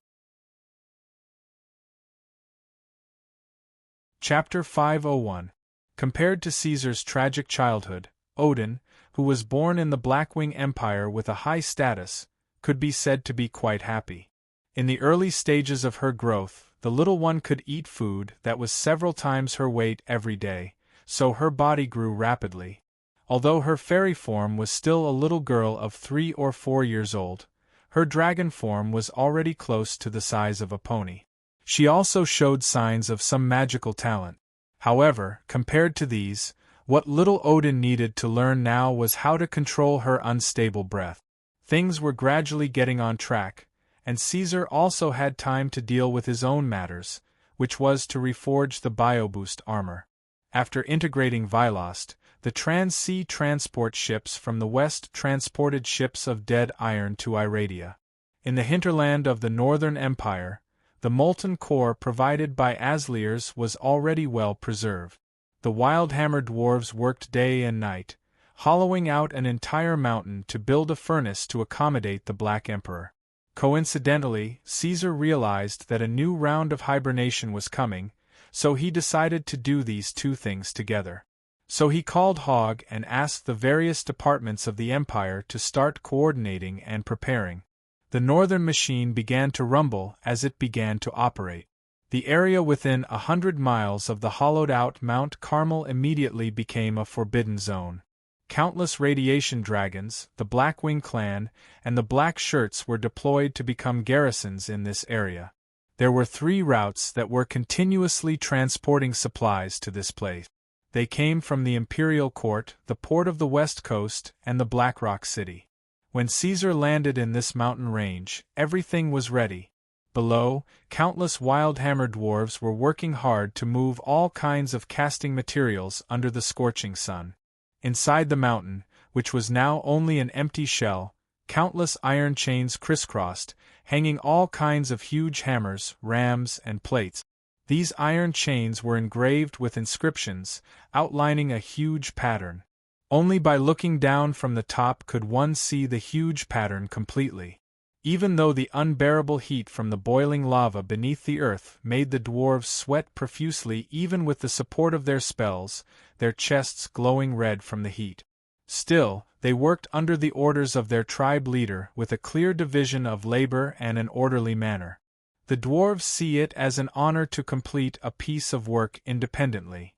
Speaker 1: Chapter 501. Compared to Caesar's tragic childhood, Odin, who was born in the Blackwing Empire with a high status, could be said to be quite happy. In the early stages of her growth, the little one could eat food that was several times her weight every day, so her body grew rapidly. Although her fairy form was still a little girl of 3 or 4 years old, her dragon form was already close to the size of a pony. She also showed signs of some magical talent. However, compared to these, what little Odin needed to learn now was how to control her unstable breath. Things were gradually getting on track, and Caesar also had time to deal with his own matters, which was to reforge the bioboost armor. After integrating Vilost, the trans-sea transport ships from the west transported ships of dead iron to Iradia. In the hinterland of the Northern Empire, the molten core provided by Asliers was already well preserved. The Wildhammer dwarves worked day and night, hollowing out an entire mountain to build a furnace to accommodate the Black Emperor. Coincidentally, Caesar realized that a new round of hibernation was coming, so he decided to do these two things together. So he called Hogg and asked the various departments of the Empire to start coordinating and preparing. The northern machine began to rumble as it began to operate. The area within 100 miles of the hollowed-out Mount Carmel immediately became a forbidden zone. Countless radiation dragons, the Blackwing clan, and the Black Shirts were deployed to become garrisons in this area. There were 3 routes that were continuously transporting supplies to this place. They came from the Imperial Court, the port of the West Coast, and the Blackrock City. When Caesar landed in this mountain range, everything was ready. Below, countless Wildhammer dwarves were working hard to move all kinds of casting materials under the scorching sun. Inside the mountain, which was now only an empty shell, countless iron chains crisscrossed, hanging all kinds of huge hammers, rams, and plates. These iron chains were engraved with inscriptions, outlining a huge pattern. Only by looking down from the top could one see the huge pattern completely. Even though the unbearable heat from the boiling lava beneath the earth made the dwarves sweat profusely even with the support of their spells, their chests glowing red from the heat. Still, they worked under the orders of their tribe leader with a clear division of labor and an orderly manner. The dwarves see it as an honor to complete a piece of work independently.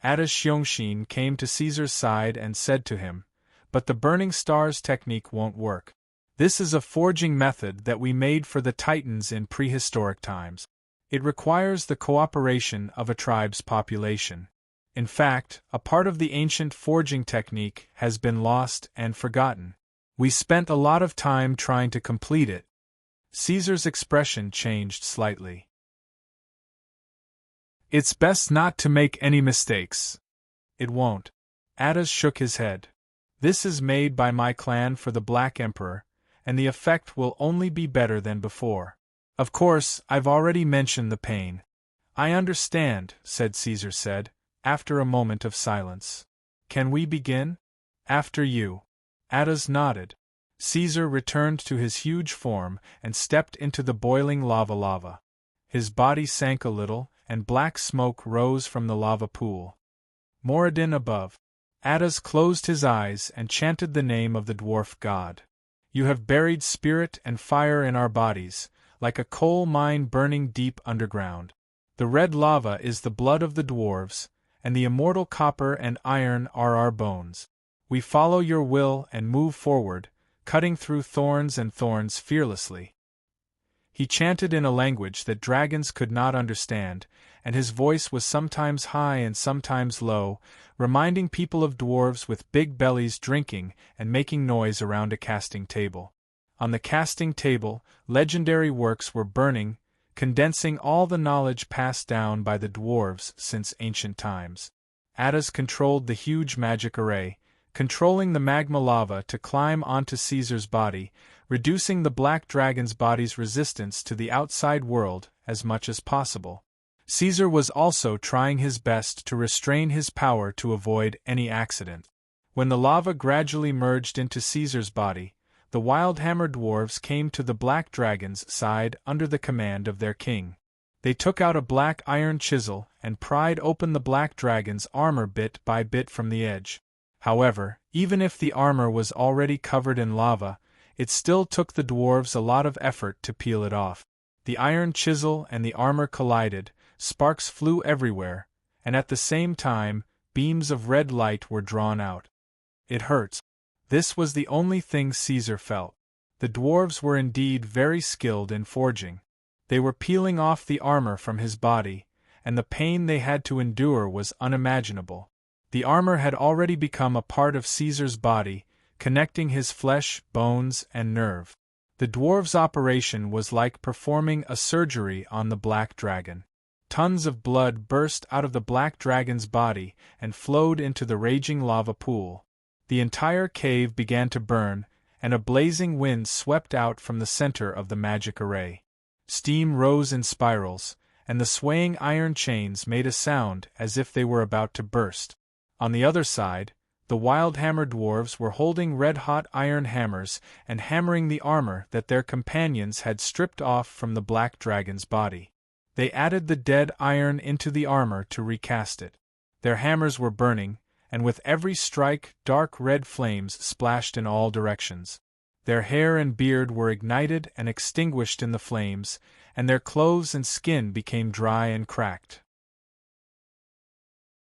Speaker 1: Adas Xiongxin came to Caesar's side and said to him, "But the burning stars technique won't work. This is a forging method that we made for the Titans in prehistoric times. It requires the cooperation of a tribe's population. In fact, a part of the ancient forging technique has been lost and forgotten. We spent a lot of time trying to complete it." Caesar's expression changed slightly. "It's best not to make any mistakes." "It won't." Adas shook his head. "This is made by my clan for the Black Emperor, and the effect will only be better than before. Of course, I've already mentioned the pain." "I understand," Caesar said, after a moment of silence. "Can we begin?" "After you." Adas nodded. Caesar returned to his huge form and stepped into the boiling lava. His body sank a little, and black smoke rose from the lava pool. Moradin above. Adas closed his eyes and chanted the name of the dwarf god. "You have buried spirit and fire in our bodies, like a coal mine burning deep underground. The red lava is the blood of the dwarves, and the immortal copper and iron are our bones. We follow your will and move forward, cutting through thorns and thorns fearlessly." He chanted in a language that dragons could not understand, and his voice was sometimes high and sometimes low, reminding people of dwarves with big bellies drinking and making noise around a casting table. On the casting table, legendary works were burning, condensing all the knowledge passed down by the dwarves since ancient times. Adas controlled the huge magic array, controlling the magma lava to climb onto Caesar's body, reducing the black dragon's body's resistance to the outside world as much as possible. Caesar was also trying his best to restrain his power to avoid any accident. When the lava gradually merged into Caesar's body, the Wildhammer dwarves came to the black dragon's side under the command of their king. They took out a black iron chisel and pried open the black dragon's armor bit by bit from the edge. However, even if the armor was already covered in lava, it still took the dwarves a lot of effort to peel it off. The iron chisel and the armor collided, sparks flew everywhere, and at the same time, beams of red light were drawn out. It hurts. This was the only thing Caesar felt. The dwarves were indeed very skilled in forging. They were peeling off the armor from his body, and the pain they had to endure was unimaginable. The armor had already become a part of Caesar's body, connecting his flesh, bones, and nerve. The dwarves' operation was like performing a surgery on the black dragon. Tons of blood burst out of the black dragon's body and flowed into the raging lava pool. The entire cave began to burn, and a blazing wind swept out from the center of the magic array. Steam rose in spirals, and the swaying iron chains made a sound as if they were about to burst. On the other side, the wild hammer dwarves were holding red-hot iron hammers and hammering the armor that their companions had stripped off from the black dragon's body. They added the dead iron into the armor to recast it. Their hammers were burning, and with every strike, dark red flames splashed in all directions. Their hair and beard were ignited and extinguished in the flames, and their clothes and skin became dry and cracked.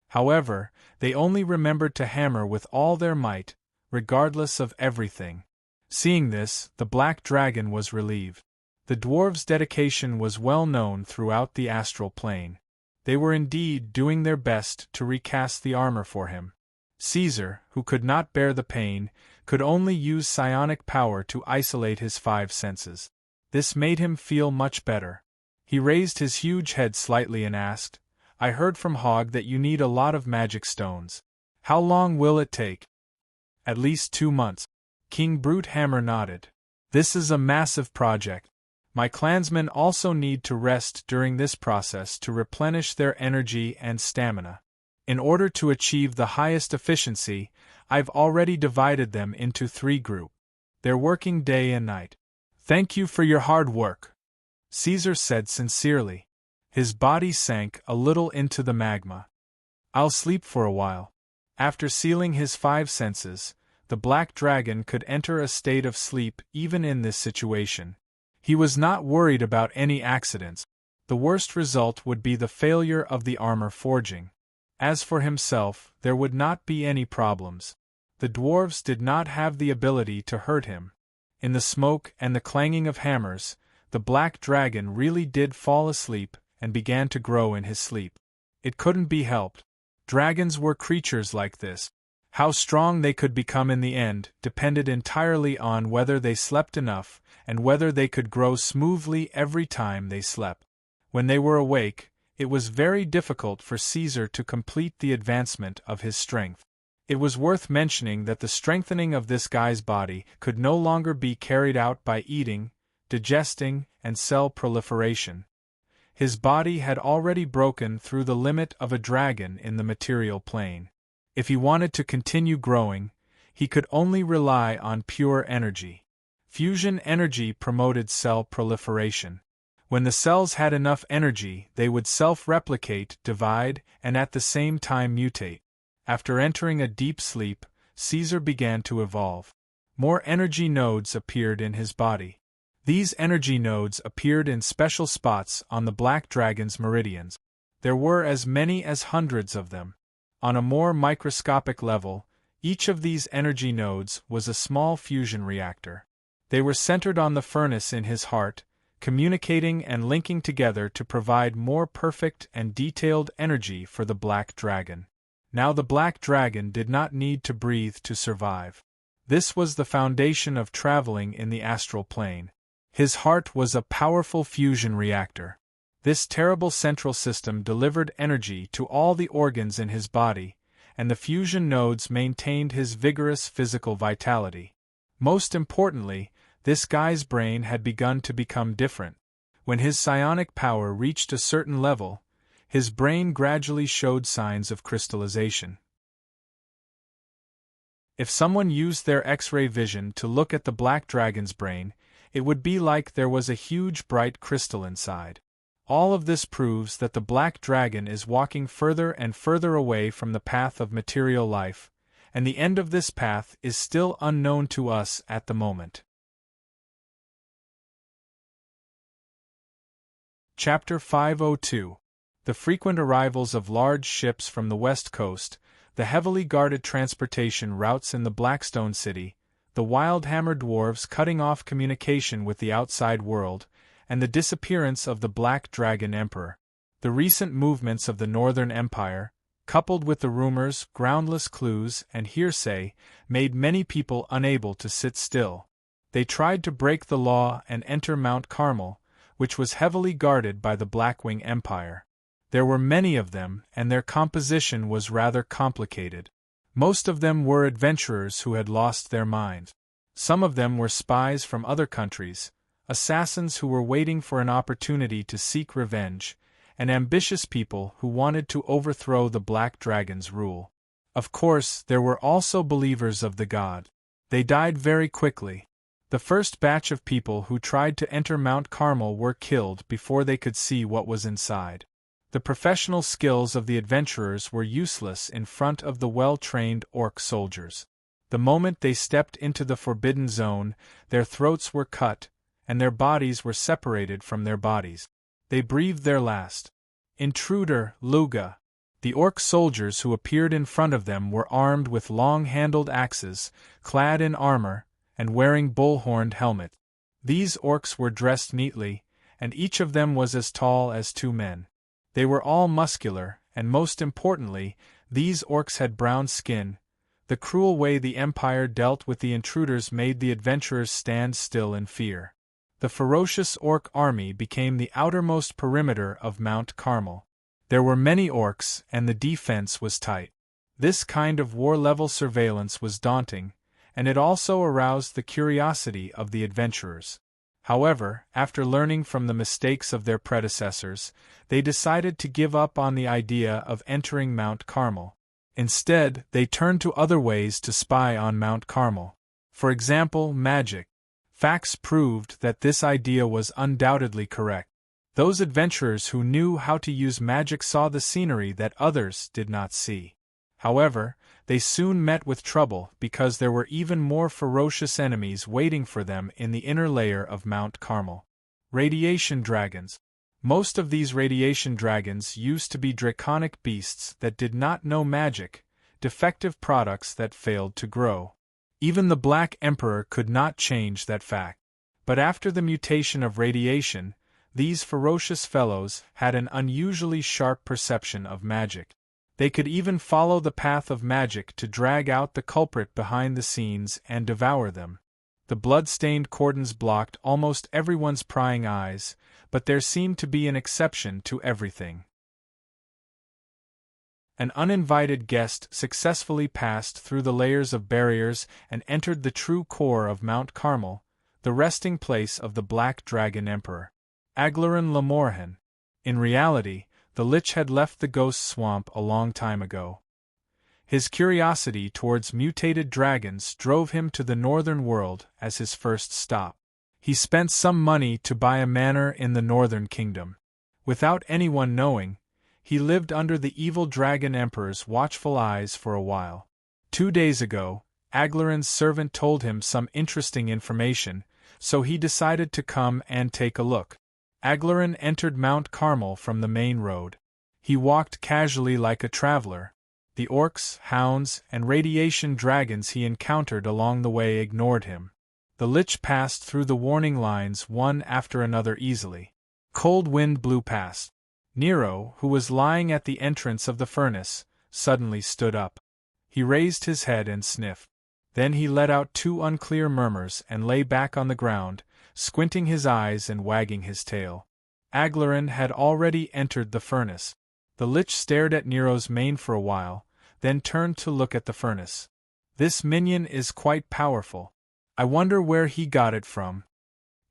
Speaker 1: However, they only remembered to hammer with all their might, regardless of everything. Seeing this, the black dragon was relieved. The dwarves' dedication was well known throughout the astral plane. They were indeed doing their best to recast the armor for him. Caesar, who could not bear the pain, could only use psionic power to isolate his 5 senses. This made him feel much better. He raised his huge head slightly and asked, "I heard from Hogg that you need a lot of magic stones. How long will it take?" "At least 2 months. King Brute Hammer nodded. "This is a massive project. My clansmen also need to rest during this process to replenish their energy and stamina. In order to achieve the highest efficiency, I've already divided them into 3 groups. They're working day and night." "Thank you for your hard work," Caesar said sincerely. His body sank a little into the magma. "I'll sleep for a while." After sealing his 5 senses, the black dragon could enter a state of sleep even in this situation. He was not worried about any accidents. The worst result would be the failure of the armor forging. As for himself, there would not be any problems. The dwarves did not have the ability to hurt him. In the smoke and the clanging of hammers, the black dragon really did fall asleep and began to grow in his sleep. It couldn't be helped. Dragons were creatures like this. How strong they could become in the end depended entirely on whether they slept enough and whether they could grow smoothly every time they slept. When they were awake, it was very difficult for Caesar to complete the advancement of his strength. It was worth mentioning that the strengthening of this guy's body could no longer be carried out by eating, digesting, and cell proliferation. His body had already broken through the limit of a dragon in the material plane. If he wanted to continue growing, he could only rely on pure energy. Fusion energy promoted cell proliferation. When the cells had enough energy, they would self-replicate, divide, and at the same time mutate. After entering a deep sleep, Caesar began to evolve. More energy nodes appeared in his body. These energy nodes appeared in special spots on the black dragon's meridians. There were as many as hundreds of them. On a more microscopic level, each of these energy nodes was a small fusion reactor. They were centered on the furnace in his heart, communicating and linking together to provide more perfect and detailed energy for the black dragon. Now the black dragon did not need to breathe to survive. This was the foundation of traveling in the astral plane. His heart was a powerful fusion reactor. This terrible central system delivered energy to all the organs in his body, and the fusion nodes maintained his vigorous physical vitality. Most importantly, this guy's brain had begun to become different. When his psionic power reached a certain level, his brain gradually showed signs of crystallization. If someone used their X-ray vision to look at the black dragon's brain, it would be like there was a huge bright crystal inside. All of this proves that the black dragon is walking further and further away from the path of material life, and the end of this path is still unknown to us at the moment. Chapter 502. The frequent arrivals of large ships from the west coast, the heavily guarded transportation routes in the Blackstone City, the wild hammer dwarves cutting off communication with the outside world, and the disappearance of the Black Dragon Emperor. The recent movements of the Northern Empire, coupled with the rumors, groundless clues, and hearsay, made many people unable to sit still. They tried to break the law and enter Mount Carmel, which was heavily guarded by the Blackwing Empire. There were many of them, and their composition was rather complicated. Most of them were adventurers who had lost their minds. Some of them were spies from other countries, assassins who were waiting for an opportunity to seek revenge, and ambitious people who wanted to overthrow the Black Dragon's rule. Of course, there were also believers of the god. They died very quickly. The first batch of people who tried to enter Mount Carmel were killed before they could see what was inside. The professional skills of the adventurers were useless in front of the well-trained orc soldiers. The moment they stepped into the forbidden zone, their throats were cut, and their bodies were separated from their bodies. They breathed their last. Intruder, Luga. The orc soldiers who appeared in front of them were armed with long-handled axes, clad in armor, and wearing bull-horned helmets. These orcs were dressed neatly, and each of them was as tall as 2 men. They were all muscular, and most importantly, these orcs had brown skin. The cruel way the Empire dealt with the intruders made the adventurers stand still in fear. The ferocious orc army became the outermost perimeter of Mount Carmel. There were many orcs, and the defense was tight. This kind of war-level surveillance was daunting, and it also aroused the curiosity of the adventurers. However, after learning from the mistakes of their predecessors, they decided to give up on the idea of entering Mount Carmel. Instead, they turned to other ways to spy on Mount Carmel. For example, magic. Facts proved that this idea was undoubtedly correct. Those adventurers who knew how to use magic saw the scenery that others did not see. However, they soon met with trouble because there were even more ferocious enemies waiting for them in the inner layer of Mount Carmel. Radiation dragons. Most of these radiation dragons used to be draconic beasts that did not know magic, defective products that failed to grow. Even the Black Emperor could not change that fact. But after the mutation of radiation, these ferocious fellows had an unusually sharp perception of magic. They could even follow the path of magic to drag out the culprit behind the scenes and devour them. The blood-stained cordons blocked almost everyone's prying eyes, but there seemed to be an exception to everything. An uninvited guest successfully passed through the layers of barriers and entered the true core of Mount Carmel, the resting place of the Black Dragon Emperor. Aglaran Lamorhan. In reality, the Lich had left the Ghost Swamp a long time ago. His curiosity towards mutated dragons drove him to the northern world as his first stop. He spent some money to buy a manor in the northern kingdom. Without anyone knowing, he lived under the evil Dragon Emperor's watchful eyes for a while. 2 days ago, Aglaran's servant told him some interesting information, so he decided to come and take a look. Aglaran entered Mount Carmel from the main road. He walked casually like a traveler. The orcs, hounds, and radiation dragons he encountered along the way ignored him. The Lich passed through the warning lines one after another easily. Cold wind blew past. Nero, who was lying at the entrance of the furnace, suddenly stood up. He raised his head and sniffed. Then he let out 2 unclear murmurs and lay back on the ground, squinting his eyes and wagging his tail. Aglaran had already entered the furnace. The Lich stared at Nero's mane for a while, then turned to look at the furnace. This minion is quite powerful. I wonder where he got it from.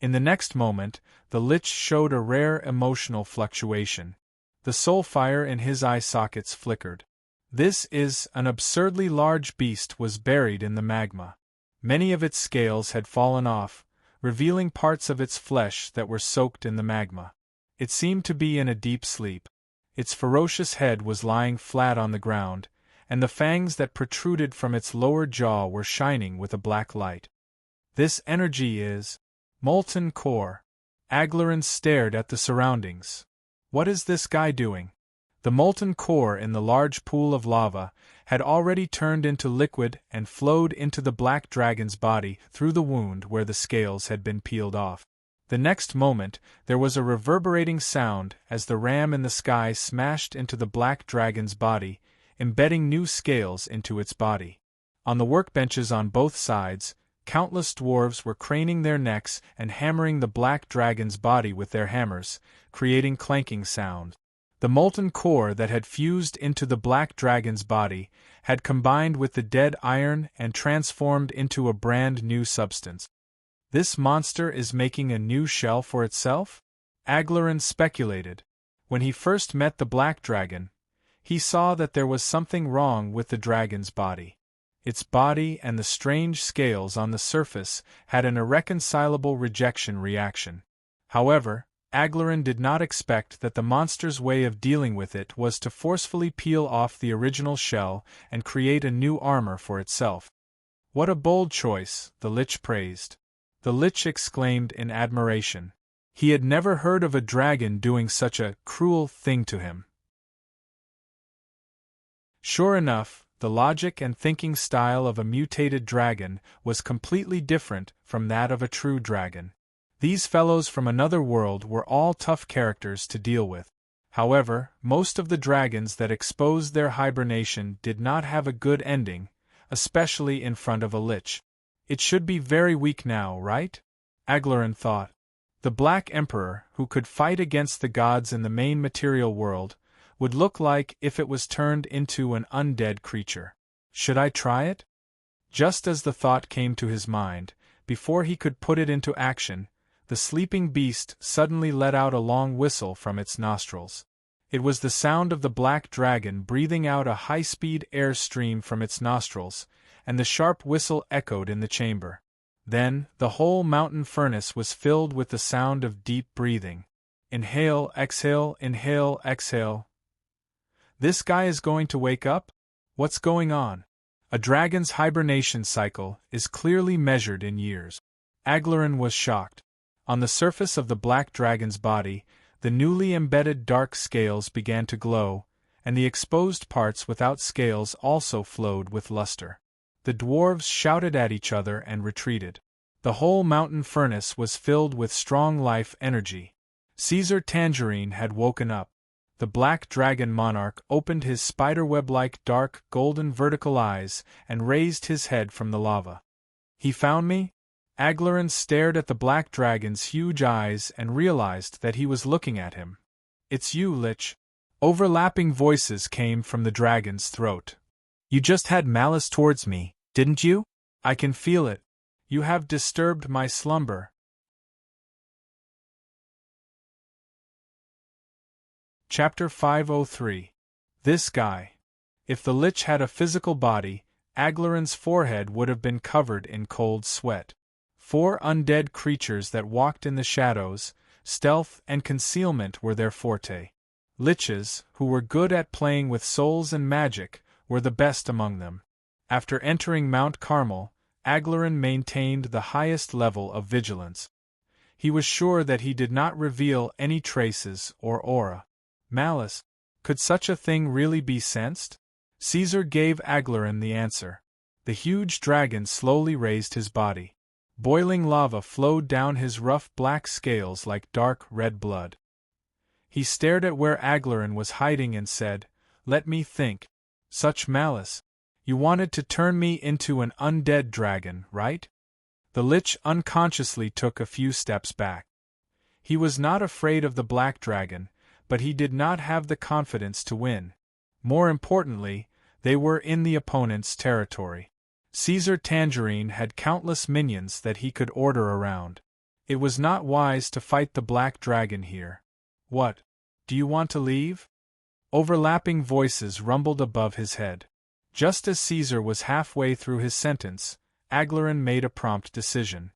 Speaker 1: In the next moment, the Lich showed a rare emotional fluctuation. The soul fire in his eye sockets flickered. This is an absurdly large beast was buried in the magma. Many of its scales had fallen off, revealing parts of its flesh that were soaked in the magma. It seemed to be in a deep sleep. Its ferocious head was lying flat on the ground, and the fangs that protruded from its lower jaw were shining with a black light. This energy is molten core. Aglaran stared at the surroundings. What is this guy doing? The molten core in the large pool of lava had already turned into liquid and flowed into the black dragon's body through the wound where the scales had been peeled off. The next moment, there was a reverberating sound as the ram in the sky smashed into the black dragon's body, embedding new scales into its body. On the workbenches on both sides, countless dwarves were craning their necks and hammering the black dragon's body with their hammers, creating clanking sound. The molten core that had fused into the black dragon's body had combined with the dead iron and transformed into a brand new substance. This monster is making a new shell for itself? Aglaran speculated. When he first met the black dragon, he saw that there was something wrong with the dragon's body. Its body and the strange scales on the surface had an irreconcilable rejection reaction. However, Aglaran did not expect that the monster's way of dealing with it was to forcefully peel off the original shell and create a new armor for itself. What a bold choice, the Lich praised. The Lich exclaimed in admiration. He had never heard of a dragon doing such a cruel thing to him. Sure enough, the logic and thinking style of a mutated dragon was completely different from that of a true dragon. These fellows from another world were all tough characters to deal with. However, most of the dragons that exposed their hibernation did not have a good ending, especially in front of a Lich. It should be very weak now, right? Aglaran thought. The Black Emperor, who could fight against the gods in the main material world, would look like if it was turned into an undead creature. Should I try it? Just as the thought came to his mind, before he could put it into action, the sleeping beast suddenly let out a long whistle from its nostrils. It was the sound of the black dragon breathing out a high-speed air stream from its nostrils, and the sharp whistle echoed in the chamber. Then, the whole mountain furnace was filled with the sound of deep breathing. Inhale, exhale, inhale, exhale. This guy is going to wake up? What's going on? A dragon's hibernation cycle is clearly measured in years. Aglaran was shocked. On the surface of the black dragon's body, the newly embedded dark scales began to glow, and the exposed parts without scales also flowed with luster. The dwarves shouted at each other and retreated. The whole mountain furnace was filled with strong life energy. Caesar Tangerine had woken up. The black dragon monarch opened his spiderweb-like dark golden vertical eyes and raised his head from the lava. He found me? Aglaran stared at the black dragon's huge eyes and realized that he was looking at him. It's you, Lich. Overlapping voices came from the dragon's throat. You just had malice towards me, didn't you? I can feel it. You have disturbed my slumber. Chapter 503. This guy. If the Lich had a physical body, Aglaran's forehead would have been covered in cold sweat. 4 undead creatures that walked in the shadows, stealth and concealment were their forte. Liches, who were good at playing with souls and magic, were the best among them. After entering Mount Carmel, Aglaran maintained the highest level of vigilance. He was sure that he did not reveal any traces or aura. Malice. Could such a thing really be sensed? Caesar gave Aglaran the answer. The huge dragon slowly raised his body. Boiling lava flowed down his rough black scales like dark red blood. He stared at where Aglaran was hiding and said, "Let me think. Such malice. You wanted to turn me into an undead dragon, right?" The Lich unconsciously took a few steps back. He was not afraid of the black dragon, but he did not have the confidence to win. More importantly, they were in the opponent's territory. Caesar Tangerine had countless minions that he could order around. It was not wise to fight the black dragon here. What? Do you want to leave? Overlapping voices rumbled above his head. Just as Caesar was halfway through his sentence, Aglaran made a prompt decision.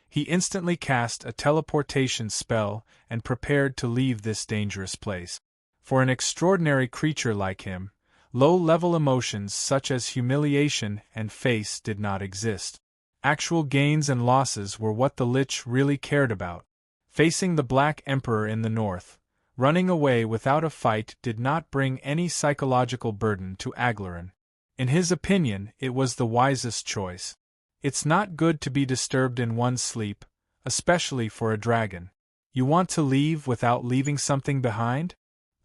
Speaker 1: He instantly cast a teleportation spell and prepared to leave this dangerous place. For an extraordinary creature like him, low-level emotions such as humiliation and face did not exist. Actual gains and losses were what the Lich really cared about. Facing the Black Emperor in the north, Running away without a fight did not bring any psychological burden to Aglaran. In his opinion, it was the wisest choice. It's not good to be disturbed in one's sleep, especially for a dragon. You want to leave without leaving something behind?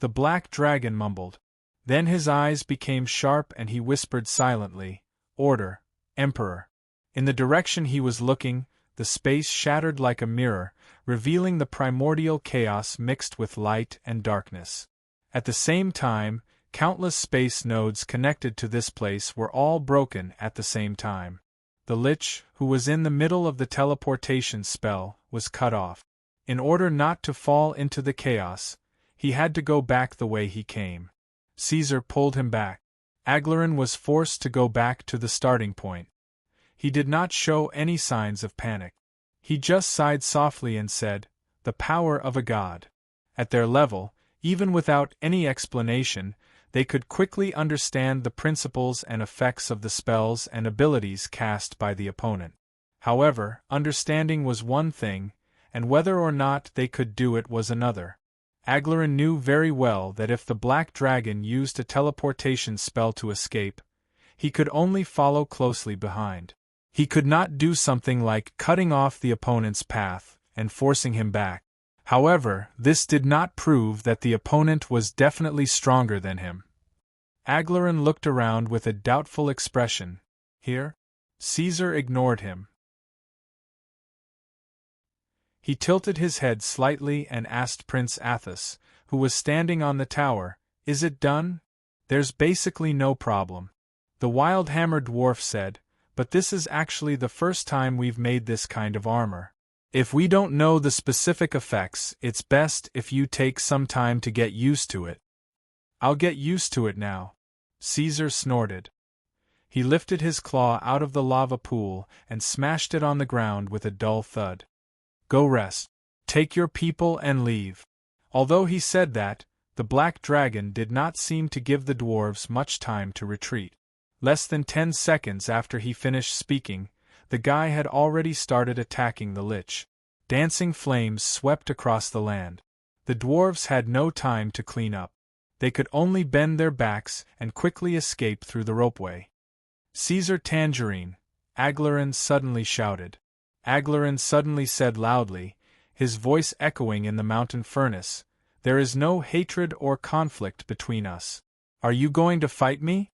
Speaker 1: The black dragon mumbled. Then his eyes became sharp and he whispered silently, "Order, Emperor." In the direction he was looking, the space shattered like a mirror, revealing the primordial chaos mixed with light and darkness. At the same time, countless space nodes connected to this place were all broken at the same time. The Lich, who was in the middle of the teleportation spell, was cut off. In order not to fall into the chaos, he had to go back the way he came. Caesar pulled him back. Aglaran was forced to go back to the starting point. He did not show any signs of panic. He just sighed softly and said, "The power of a god." At their level, even without any explanation, they could quickly understand the principles and effects of the spells and abilities cast by the opponent. However, understanding was one thing, and whether or not they could do it was another. Aglaran knew very well that if the Black Dragon used a teleportation spell to escape, he could only follow closely behind. He could not do something like cutting off the opponent's path and forcing him back. However, this did not prove that the opponent was definitely stronger than him. Aglaran looked around with a doubtful expression. Here? Caesar ignored him. He tilted his head slightly and asked Prince Athos, who was standing on the tower, "Is it done?" "There's basically no problem," the Wild Hammer dwarf said, "but this is actually the first time we've made this kind of armor. If we don't know the specific effects, it's best if you take some time to get used to it." "I'll get used to it now," Caesar snorted. He lifted his claw out of the lava pool and smashed it on the ground with a dull thud. "Go rest. Take your people and leave." Although he said that, the Black Dragon did not seem to give the dwarves much time to retreat. Less than 10 seconds after he finished speaking, the guy had already started attacking the Lich. Dancing flames swept across the land. The dwarves had no time to clean up. They could only bend their backs and quickly escape through the ropeway. "Caesar Tangerine!" Aglaran suddenly shouted. Aglaran suddenly said loudly, his voice echoing in the mountain furnace, "There is no hatred or conflict between us. Are you going to fight me?"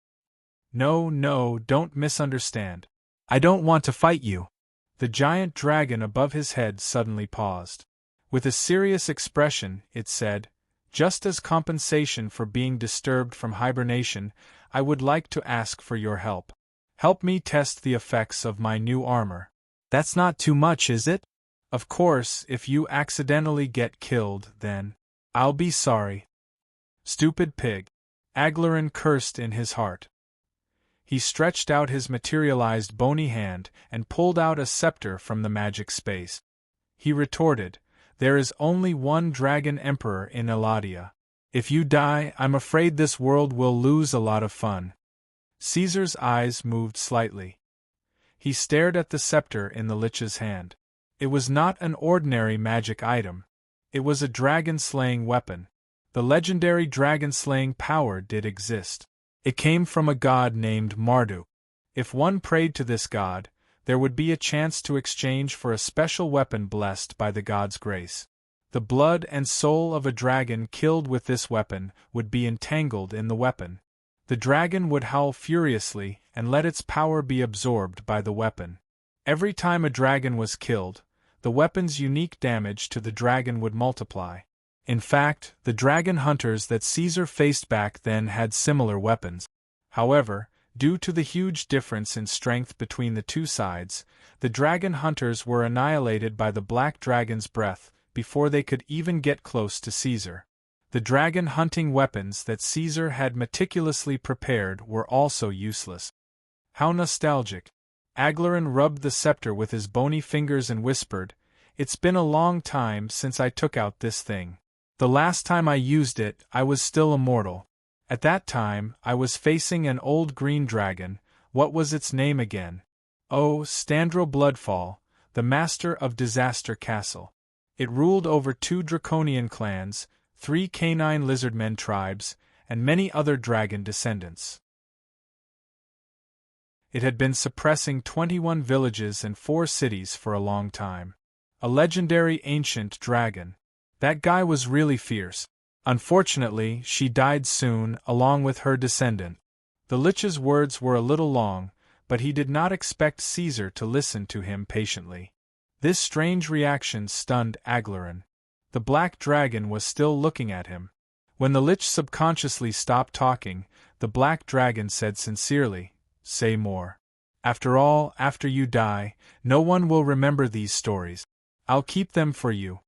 Speaker 1: No, don't misunderstand. I don't want to fight you." The giant dragon above his head suddenly paused. With a serious expression, it said, "Just as compensation for being disturbed from hibernation, I would like to ask for your help. Help me test the effects of my new armor." "That's not too much, is it?" "Of course, if you accidentally get killed, then I'll be sorry." "Stupid pig." Aglaran cursed in his heart. He stretched out his materialized bony hand and pulled out a scepter from the magic space. He retorted, "There is only one dragon emperor in Eladia. If you die, I'm afraid this world will lose a lot of fun." Caesar's eyes moved slightly. He stared at the scepter in the Lich's hand. It was not an ordinary magic item. It was a dragon-slaying weapon. The legendary dragon-slaying power did exist. It came from a god named Marduk. If one prayed to this god, there would be a chance to exchange for a special weapon blessed by the god's grace. The blood and soul of a dragon killed with this weapon would be entangled in the weapon. The dragon would howl furiously and let its power be absorbed by the weapon. Every time a dragon was killed, the weapon's unique damage to the dragon would multiply. In fact, the dragon hunters that Caesar faced back then had similar weapons. However, due to the huge difference in strength between the two sides, the dragon hunters were annihilated by the Black Dragon's breath before they could even get close to Caesar. The dragon hunting weapons that Caesar had meticulously prepared were also useless. How nostalgic. Aglaran rubbed the scepter with his bony fingers and whispered, "It's been a long time since I took out this thing. The last time I used it, I was still immortal. At that time, I was facing an old green dragon. What was its name again? Oh, Standro Bloodfall, the master of Disaster Castle. It ruled over 2 draconian clans, 3 canine lizardmen tribes, and many other dragon descendants. It had been suppressing 21 villages and 4 cities for a long time. A legendary ancient dragon. That guy was really fierce. Unfortunately, she died soon, along with her descendant. The Lich's words were a little long, but he did not expect Caesar to listen to him patiently. This strange reaction stunned Aglaran. The black dragon was still looking at him. When the Lich subconsciously stopped talking, the black dragon said sincerely, "Say more. After all, after you die, no one will remember these stories. I'll keep them for you."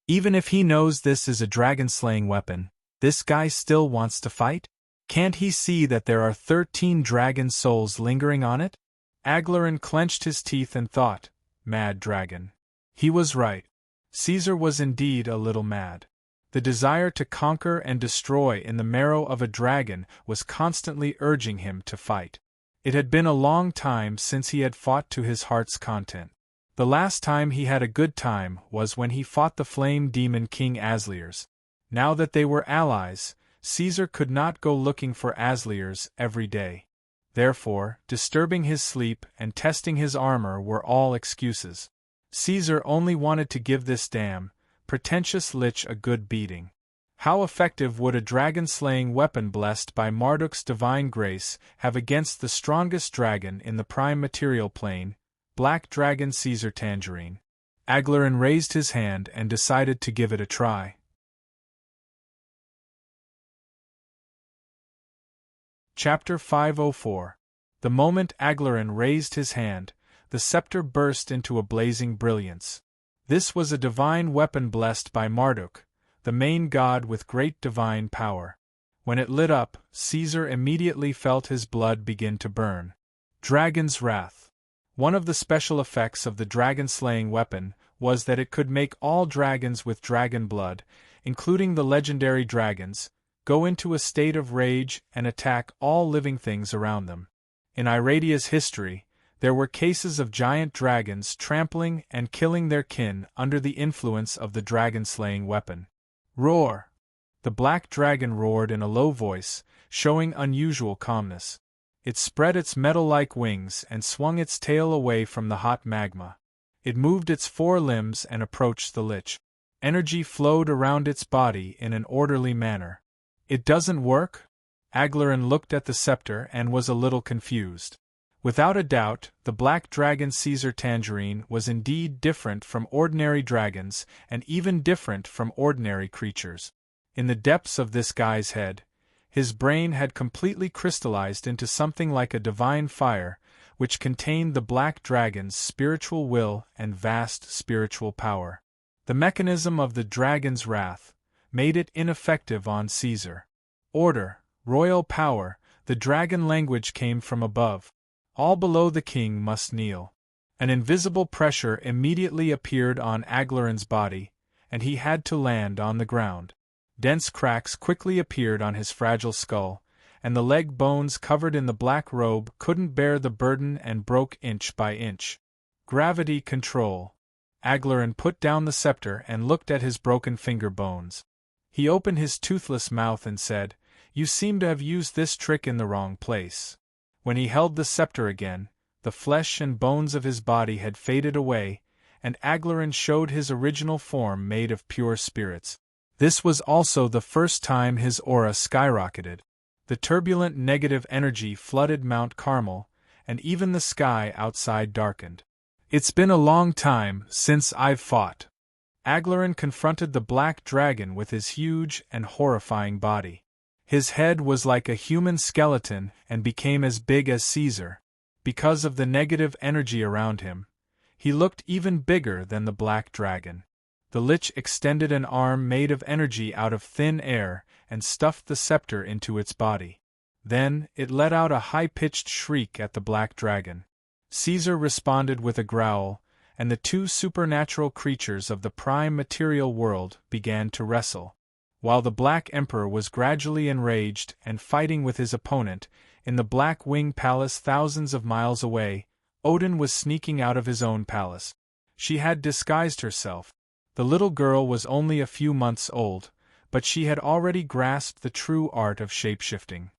Speaker 1: Even if he knows this is a dragon-slaying weapon, this guy still wants to fight? Can't he see that there are 13 dragon souls lingering on it? Aglaran clenched his teeth and thought, "Mad dragon." He was right. Caesar was indeed a little mad. The desire to conquer and destroy in the marrow of a dragon was constantly urging him to fight. It had been a long time since he had fought to his heart's content. The last time he had a good time was when he fought the flame demon King Asliers. Now that they were allies, Caesar could not go looking for Asliers every day. Therefore, disturbing his sleep and testing his armor were all excuses. Caesar only wanted to give this damn, pretentious Lich a good beating. How effective would a dragon-slaying weapon blessed by Marduk's divine grace have against the strongest dragon in the prime material plane, Black Dragon Caesar Tangerine? Aglaran raised his hand and decided to give it a try. Chapter 504. The moment Aglaran raised his hand, the scepter burst into a blazing brilliance. This was a divine weapon blessed by Marduk, the main god with great divine power. When it lit up, Caesar immediately felt his blood begin to burn. Dragon's Wrath. One of the special effects of the dragon-slaying weapon was that it could make all dragons with dragon blood, including the legendary dragons, go into a state of rage and attack all living things around them. In Iradia's history, there were cases of giant dragons trampling and killing their kin under the influence of the dragon-slaying weapon. Roar! The black dragon roared in a low voice, showing unusual calmness. It spread its metal-like wings and swung its tail away from the hot magma. It moved its 4 limbs and approached the Lich. Energy flowed around its body in an orderly manner. "It doesn't work?" Aglaran looked at the scepter and was a little confused. Without a doubt, the black dragon Caesar Tangerine was indeed different from ordinary dragons and even different from ordinary creatures. In the depths of this guy's head, his brain had completely crystallized into something like a divine fire, which contained the black dragon's spiritual will and vast spiritual power. The mechanism of the dragon's wrath made it ineffective on Caesar. Order, royal power, the dragon language came from above. All below the king must kneel. An invisible pressure immediately appeared on Aglaran's body, and he had to land on the ground. Dense cracks quickly appeared on his fragile skull, and the leg bones covered in the black robe couldn't bear the burden and broke inch by inch. Gravity control. Aglaran put down the scepter and looked at his broken finger bones. He opened his toothless mouth and said, "You seem to have used this trick in the wrong place." When he held the scepter again, the flesh and bones of his body had faded away, and Aglaran showed his original form made of pure spirits. This was also the first time his aura skyrocketed. The turbulent negative energy flooded Mount Carmel, and even the sky outside darkened. "It's been a long time since I've fought." Aglaran confronted the black dragon with his huge and horrifying body. His head was like a human skeleton and became as big as Caesar. Because of the negative energy around him, he looked even bigger than the black dragon. The Lich extended an arm made of energy out of thin air and stuffed the scepter into its body. Then, it let out a high-pitched shriek at the black dragon. Caesar responded with a growl, and the 2 supernatural creatures of the prime material world began to wrestle. While the Black Emperor was gradually enraged and fighting with his opponent, in the Black Wing Palace thousands of miles away, Odin was sneaking out of his own palace. She had disguised herself. The little girl was only a few months old, but she had already grasped the true art of shape-shifting.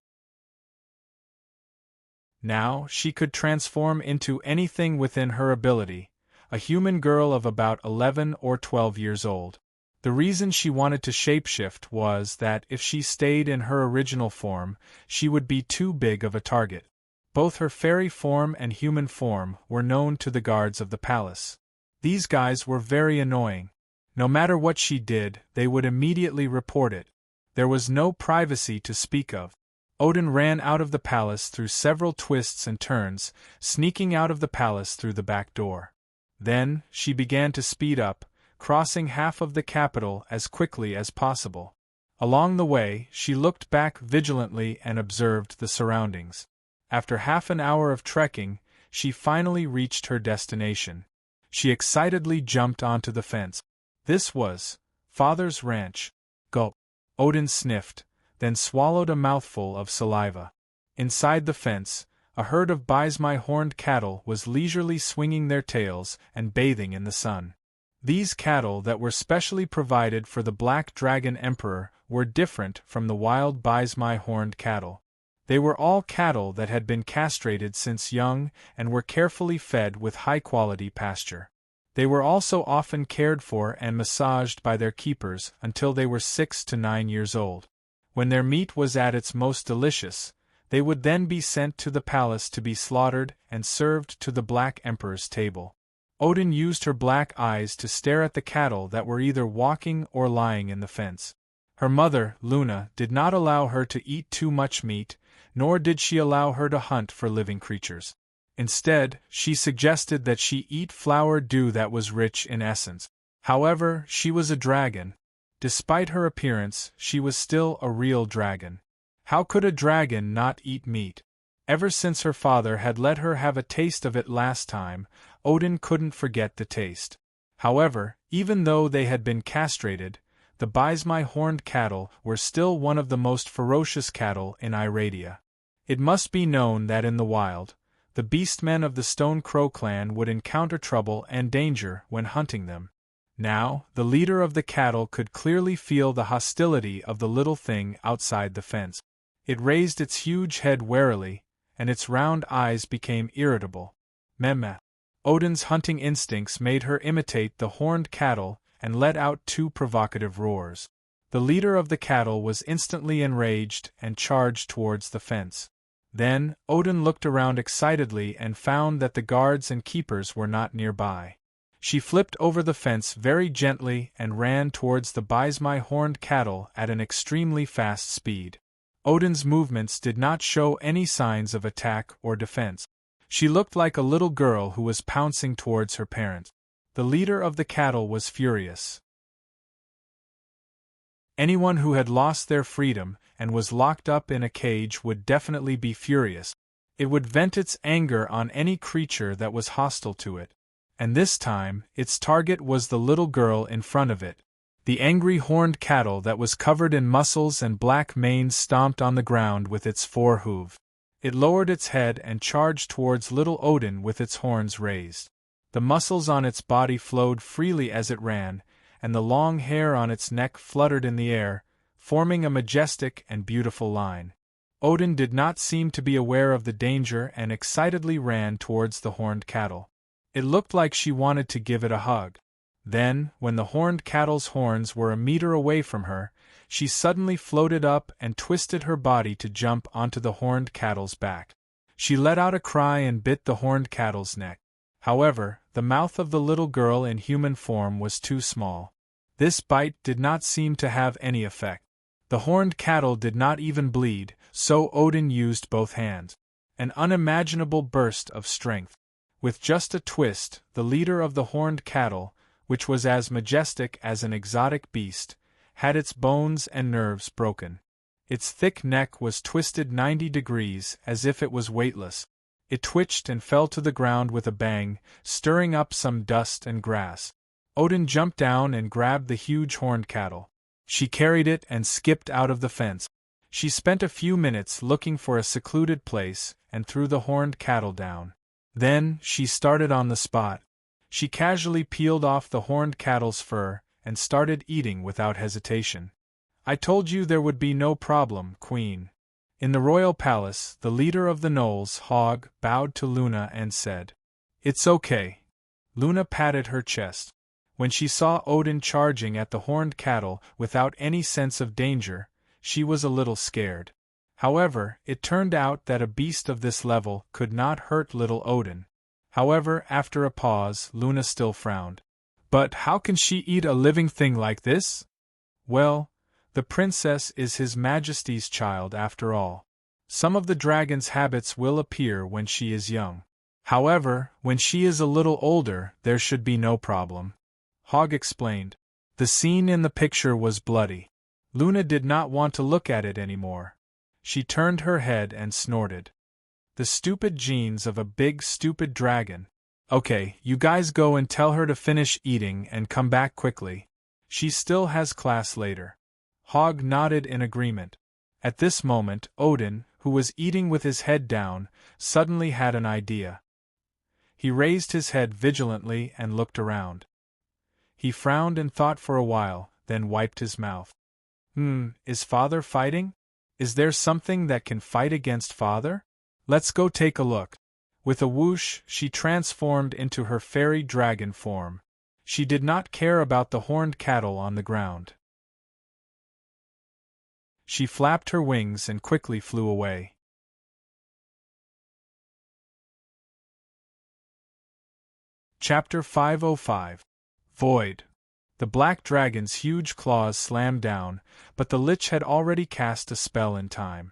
Speaker 1: Now she could transform into anything within her ability, a human girl of about 11 or 12 years old. The reason she wanted to shapeshift was that if she stayed in her original form, she would be too big of a target. Both her fairy form and human form were known to the guards of the palace. These guys were very annoying. No matter what she did, they would immediately report it. There was no privacy to speak of. Odin ran out of the palace through several twists and turns, sneaking out of the palace through the back door. Then, she began to speed up, crossing half of the capital as quickly as possible. Along the way, she looked back vigilantly and observed the surroundings. After half an hour of trekking, she finally reached her destination. She excitedly jumped onto the fence. This was Father's ranch. Gulp. Odin sniffed, then swallowed a mouthful of saliva. Inside the fence, a herd of Baismai horned cattle was leisurely swinging their tails and bathing in the sun. These cattle that were specially provided for the Black Dragon Emperor were different from the wild Baismai horned cattle. They were all cattle that had been castrated since young and were carefully fed with high-quality pasture. They were also often cared for and massaged by their keepers until they were 6 to 9 years old. When their meat was at its most delicious, they would then be sent to the palace to be slaughtered and served to the Black Emperor's table. Odin used her black eyes to stare at the cattle that were either walking or lying in the fence. Her mother, Luna, did not allow her to eat too much meat, nor did she allow her to hunt for living creatures. Instead, she suggested that she eat flower dew that was rich in essence. However, she was a dragon. Despite her appearance, she was still a real dragon. How could a dragon not eat meat? Ever since her father had let her have a taste of it last time, Odin couldn't forget the taste. However, even though they had been castrated, the Baismai horned cattle were still one of the most ferocious cattle in Iradia. It must be known that in the wild, the beastmen of the Stone Crow clan would encounter trouble and danger when hunting them. Now, the leader of the cattle could clearly feel the hostility of the little thing outside the fence. It raised its huge head warily, and its round eyes became irritable. Meh. Odin's hunting instincts made her imitate the horned cattle and let out 2 provocative roars. The leader of the cattle was instantly enraged and charged towards the fence. Then, Odin looked around excitedly and found that the guards and keepers were not nearby. She flipped over the fence very gently and ran towards the Baismai horned cattle at an extremely fast speed. Odin's movements did not show any signs of attack or defense. She looked like a little girl who was pouncing towards her parent. The leader of the cattle was furious. Anyone who had lost their freedom and was locked up in a cage would definitely be furious. It would vent its anger on any creature that was hostile to it. And this time, its target was the little girl in front of it. The angry horned cattle that was covered in muscles and black manes stomped on the ground with its 4 hooves. It lowered its head and charged towards little Odin with its horns raised. The muscles on its body flowed freely as it ran, and the long hair on its neck fluttered in the air, forming a majestic and beautiful line. Odin did not seem to be aware of the danger and excitedly ran towards the horned cattle. It looked like she wanted to give it a hug. Then, when the horned cattle's horns were a meter away from her, she suddenly floated up and twisted her body to jump onto the horned cattle's back. She let out a cry and bit the horned cattle's neck. However, the mouth of the little girl in human form was too small. This bite did not seem to have any effect. The horned cattle did not even bleed, so Odin used both hands. An unimaginable burst of strength. With just a twist, the leader of the horned cattle, which was as majestic as an exotic beast, had its bones and nerves broken. Its thick neck was twisted 90 degrees as if it was weightless. It twitched and fell to the ground with a bang, stirring up some dust and grass. Odin jumped down and grabbed the huge horned cattle. She carried it and skipped out of the fence. She spent a few minutes looking for a secluded place and threw the horned cattle down. Then, she started on the spot. She casually peeled off the horned cattle's fur and started eating without hesitation. I told you there would be no problem, Queen. In the royal palace, the leader of the gnolls, Hogg, bowed to Luna and said, "It's okay." Luna patted her chest. When she saw Odin charging at the horned cattle without any sense of danger, she was a little scared. However, it turned out that a beast of this level could not hurt little Odin. However, after a pause, Luna still frowned. But how can she eat a living thing like this? Well, the princess is His Majesty's child after all. Some of the dragon's habits will appear when she is young. However, when she is a little older, there should be no problem. Hogg explained. The scene in the picture was bloody. Luna did not want to look at it anymore. She turned her head and snorted. The stupid genes of a big stupid dragon. Okay, you guys go and tell her to finish eating and come back quickly. She still has class later. Hogg nodded in agreement. At this moment, Odin, who was eating with his head down, suddenly had an idea. He raised his head vigilantly and looked around. He frowned and thought for a while, then wiped his mouth. Is Father fighting? Is there something that can fight against Father? Let's go take a look. With a whoosh, she transformed into her fairy dragon form. She did not care about the horned cattle on the ground. She flapped her wings and quickly flew away. Chapter 505. Void. The black dragon's huge claws slammed down, but the Lich had already cast a spell in time.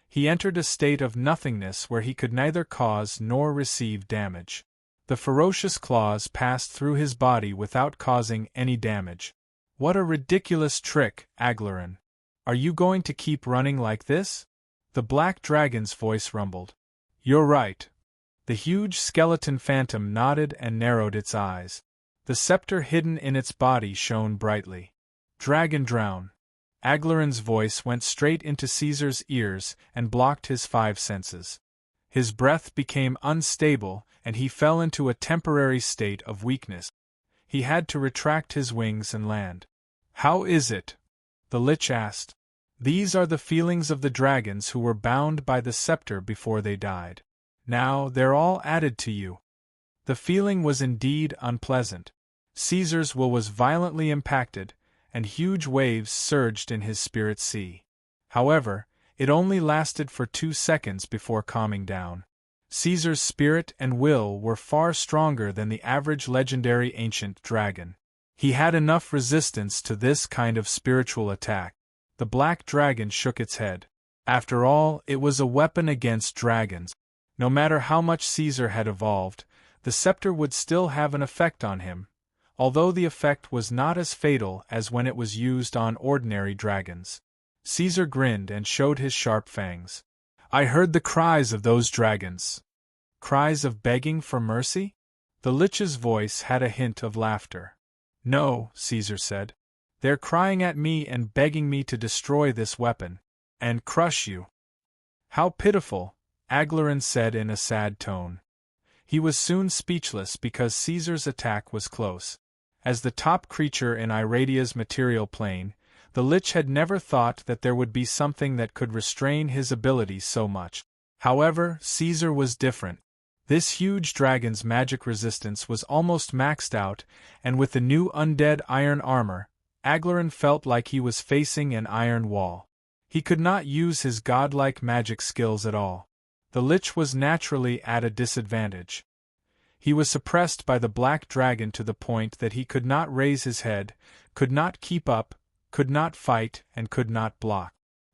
Speaker 1: He entered a state of nothingness where he could neither cause nor receive damage. The ferocious claws passed through his body without causing any damage. What a ridiculous trick, Aglarin. Are you going to keep running like this? The black dragon's voice rumbled. You're right. The huge skeleton phantom nodded and narrowed its eyes. The scepter hidden in its body shone brightly. Dragon drown. Aglarin's voice went straight into Caesar's ears and blocked his 5 senses. His breath became unstable, and he fell into a temporary state of weakness. He had to retract his wings and land. How is it? The Lich asked. These are the feelings of the dragons who were bound by the scepter before they died. Now they're all added to you. The feeling was indeed unpleasant. Caesar's will was violently impacted, and huge waves surged in his spirit sea. However, it only lasted for 2 seconds before calming down. Caesar's spirit and will were far stronger than the average legendary ancient dragon. He had enough resistance to this kind of spiritual attack. The black dragon shook its head. After all, it was a weapon against dragons. No matter how much Caesar had evolved, the scepter would still have an effect on him, although the effect was not as fatal as when it was used on ordinary dragons. Caesar grinned and showed his sharp fangs. I heard the cries of those dragons. Cries of begging for mercy? The Lich's voice had a hint of laughter. No, Caesar said. They're crying at me and begging me to destroy this weapon, and crush you. How pitiful, Aglarin said in a sad tone. He was soon speechless because Caesar's attack was close. As the top creature in Iradia's material plane, the Lich had never thought that there would be something that could restrain his abilities so much. However, Caesar was different. This huge dragon's magic resistance was almost maxed out, and with the new undead iron armor, Aglarin felt like he was facing an iron wall. He could not use his godlike magic skills at all. The Lich was naturally at a disadvantage. He was suppressed by the black dragon to the point that he could not raise his head, could not keep up, could not fight, and could not block.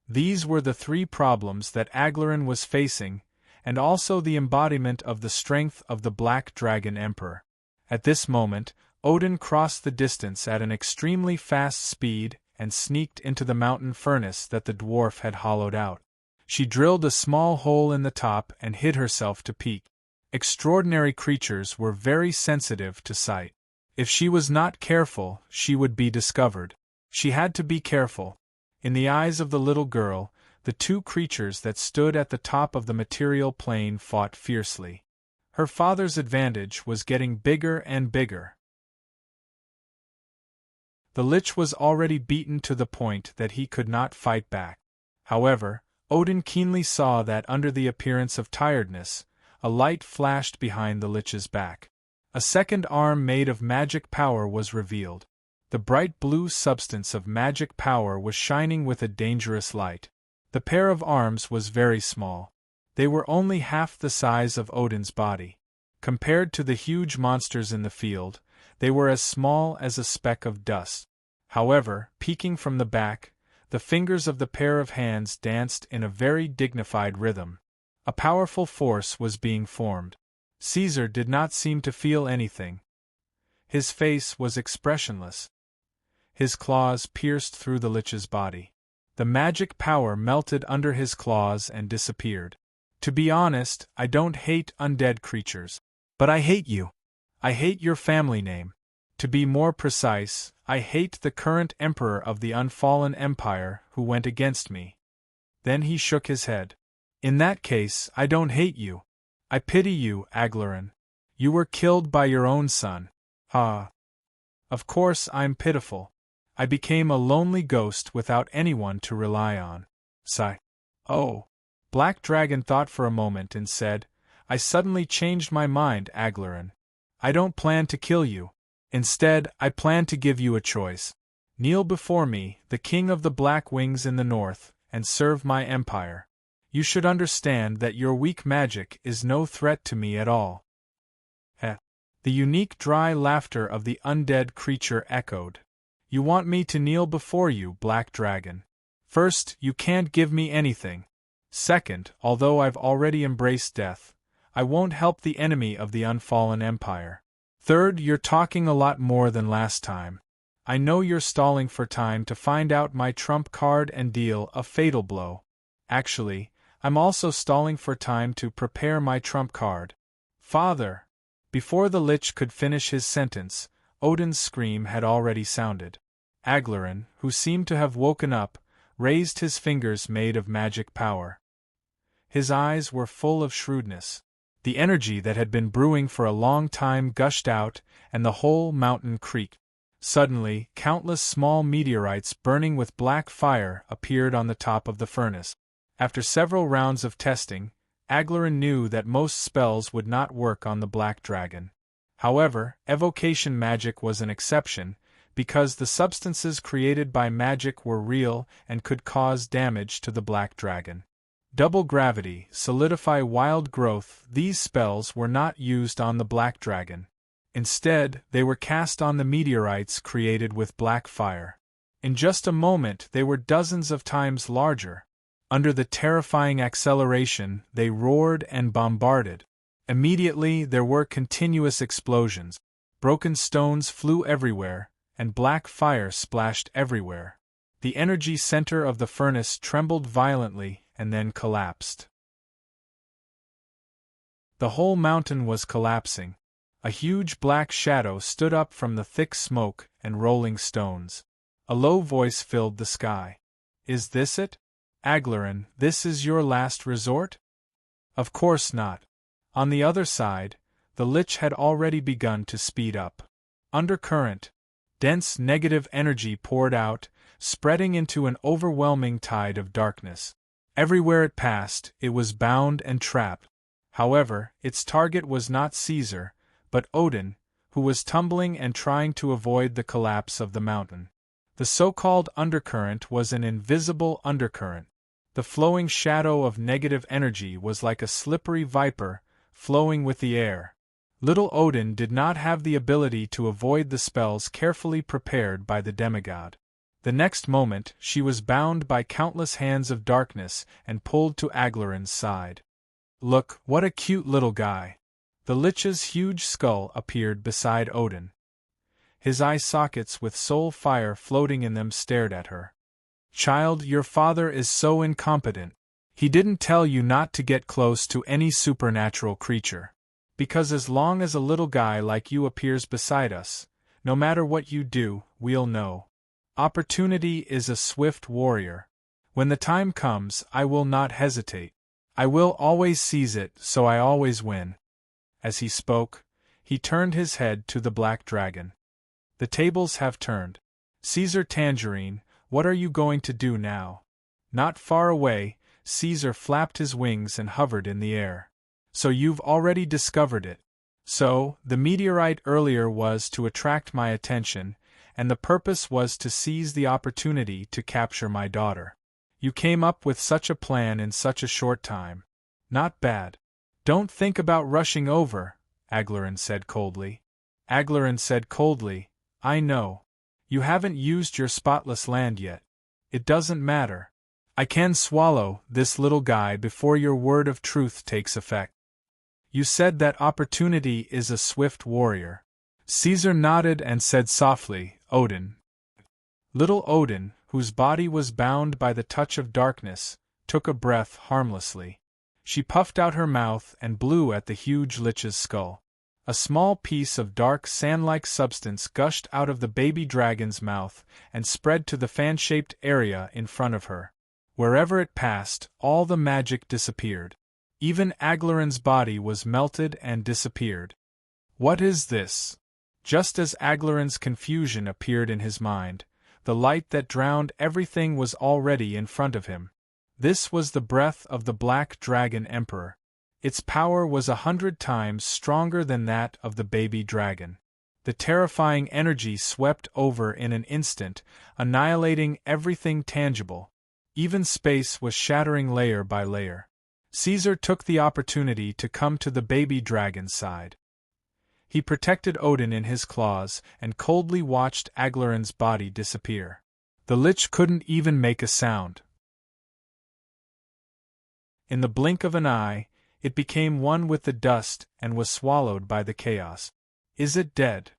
Speaker 1: These were the 3 problems that Aglarin was facing, and also the embodiment of the strength of the Black Dragon Emperor. At this moment, Odin crossed the distance at an extremely fast speed and sneaked into the mountain furnace that the dwarf had hollowed out. She drilled a small hole in the top and hid herself to peek. Extraordinary creatures were very sensitive to sight. If she was not careful, she would be discovered. She had to be careful. In the eyes of the little girl, the 2 creatures that stood at the top of the material plane fought fiercely. Her father's advantage was getting bigger and bigger. The Lich was already beaten to the point that he could not fight back. However, Odin keenly saw that under the appearance of tiredness, a light flashed behind the Lich's back. A second arm made of magic power was revealed. The bright blue substance of magic power was shining with a dangerous light. The pair of arms was very small. They were only half the size of Odin's body. Compared to the huge monsters in the field, they were as small as a speck of dust. However, peeking from the back, the fingers of the pair of hands danced in a very dignified rhythm. A powerful force was being formed. Caesar did not seem to feel anything. His face was expressionless. His claws pierced through the Lich's body. The magic power melted under his claws and disappeared. To be honest, I don't hate undead creatures. But I hate you. I hate your family name. To be more precise, I hate the current emperor of the unfallen empire who went against me. Then he shook his head. In that case, I don't hate you. I pity you, Aglaran. You were killed by your own son. Ah. Of course I'm pitiful. I became a lonely ghost without anyone to rely on. Sigh. Oh. Black Dragon thought for a moment and said, I suddenly changed my mind, Aglaran. I don't plan to kill you. Instead, I plan to give you a choice. Kneel before me, the king of the Black Wings in the north, and serve my empire. You should understand that your weak magic is no threat to me at all. Heh. The unique dry laughter of the undead creature echoed. You want me to kneel before you, Black Dragon. First, you can't give me anything. Second, although I've already embraced death, I won't help the enemy of the unfallen empire. Third, you're talking a lot more than last time. I know you're stalling for time to find out my trump card and deal a fatal blow. Actually, I'm also stalling for time to prepare my trump card. Father! Before the Lich could finish his sentence, Odin's scream had already sounded. Aglaran, who seemed to have woken up, raised his fingers made of magic power. His eyes were full of shrewdness. The energy that had been brewing for a long time gushed out, and the whole mountain creaked. Suddenly, countless small meteorites burning with black fire appeared on the top of the furnace. After several rounds of testing, Aglaran knew that most spells would not work on the Black Dragon. However, evocation magic was an exception, because the substances created by magic were real and could cause damage to the Black Dragon. Double gravity, solidify wild growth, these spells were not used on the Black Dragon. Instead, they were cast on the meteorites created with black fire. In just a moment they were dozens of times larger. Under the terrifying acceleration, they roared and bombarded. Immediately there were continuous explosions. Broken stones flew everywhere, and black fire splashed everywhere. The energy center of the furnace trembled violently and then collapsed. The whole mountain was collapsing. A huge black shadow stood up from the thick smoke and rolling stones. A low voice filled the sky. Is this it? Aglaran, this is your last resort? Of course not. On the other side, the Lich had already begun to speed up. Undercurrent, dense negative energy poured out, spreading into an overwhelming tide of darkness. Everywhere it passed, it was bound and trapped. However, its target was not Caesar, but Odin, who was tumbling and trying to avoid the collapse of the mountain. The so-called undercurrent was an invisible undercurrent. The flowing shadow of negative energy was like a slippery viper, flowing with the air. Little Odin did not have the ability to avoid the spells carefully prepared by the demigod. The next moment, she was bound by countless hands of darkness and pulled to Aglaran's side. Look, what a cute little guy. The Lich's huge skull appeared beside Odin. His eye sockets with soul fire floating in them stared at her. Child, your father is so incompetent. He didn't tell you not to get close to any supernatural creature. Because as long as a little guy like you appears beside us, no matter what you do, we'll know. Opportunity is a swift warrior. When the time comes, I will not hesitate. I will always seize it, so I always win. As he spoke, he turned his head to the Black Dragon. The tables have turned. Caesar Tangerine, what are you going to do now? Not far away, Caesar flapped his wings and hovered in the air. So you've already discovered it. So, the meteorite earlier was to attract my attention, and the purpose was to seize the opportunity to capture my daughter. You came up with such a plan in such a short time. Not bad. Don't think about rushing over, Aglaran said coldly. Aglaran said coldly, I know. You haven't used your spotless land yet. It doesn't matter. I can swallow this little guy before your word of truth takes effect. You said that opportunity is a swift warrior. Caesar nodded and said softly, Odin. Little Odin, whose body was bound by the touch of darkness, took a breath harmlessly. She puffed out her mouth and blew at the huge lich's skull. A small piece of dark sand-like substance gushed out of the baby dragon's mouth and spread to the fan-shaped area in front of her. Wherever it passed, all the magic disappeared. Even Aglaran's body was melted and disappeared. What is this? Just as Aglaran's confusion appeared in his mind, the light that drowned everything was already in front of him. This was the breath of the Black Dragon Emperor. Its power was 100 times stronger than that of the baby dragon. The terrifying energy swept over in an instant, annihilating everything tangible. Even space was shattering layer by layer. Caesar took the opportunity to come to the baby dragon's side. He protected Odin in his claws and coldly watched Aglaran's body disappear. The lich couldn't even make a sound. In the blink of an eye, it became one with the dust and was swallowed by the chaos. Is it dead?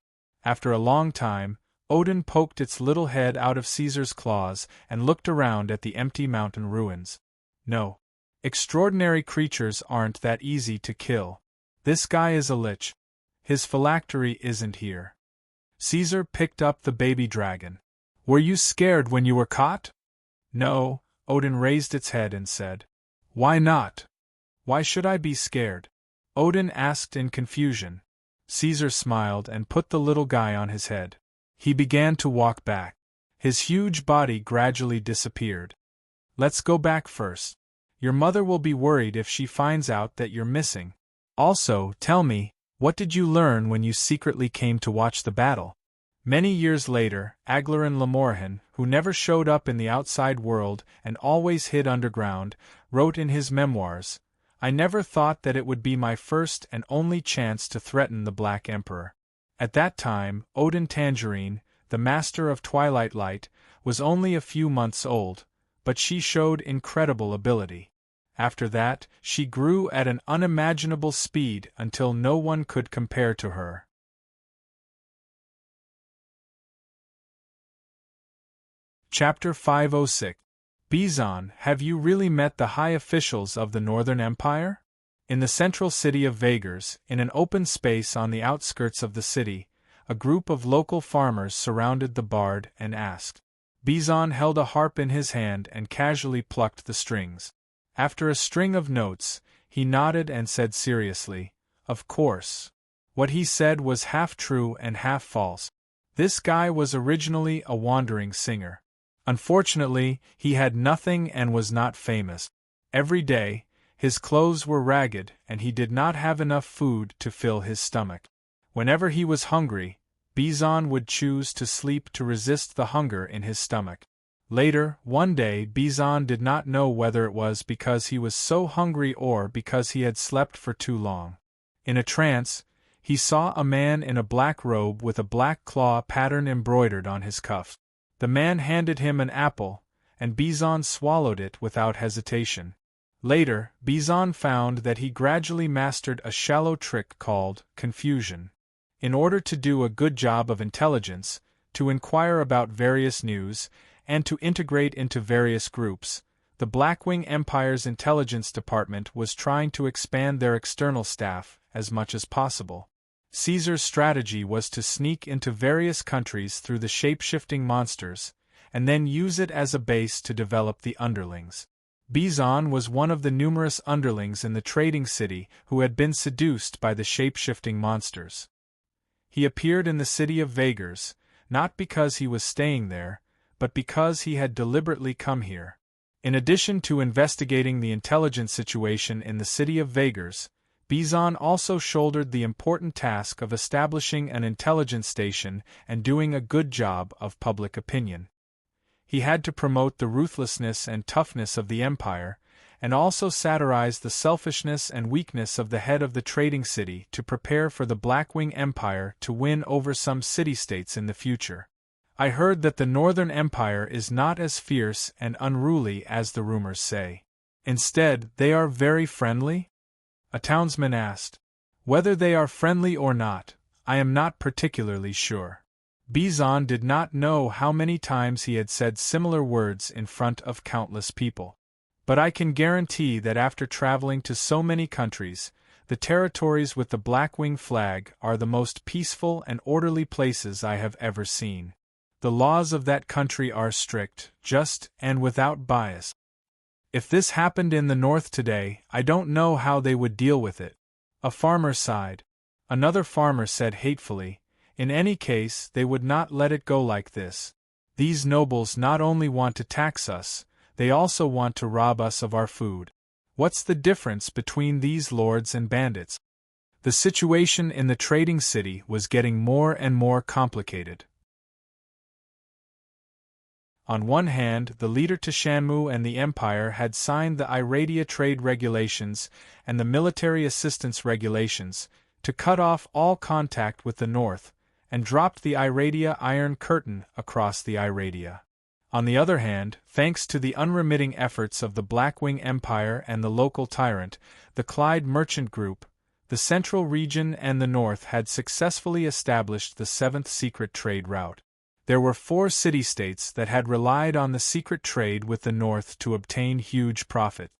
Speaker 1: After a long time, Odin poked its little head out of Caesar's claws and looked around at the empty mountain ruins. No. Extraordinary creatures aren't that easy to kill. This guy is a lich. His phylactery isn't here. Caesar picked up the baby dragon. Were you scared when you were caught? No, Odin raised its head and said. Why not? Why should I be scared? Odin asked in confusion. Caesar smiled and put the little guy on his head. He began to walk back. His huge body gradually disappeared. Let's go back first. Your mother will be worried if she finds out that you're missing. Also, tell me, what did you learn when you secretly came to watch the battle? Many years later, Aglaran Lamorhan, who never showed up in the outside world and always hid underground, wrote in his memoirs, I never thought that it would be my first and only chance to threaten the Black Emperor. At that time, Odin Tangerine, the master of Twilight Light, was only a few months old, but she showed incredible ability. After that, she grew at an unimaginable speed until no one could compare to her. Chapter 506. Bizon, have you really met the high officials of the Northern Empire? In the central city of Vagars, in an open space on the outskirts of the city, a group of local farmers surrounded the bard and asked. Bizon held a harp in his hand and casually plucked the strings. After a string of notes, he nodded and said seriously, Of course. What he said was half true and half false. This guy was originally a wandering singer. Unfortunately, he had nothing and was not famous. Every day, his clothes were ragged and he did not have enough food to fill his stomach. Whenever he was hungry, Bizon would choose to sleep to resist the hunger in his stomach. Later, one day, Bizon did not know whether it was because he was so hungry or because he had slept for too long. In a trance, he saw a man in a black robe with a black claw pattern embroidered on his cuff. The man handed him an apple, and Bizon swallowed it without hesitation. Later, Bizon found that he gradually mastered a shallow trick called confusion. In order to do a good job of intelligence, to inquire about various news, and to integrate into various groups, the Blackwing Empire's intelligence department was trying to expand their external staff as much as possible. Caesar's strategy was to sneak into various countries through the shape-shifting monsters, and then use it as a base to develop the underlings. Bizon was one of the numerous underlings in the trading city who had been seduced by the shape-shifting monsters. He appeared in the city of Vagars, not because he was staying there, but because he had deliberately come here. In addition to investigating the intelligence situation in the city of Vagars, Bizon also shouldered the important task of establishing an intelligence station and doing a good job of public opinion. He had to promote the ruthlessness and toughness of the empire, and also satirize the selfishness and weakness of the head of the trading city to prepare for the Blackwing Empire to win over some city-states in the future. I heard that the Northern Empire is not as fierce and unruly as the rumors say. Instead, they are very friendly? A townsman asked. Whether they are friendly or not, I am not particularly sure. Bizon did not know how many times he had said similar words in front of countless people. But I can guarantee that after traveling to so many countries, the territories with the Blackwing flag are the most peaceful and orderly places I have ever seen. The laws of that country are strict, just, and without bias. If this happened in the north today, I don't know how they would deal with it. A farmer sighed. Another farmer said hatefully, in any case, they would not let it go like this. These nobles not only want to tax us, they also want to rob us of our food. What's the difference between these lords and bandits? The situation in the trading city was getting more and more complicated. On one hand, the leader Tishanmu and the Empire had signed the Iradia Trade Regulations and the Military Assistance Regulations to cut off all contact with the North, and dropped the Iradia Iron Curtain across the Iradia. On the other hand, thanks to the unremitting efforts of the Blackwing Empire and the local tyrant, the Clyde Merchant Group, the Central Region and the North had successfully established the 7th secret trade route. There were 4 city-states that had relied on the secret trade with the North to obtain huge profit.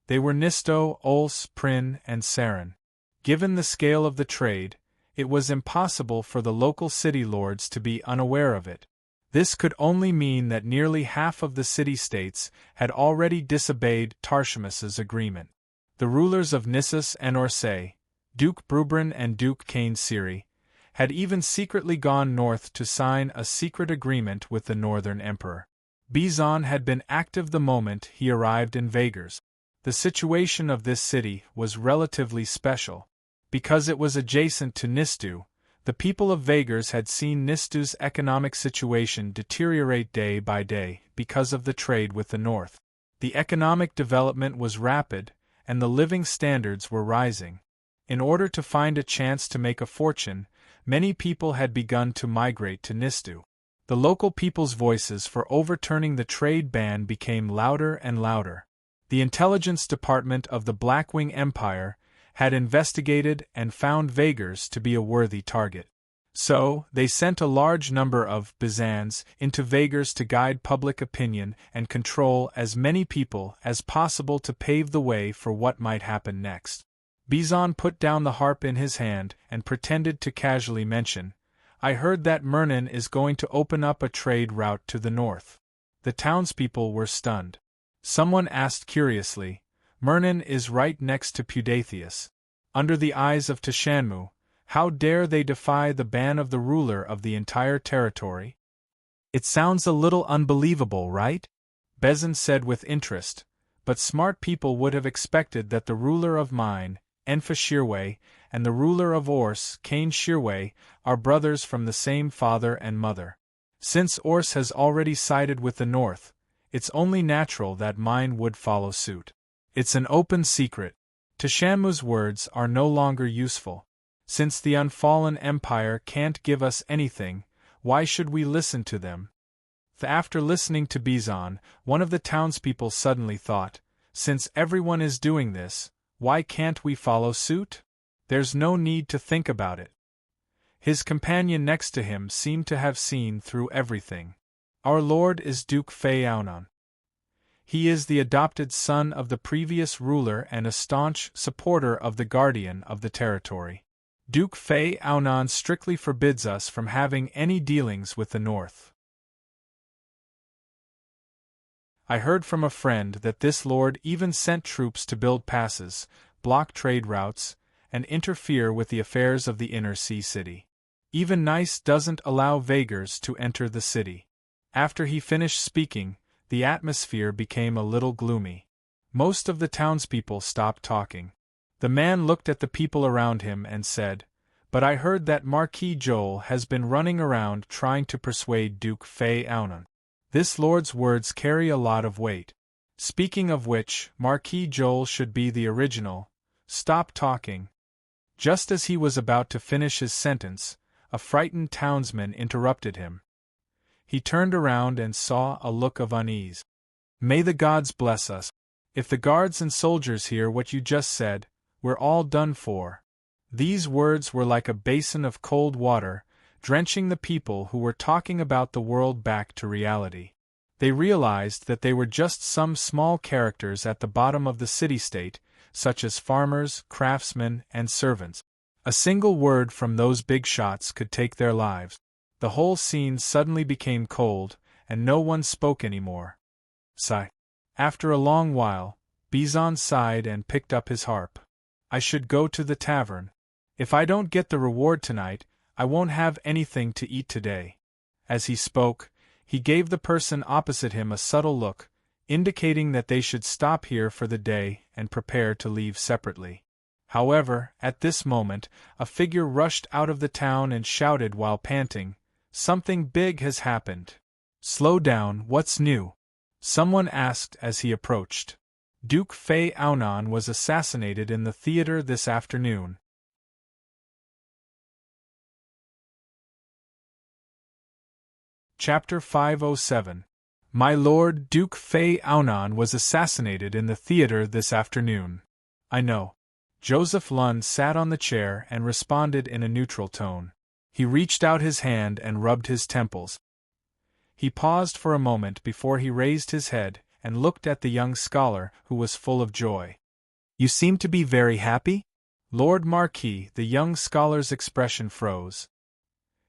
Speaker 1: They were Nisto, Ols, Prin, and Serene. Given the scale of the trade, it was impossible for the local city lords to be unaware of it. This could only mean that nearly half of the city-states had already disobeyed Tarshimus's agreement. The rulers of Nissus and Orsay, Duke Brubrin and Duke Kane Siri, had even secretly gone north to sign a secret agreement with the Northern Emperor. Bizon had been active the moment he arrived in Vagars. The situation of this city was relatively special. Because it was adjacent to Nistu, the people of Vagars had seen Nistu's economic situation deteriorate day by day because of the trade with the North. The economic development was rapid, and the living standards were rising. In order to find a chance to make a fortune, many people had begun to migrate to Nistu. The local people's voices for overturning the trade ban became louder and louder. The intelligence department of the Blackwing Empire had investigated and found Vagars to be a worthy target. So, they sent a large number of Bizans into Vagars to guide public opinion and control as many people as possible to pave the way for what might happen next. Bizon put down the harp in his hand and pretended to casually mention, I heard that Mernin is going to open up a trade route to the north. The townspeople were stunned. Someone asked curiously, Mernin is right next to Pudathius. Under the eyes of Tishanmu, how dare they defy the ban of the ruler of the entire territory? It sounds a little unbelievable, right? Bezin said with interest, but smart people would have expected that the ruler of mine, Enfa Shirway, and the ruler of Ors, Kane Shirway, are brothers from the same father and mother. Since Ors has already sided with the north, it's only natural that mine would follow suit. It's an open secret. Tishanmu's words are no longer useful. Since the unfallen empire can't give us anything, why should we listen to them? After listening to Bizon, one of the townspeople suddenly thought, since everyone is doing this, why can't we follow suit? There's no need to think about it. His companion next to him seemed to have seen through everything. Our lord is Duke Fei Aonan. He is the adopted son of the previous ruler and a staunch supporter of the guardian of the territory. Duke Fei Aonan strictly forbids us from having any dealings with the north. I heard from a friend that this lord even sent troops to build passes, block trade routes, and interfere with the affairs of the inner sea city. Even nice doesn't allow Vagars to enter the city. After he finished speaking, the atmosphere became a little gloomy. Most of the townspeople stopped talking. The man looked at the people around him and said, "But I heard that Marquis Joel has been running around trying to persuade Duke Fei Aunan. This lord's words carry a lot of weight. Speaking of which, Marquis Joel should be the original." Stop talking. Just as he was about to finish his sentence, a frightened townsman interrupted him. He turned around and saw a look of unease. "May the gods bless us. If the guards and soldiers hear what you just said, we're all done for." These words were like a basin of cold water, drenching the people who were talking about the world back to reality. They realized that they were just some small characters at the bottom of the city-state, such as farmers, craftsmen, and servants. A single word from those big shots could take their lives. The whole scene suddenly became cold, and no one spoke anymore. Sigh. After a long while, Bizon sighed and picked up his harp. "I should go to the tavern. If I don't get the reward tonight, I won't have anything to eat today." As he spoke, he gave the person opposite him a subtle look, indicating that they should stop here for the day and prepare to leave separately. However, at this moment, a figure rushed out of the town and shouted while panting, "Something big has happened." "Slow down, what's new?" someone asked as he approached. "Duke Fei Aunan was assassinated in the theater this afternoon." Chapter 507. My Lord Duke Fei Aunan was assassinated in the theater this afternoon. "I know." Joseph Lund sat on the chair and responded in a neutral tone. He reached out his hand and rubbed his temples. He paused for a moment before he raised his head and looked at the young scholar, who was full of joy. "You seem to be very happy?" "Lord Marquis," the young scholar's expression froze.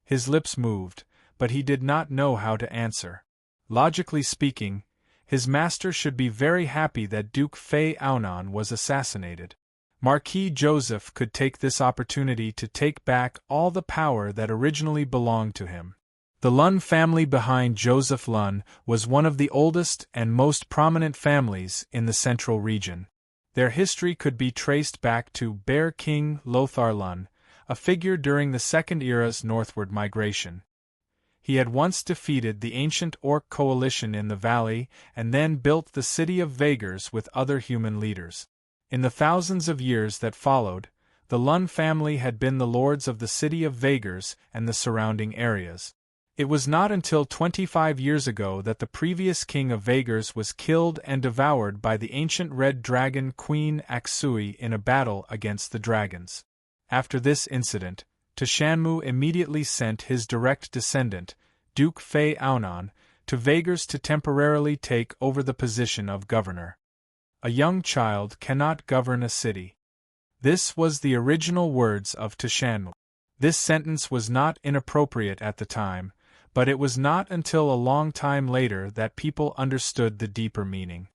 Speaker 1: His lips moved, but he did not know how to answer. Logically speaking, his master should be very happy that Duke Fei Aunan was assassinated. Marquis Joseph could take this opportunity to take back all the power that originally belonged to him. The Lund family behind Joseph Lund was one of the oldest and most prominent families in the central region. Their history could be traced back to Bear King Lothar Lund, a figure during the Second Era's northward migration. He had once defeated the ancient Orc coalition in the valley and then built the city of Vagars with other human leaders. In the thousands of years that followed, the Lund family had been the lords of the city of Vagars and the surrounding areas. It was not until 25 years ago that the previous king of Vagars was killed and devoured by the ancient red dragon Queen Aksui in a battle against the dragons. After this incident, Tashanmu immediately sent his direct descendant, Duke Fei Aunan, to Vagars to temporarily take over the position of governor. A young child cannot govern a city. This was the original words of Tashanmu. This sentence was not inappropriate at the time, but it was not until a long time later that people understood the deeper meaning.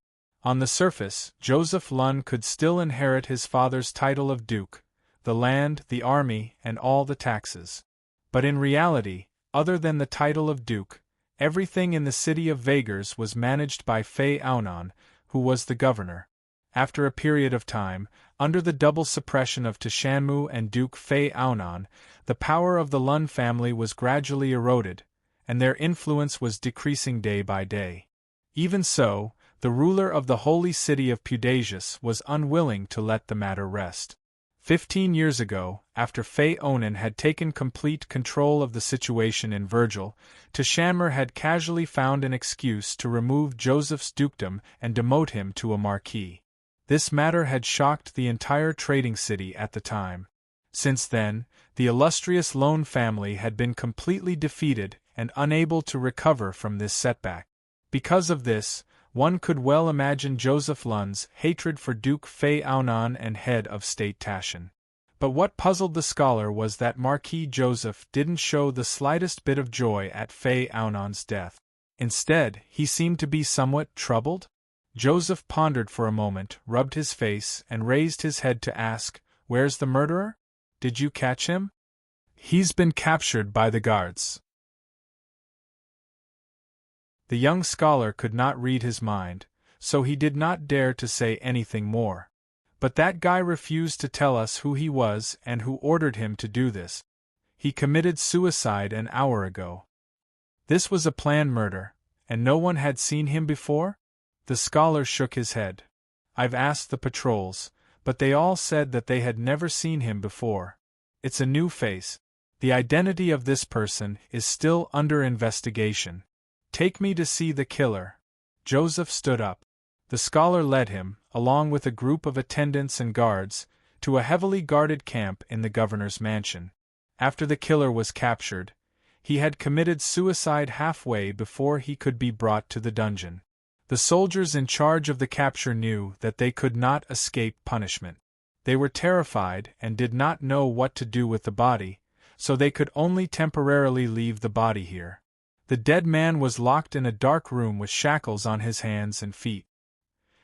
Speaker 1: On the surface, Joseph Lund could still inherit his father's title of duke, the land, the army, and all the taxes. But in reality, other than the title of duke, everything in the city of Vagars was managed by Fei Aunan, who was the governor. After a period of time, under the double suppression of Tashanmu and Duke Fei Aunan, the power of the Lund family was gradually eroded, and their influence was decreasing day by day. Even so, the ruler of the holy city of Pudasius was unwilling to let the matter rest. 15 years ago, after Fei Aunan had taken complete control of the situation in Virgil, Tashanmu had casually found an excuse to remove Joseph's dukedom and demote him to a marquis. This matter had shocked the entire trading city at the time. Since then, the illustrious Lund family had been completely defeated and unable to recover from this setback. Because of this, one could well imagine Joseph Lund's hatred for Duke Fei Aunan and head of state Tashan. But what puzzled the scholar was that Marquis Joseph didn't show the slightest bit of joy at Fei Aunan's death. Instead, he seemed to be somewhat troubled. Joseph pondered for a moment, rubbed his face, and raised his head to ask, "Where's the murderer? Did you catch him?" He's been captured by the guards. The young scholar could not read his mind, so he did not dare to say anything more. But that guy refused to tell us who he was and who ordered him to do this. He committed suicide an hour ago. This was a planned murder, and no one had seen him before? The scholar shook his head. I've asked the patrols, but they all said that they had never seen him before. It's a new face. The identity of this person is still under investigation. Take me to see the killer. Joseph stood up. The scholar led him, along with a group of attendants and guards, to a heavily guarded camp in the governor's mansion. After the killer was captured, he had committed suicide halfway before he could be brought to the dungeon. The soldiers in charge of the capture knew that they could not escape punishment. They were terrified and did not know what to do with the body, so they could only temporarily leave the body here. The dead man was locked in a dark room with shackles on his hands and feet.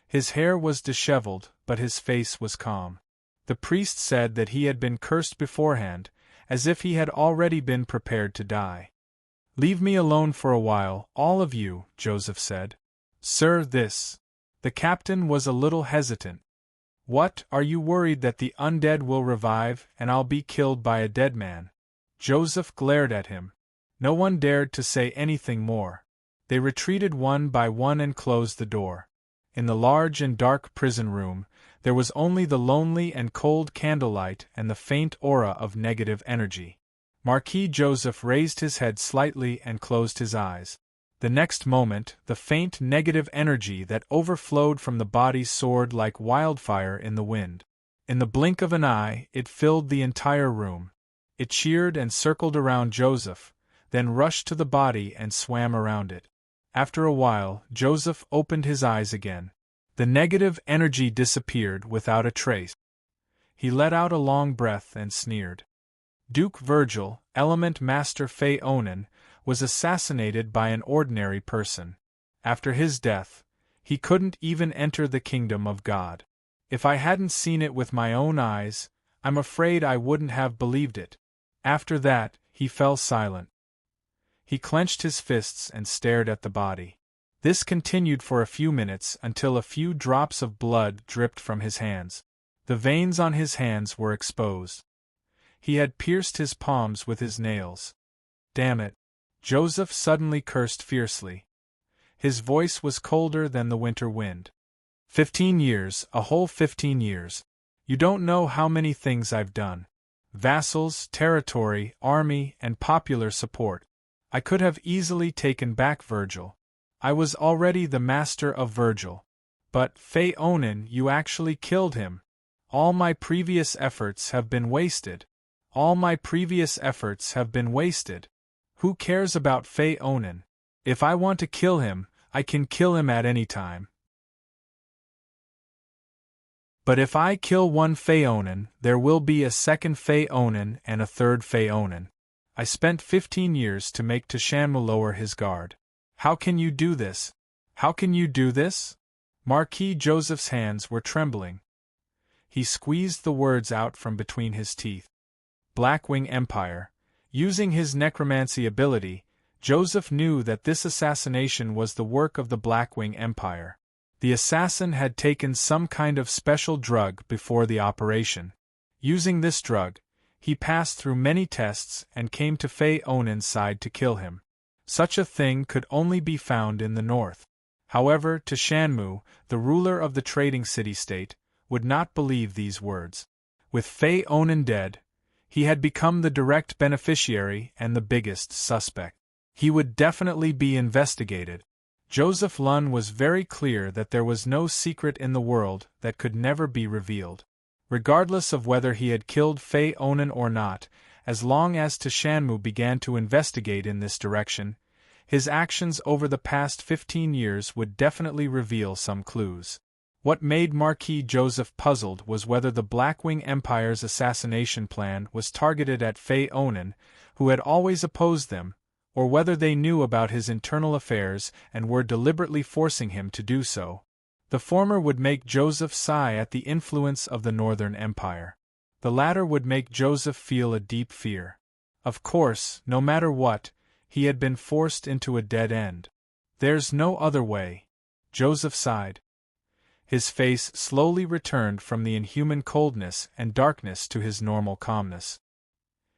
Speaker 1: His hair was disheveled, but his face was calm. The priest said that he had been cursed beforehand, as if he had already been prepared to die. Leave me alone for a while, all of you, Joseph said. Sir, this. The captain was a little hesitant. What, are you worried that the undead will revive and I'll be killed by a dead man? Joseph glared at him. No one dared to say anything more. They retreated one by one and closed the door. In the large and dark prison room, there was only the lonely and cold candlelight and the faint aura of negative energy. Marquis Joseph raised his head slightly and closed his eyes. The next moment, the faint negative energy that overflowed from the body soared like wildfire in the wind. In the blink of an eye, it filled the entire room. It cheered and circled around Joseph, then rushed to the body and swam around it. After a while, Joseph opened his eyes again. The negative energy disappeared without a trace. He let out a long breath and sneered. Duke Virgil, Element Master Phaeonin, was assassinated by an ordinary person. After his death, he couldn't even enter the kingdom of God. If I hadn't seen it with my own eyes, I'm afraid I wouldn't have believed it. After that, he fell silent. He clenched his fists and stared at the body. This continued for a few minutes until a few drops of blood dripped from his hands. The veins on his hands were exposed. He had pierced his palms with his nails. Damn it! Joseph suddenly cursed fiercely. His voice was colder than the winter wind. 15 years, a whole 15 years. You don't know how many things I've done. Vassals, territory, army, and popular support. I could have easily taken back Virgil. I was already the master of Virgil. But, Phaeonin, you actually killed him. All my previous efforts have been wasted. All my previous efforts have been wasted. Who cares about Phaeonin? If I want to kill him, I can kill him at any time. But if I kill one Phaeonin, there will be a second Phaeonin and a third Phaeonin. I spent 15 years to make Tashanmu lower his guard. How can you do this? How can you do this? Marquis Joseph's hands were trembling. He squeezed the words out from between his teeth. Blackwing Empire. Using his necromancy ability, Joseph knew that this assassination was the work of the Blackwing Empire. The assassin had taken some kind of special drug before the operation. Using this drug, he passed through many tests and came to Phaeonin's side to kill him. Such a thing could only be found in the north. However, Tashanmu, the ruler of the trading city-state, would not believe these words. With Phaeonin dead, he had become the direct beneficiary and the biggest suspect. He would definitely be investigated. Joseph Lun was very clear that there was no secret in the world that could never be revealed. Regardless of whether he had killed Phaeonin or not, as long as Tashanmu began to investigate in this direction, his actions over the past 15 years would definitely reveal some clues. What made Marquis Joseph puzzled was whether the Blackwing Empire's assassination plan was targeted at Phaeonin, who had always opposed them, or whether they knew about his internal affairs and were deliberately forcing him to do so. The former would make Joseph sigh at the influence of the Northern Empire. The latter would make Joseph feel a deep fear. Of course, no matter what, he had been forced into a dead end. There's no other way. Joseph sighed. His face slowly returned from the inhuman coldness and darkness to his normal calmness.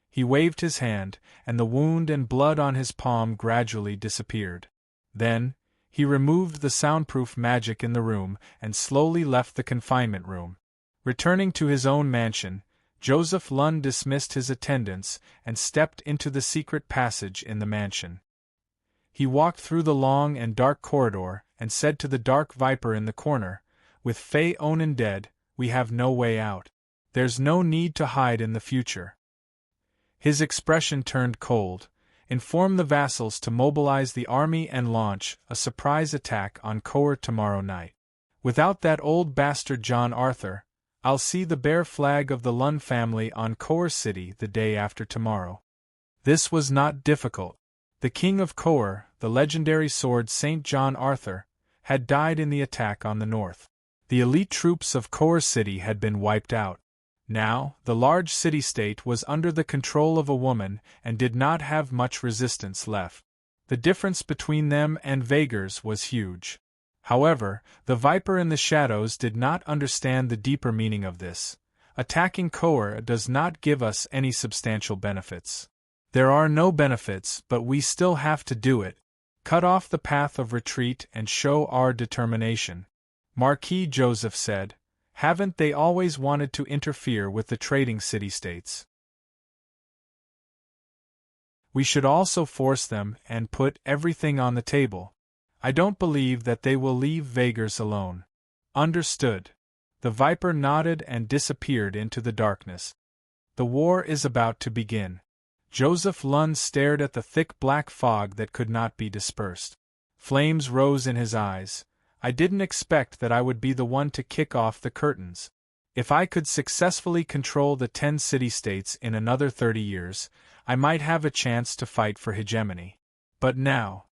Speaker 1: He waved his hand, and the wound and blood on his palm gradually disappeared. Then, he removed the soundproof magic in the room and slowly left the confinement room. Returning to his own mansion, Joseph Lund dismissed his attendants and stepped into the secret passage in the mansion. He walked through the long and dark corridor and said to the dark viper in the corner, "With Faye Onan dead, we have no way out. There's no need to hide in the future." His expression turned cold. "Inform the vassals to mobilize the army and launch a surprise attack on Coer tomorrow night. Without that old bastard John Arthur, I'll see the bear flag of the Lund family on Coer City the day after tomorrow." This was not difficult. The king of Coer, the legendary sword Saint John Arthur, had died in the attack on the north. The elite troops of Coer City had been wiped out. Now, the large city-state was under the control of a woman and did not have much resistance left. The difference between them and Vagers was huge. However, the Viper in the shadows did not understand the deeper meaning of this. Attacking Coer does not give us any substantial benefits. There are no benefits, but we still have to do it. Cut off the path of retreat and show our determination. Marquis Joseph said, "Haven't they always wanted to interfere with the trading city-states? We should also force them and put everything on the table. I don't believe that they will leave Vagers alone." Understood. The Viper nodded and disappeared into the darkness. The war is about to begin. Joseph Lund stared at the thick black fog that could not be dispersed. Flames rose in his eyes. "I didn't expect that I would be the one to kick off the curtains. If I could successfully control the 10 city-states in another 30 years, I might have a chance to fight for hegemony. But now..."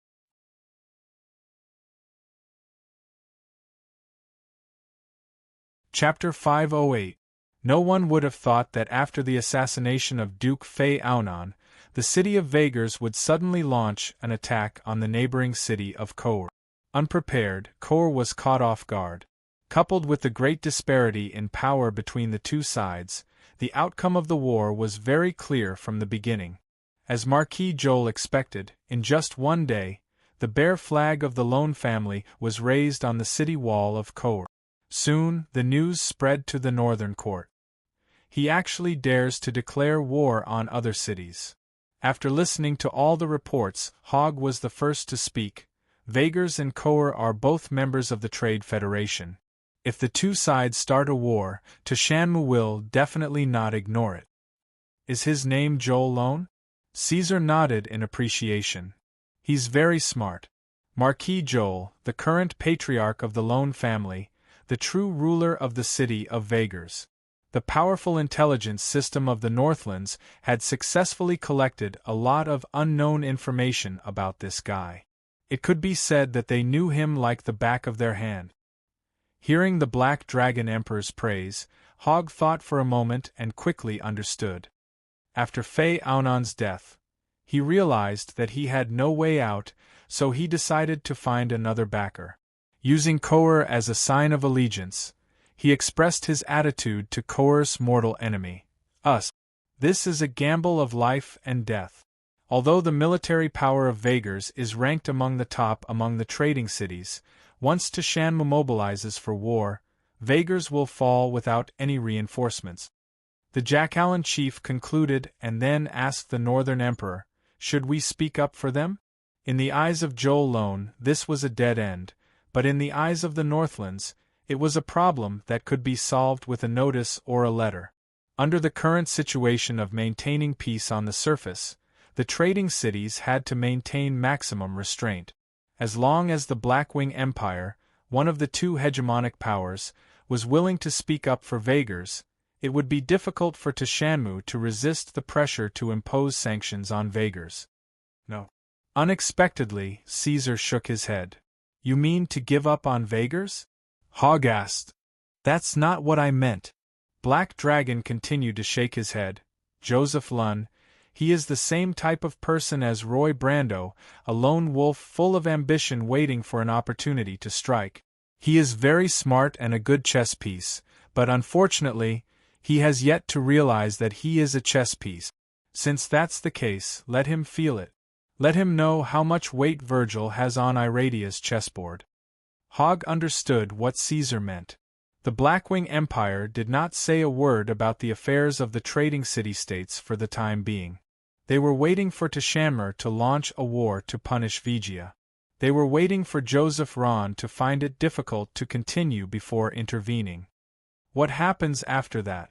Speaker 1: Chapter 508. No one would have thought that after the assassination of Duke Faye Aunan, the city of Vagers would suddenly launch an attack on the neighboring city of Coer. Unprepared, Coer was caught off guard. Coupled with the great disparity in power between the two sides, the outcome of the war was very clear from the beginning. As Marquis Joel expected, in just one day, the bear flag of the Lone family was raised on the city wall of Coer. Soon, the news spread to the northern court. He actually dares to declare war on other cities. After listening to all the reports, Hogg was the first to speak. Vagers and Coer are both members of the Trade Federation. If the two sides start a war, Tashanmu will definitely not ignore it. Is his name Joel Lone? Caesar nodded in appreciation. He's very smart. Marquis Joel, the current patriarch of the Lone family, the true ruler of the city of Vagers. The powerful intelligence system of the Northlands had successfully collected a lot of unknown information about this guy. It could be said that they knew him like the back of their hand. Hearing the Black Dragon Emperor's praise, Hogg thought for a moment and quickly understood. After Faye Aunan's death, he realized that he had no way out, so he decided to find another backer. Using Coer as a sign of allegiance, he expressed his attitude to Coer's mortal enemy, us. This is a gamble of life and death. Although the military power of Vagers is ranked among the top among the trading cities, once Tashanmu mobilizes for war, Vagers will fall without any reinforcements. The Jackalan chief concluded and then asked the Northern Emperor, "Should we speak up for them?" In the eyes of Joel Lone, this was a dead end, but in the eyes of the Northlands, it was a problem that could be solved with a notice or a letter. Under the current situation of maintaining peace on the surface, the trading cities had to maintain maximum restraint. As long as the Blackwing Empire, one of the two hegemonic powers, was willing to speak up for Vagers, it would be difficult for Tashanmu to resist the pressure to impose sanctions on Vagers. No. Unexpectedly, Caesar shook his head. "You mean to give up on Vagers?" Hogg asked. "That's not what I meant." Black Dragon continued to shake his head. "Joseph Lund, He is the same type of person as Roy Brando, a lone wolf full of ambition waiting for an opportunity to strike. He is very smart and a good chess piece, but unfortunately, he has yet to realize that he is a chess piece. Since that's the case, let him feel it. Let him know how much weight Virgil has on Iradia's chessboard. Hogg understood what Caesar meant. The Blackwing Empire did not say a word about the affairs of the trading city-states for the time being. They were waiting for Tishanmer to launch a war to punish Vigia. They were waiting for Joseph Ron to find it difficult to continue before intervening. What happens after that?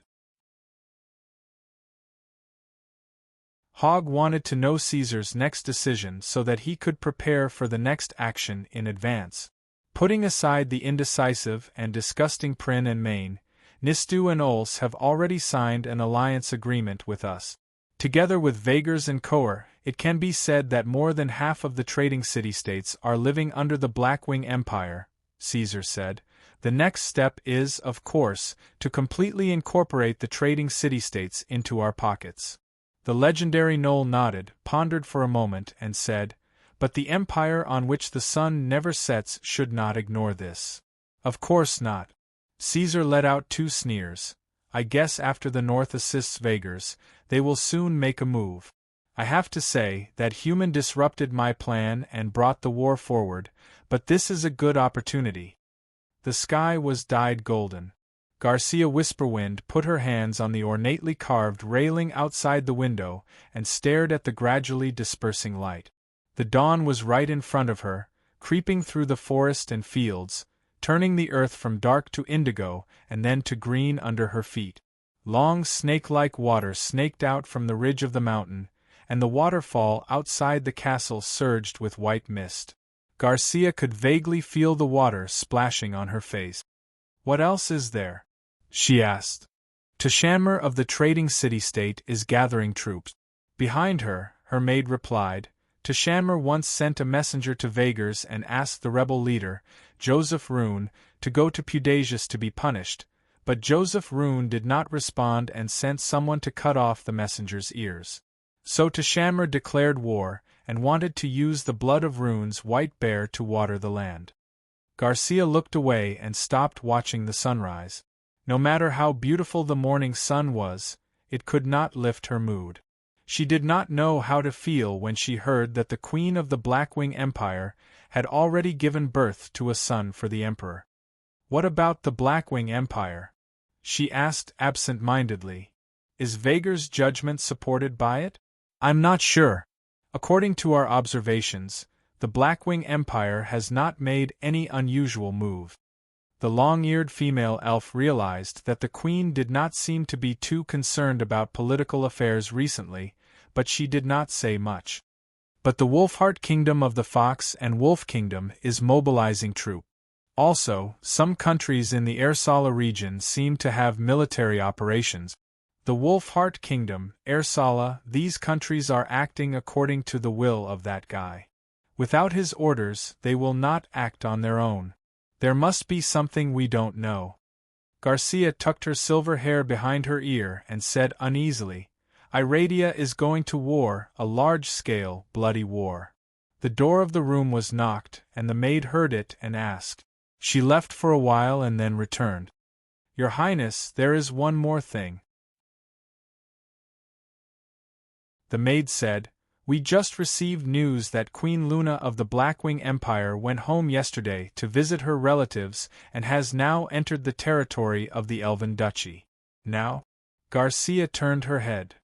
Speaker 1: Hogg wanted to know Caesar's next decision so that he could prepare for the next action in advance. Putting aside the indecisive and disgusting Prin and Main, Nistu and Ols have already signed an alliance agreement with us. Together with Vagers and Koer, it can be said that more than half of the trading city-states are living under the Blackwing Empire, Caesar said. The next step is, of course, to completely incorporate the trading city-states into our pockets. The legendary Noel nodded, pondered for a moment, and said, "But the empire on which the sun never sets should not ignore this." "Of course not." Caesar let out two sneers. "I guess after the North assists Vagers, they will soon make a move. I have to say that Human disrupted my plan and brought the war forward, but this is a good opportunity." The sky was dyed golden. Garcia Whisperwind put her hands on the ornately carved railing outside the window and stared at the gradually dispersing light. The dawn was right in front of her, creeping through the forest and fields, turning the earth from dark to indigo and then to green under her feet. Long snake-like water snaked out from the ridge of the mountain, and the waterfall outside the castle surged with white mist. Garcia could vaguely feel the water splashing on her face. "What else is there?" she asked. Tishanmer of the trading city-state is gathering troops. Behind her, her maid replied. Tishanmer once sent a messenger to Vagers and asked the rebel leader, Joseph Roon, to go to Pudasius to be punished, but Joseph Roon did not respond and sent someone to cut off the messenger's ears. So Tishanmer declared war, and wanted to use the blood of Roon's white bear to water the land. Garcia looked away and stopped watching the sunrise. No matter how beautiful the morning sun was, it could not lift her mood. She did not know how to feel when she heard that the Queen of the Blackwing Empire had already given birth to a son for the Emperor. "What about the Blackwing Empire?" she asked absent-mindedly. "Is Vagers' judgment supported by it?" "I'm not sure. According to our observations, the Blackwing Empire has not made any unusual move." The long-eared female elf realized that the Queen did not seem to be too concerned about political affairs recently, but she did not say much. "But the Wolfheart Kingdom of the Fox and Wolf Kingdom is mobilizing troops. Also, some countries in the Ersala region seem to have military operations. The Wolfheart Kingdom, Ersala, these countries are acting according to the will of that guy. Without his orders, they will not act on their own. There must be something we don't know." Garcia tucked her silver hair behind her ear and said uneasily, "Iradia is going to war, a large-scale, bloody war." The door of the room was knocked, and the maid heard it and asked. She left for a while and then returned. "Your Highness, there is one more thing." The maid said, "We just received news that Queen Luna of the Blackwing Empire went home yesterday to visit her relatives and has now entered the territory of the Elven Duchy." "Now?" Garcia turned her head.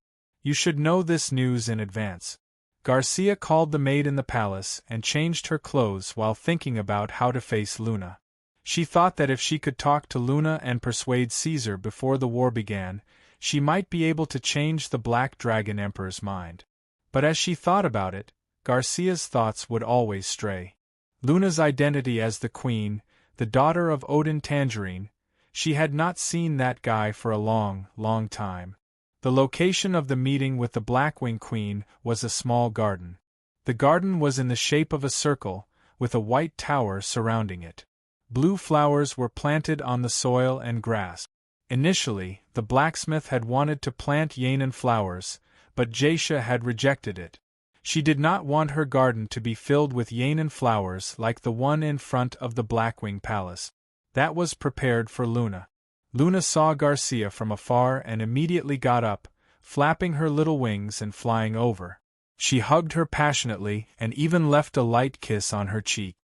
Speaker 1: "You should know this news in advance." Garcia called the maid in the palace and changed her clothes while thinking about how to face Luna. She thought that if she could talk to Luna and persuade Caesar before the war began, she might be able to change the Black Dragon Emperor's mind. But as she thought about it, Garcia's thoughts would always stray. Luna's identity as the Queen, the daughter of Odin Tangerine, she had not seen that guy for a long, long time. The location of the meeting with the Blackwing Queen was a small garden. The garden was in the shape of a circle, with a white tower surrounding it. Blue flowers were planted on the soil and grass. Initially, the blacksmith had wanted to plant Yanan flowers, but Jaisha had rejected it. She did not want her garden to be filled with Yainan flowers like the one in front of the Blackwing Palace. That was prepared for Luna. Luna saw Garcia from afar and immediately got up, flapping her little wings and flying over. She hugged her passionately and even left a light kiss on her cheek.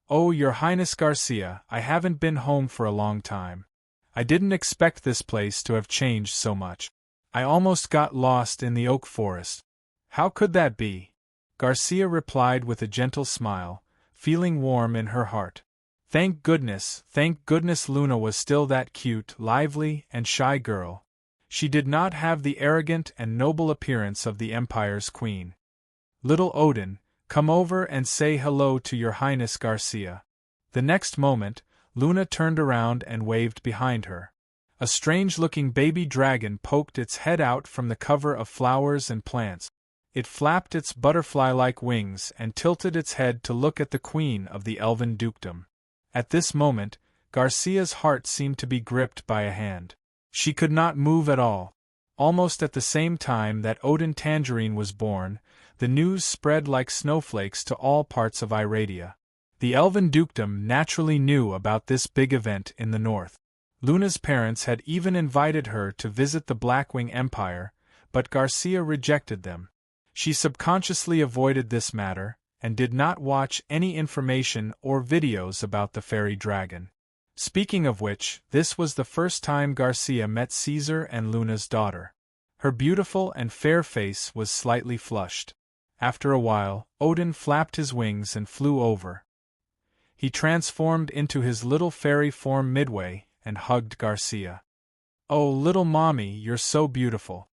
Speaker 1: "Oh, Your Highness Garcia, I haven't been home for a long time. I didn't expect this place to have changed so much. I almost got lost in the oak forest." "How could that be?" Garcia replied with a gentle smile, feeling warm in her heart. Thank goodness Luna was still that cute, lively, and shy girl. She did not have the arrogant and noble appearance of the Empire's queen. "Little Odin, come over and say hello to Your Highness Garcia." The next moment, Luna turned around and waved behind her. A strange-looking baby dragon poked its head out from the cover of flowers and plants. It flapped its butterfly-like wings and tilted its head to look at the queen of the elven dukedom. At this moment, Garcia's heart seemed to be gripped by a hand. She could not move at all. Almost at the same time that Odin Tangerine was born, the news spread like snowflakes to all parts of Iradia. The elven dukedom naturally knew about this big event in the north. Luna's parents had even invited her to visit the Blackwing Empire, but Garcia rejected them. She subconsciously avoided this matter, and did not watch any information or videos about the fairy dragon. Speaking of which, this was the first time Garcia met Caesar and Luna's daughter. Her beautiful and fair face was slightly flushed. After a while, Odin flapped his wings and flew over. He transformed into his little fairy form midway and hugged Garcia. "Oh, little mommy, you're so beautiful."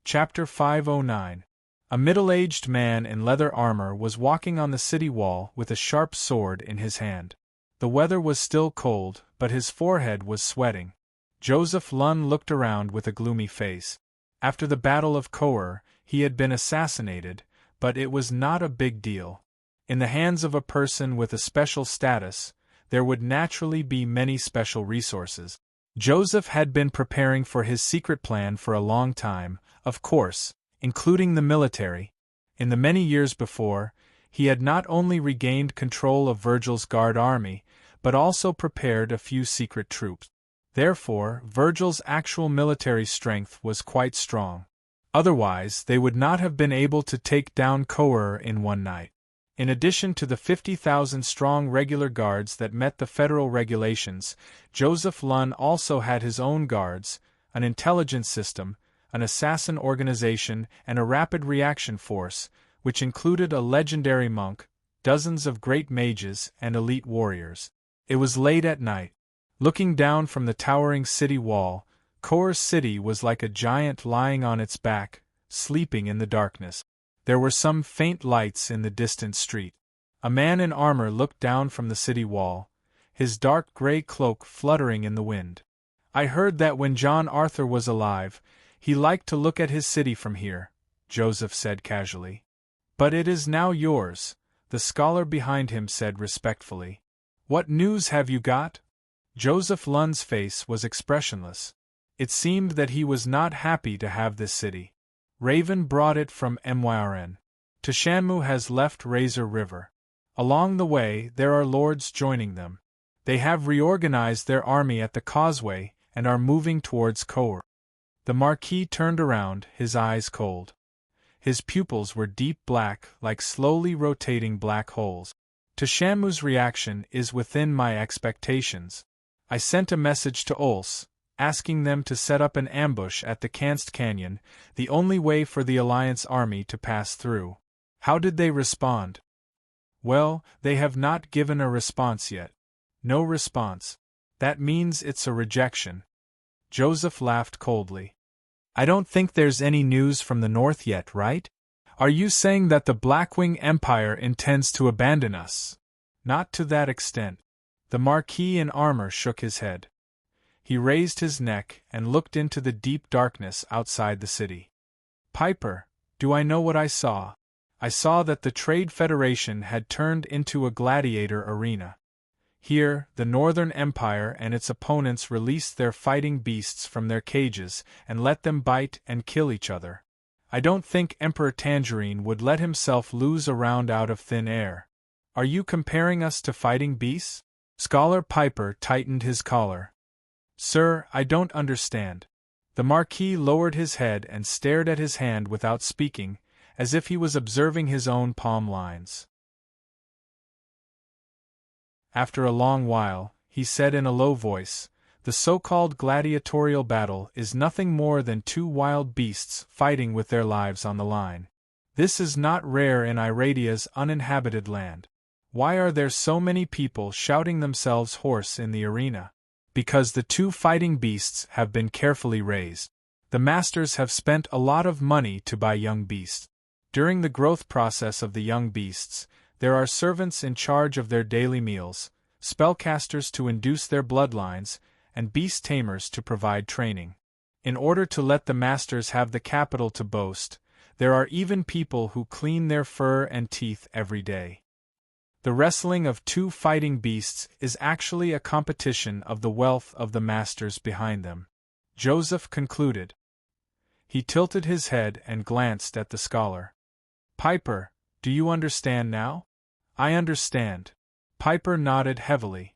Speaker 1: Chapter 509. A middle-aged man in leather armor was walking on the city wall with a sharp sword in his hand. The weather was still cold, but his forehead was sweating. Joseph Lunn looked around with a gloomy face. After the Battle of Koer, he had been assassinated, but it was not a big deal. In the hands of a person with a special status, there would naturally be many special resources. Joseph had been preparing for his secret plan for a long time, of course, including the military. In the many years before, he had not only regained control of Virgil's guard army, but also prepared a few secret troops. Therefore, Virgil's actual military strength was quite strong. Otherwise, they would not have been able to take down Koer in one night. In addition to the 50,000-strong regular guards that met the federal regulations, Joseph Lunn also had his own guards, an intelligence system, an assassin organization, and a rapid reaction force, which included a legendary monk, dozens of great mages, and elite warriors. It was late at night. Looking down from the towering city wall, Koer City was like a giant lying on its back, sleeping in the darkness. There were some faint lights in the distant street. A man in armor looked down from the city wall, his dark gray cloak fluttering in the wind. "I heard that when John Arthur was alive, he liked to look at his city from here," Joseph said casually. "But it is now yours," the scholar behind him said respectfully. "What news have you got?" Joseph Lunn's face was expressionless. It seemed that he was not happy to have this city. "Raven brought it from Myrn. Tishanmu has left Razor River. Along the way, there are lords joining them. They have reorganized their army at the causeway and are moving towards Koer." The Marquis turned around, his eyes cold. His pupils were deep black, like slowly rotating black holes. "Tishanmu's reaction is within my expectations. I sent a message to Ols, asking them to set up an ambush at the Kanst Canyon, the only way for the Alliance army to pass through. How did they respond?" "Well, they have not given a response yet." "No response. That means it's a rejection." Joseph laughed coldly. "I don't think there's any news from the north yet, right? Are you saying that the Blackwing Empire intends to abandon us?" "Not to that extent." The Marquis in armor shook his head. He raised his neck and looked into the deep darkness outside the city. "Piper, do I know what I saw? I saw that the Trade Federation had turned into a gladiator arena." Here, the Northern Empire and its opponents released their fighting beasts from their cages and let them bite and kill each other. I don't think Emperor Tangerine would let himself lose a round out of thin air. Are you comparing us to fighting beasts? Scholar Piper tightened his collar. Sir, I don't understand. The Marquis lowered his head and stared at his hand without speaking, as if he was observing his own palm lines. After a long while, he said in a low voice, "The so-called gladiatorial battle is nothing more than two wild beasts fighting with their lives on the line. This is not rare in Iradia's uninhabited land. Why are there so many people shouting themselves hoarse in the arena? Because the two fighting beasts have been carefully raised. The masters have spent a lot of money to buy young beasts. During the growth process of the young beasts, there are servants in charge of their daily meals, spellcasters to induce their bloodlines, and beast tamers to provide training. In order to let the masters have the capital to boast, there are even people who clean their fur and teeth every day. The wrestling of two fighting beasts is actually a competition of the wealth of the masters behind them," Joseph concluded. He tilted his head and glanced at the scholar. "Piper, do you understand now?" "I understand." Piper nodded heavily.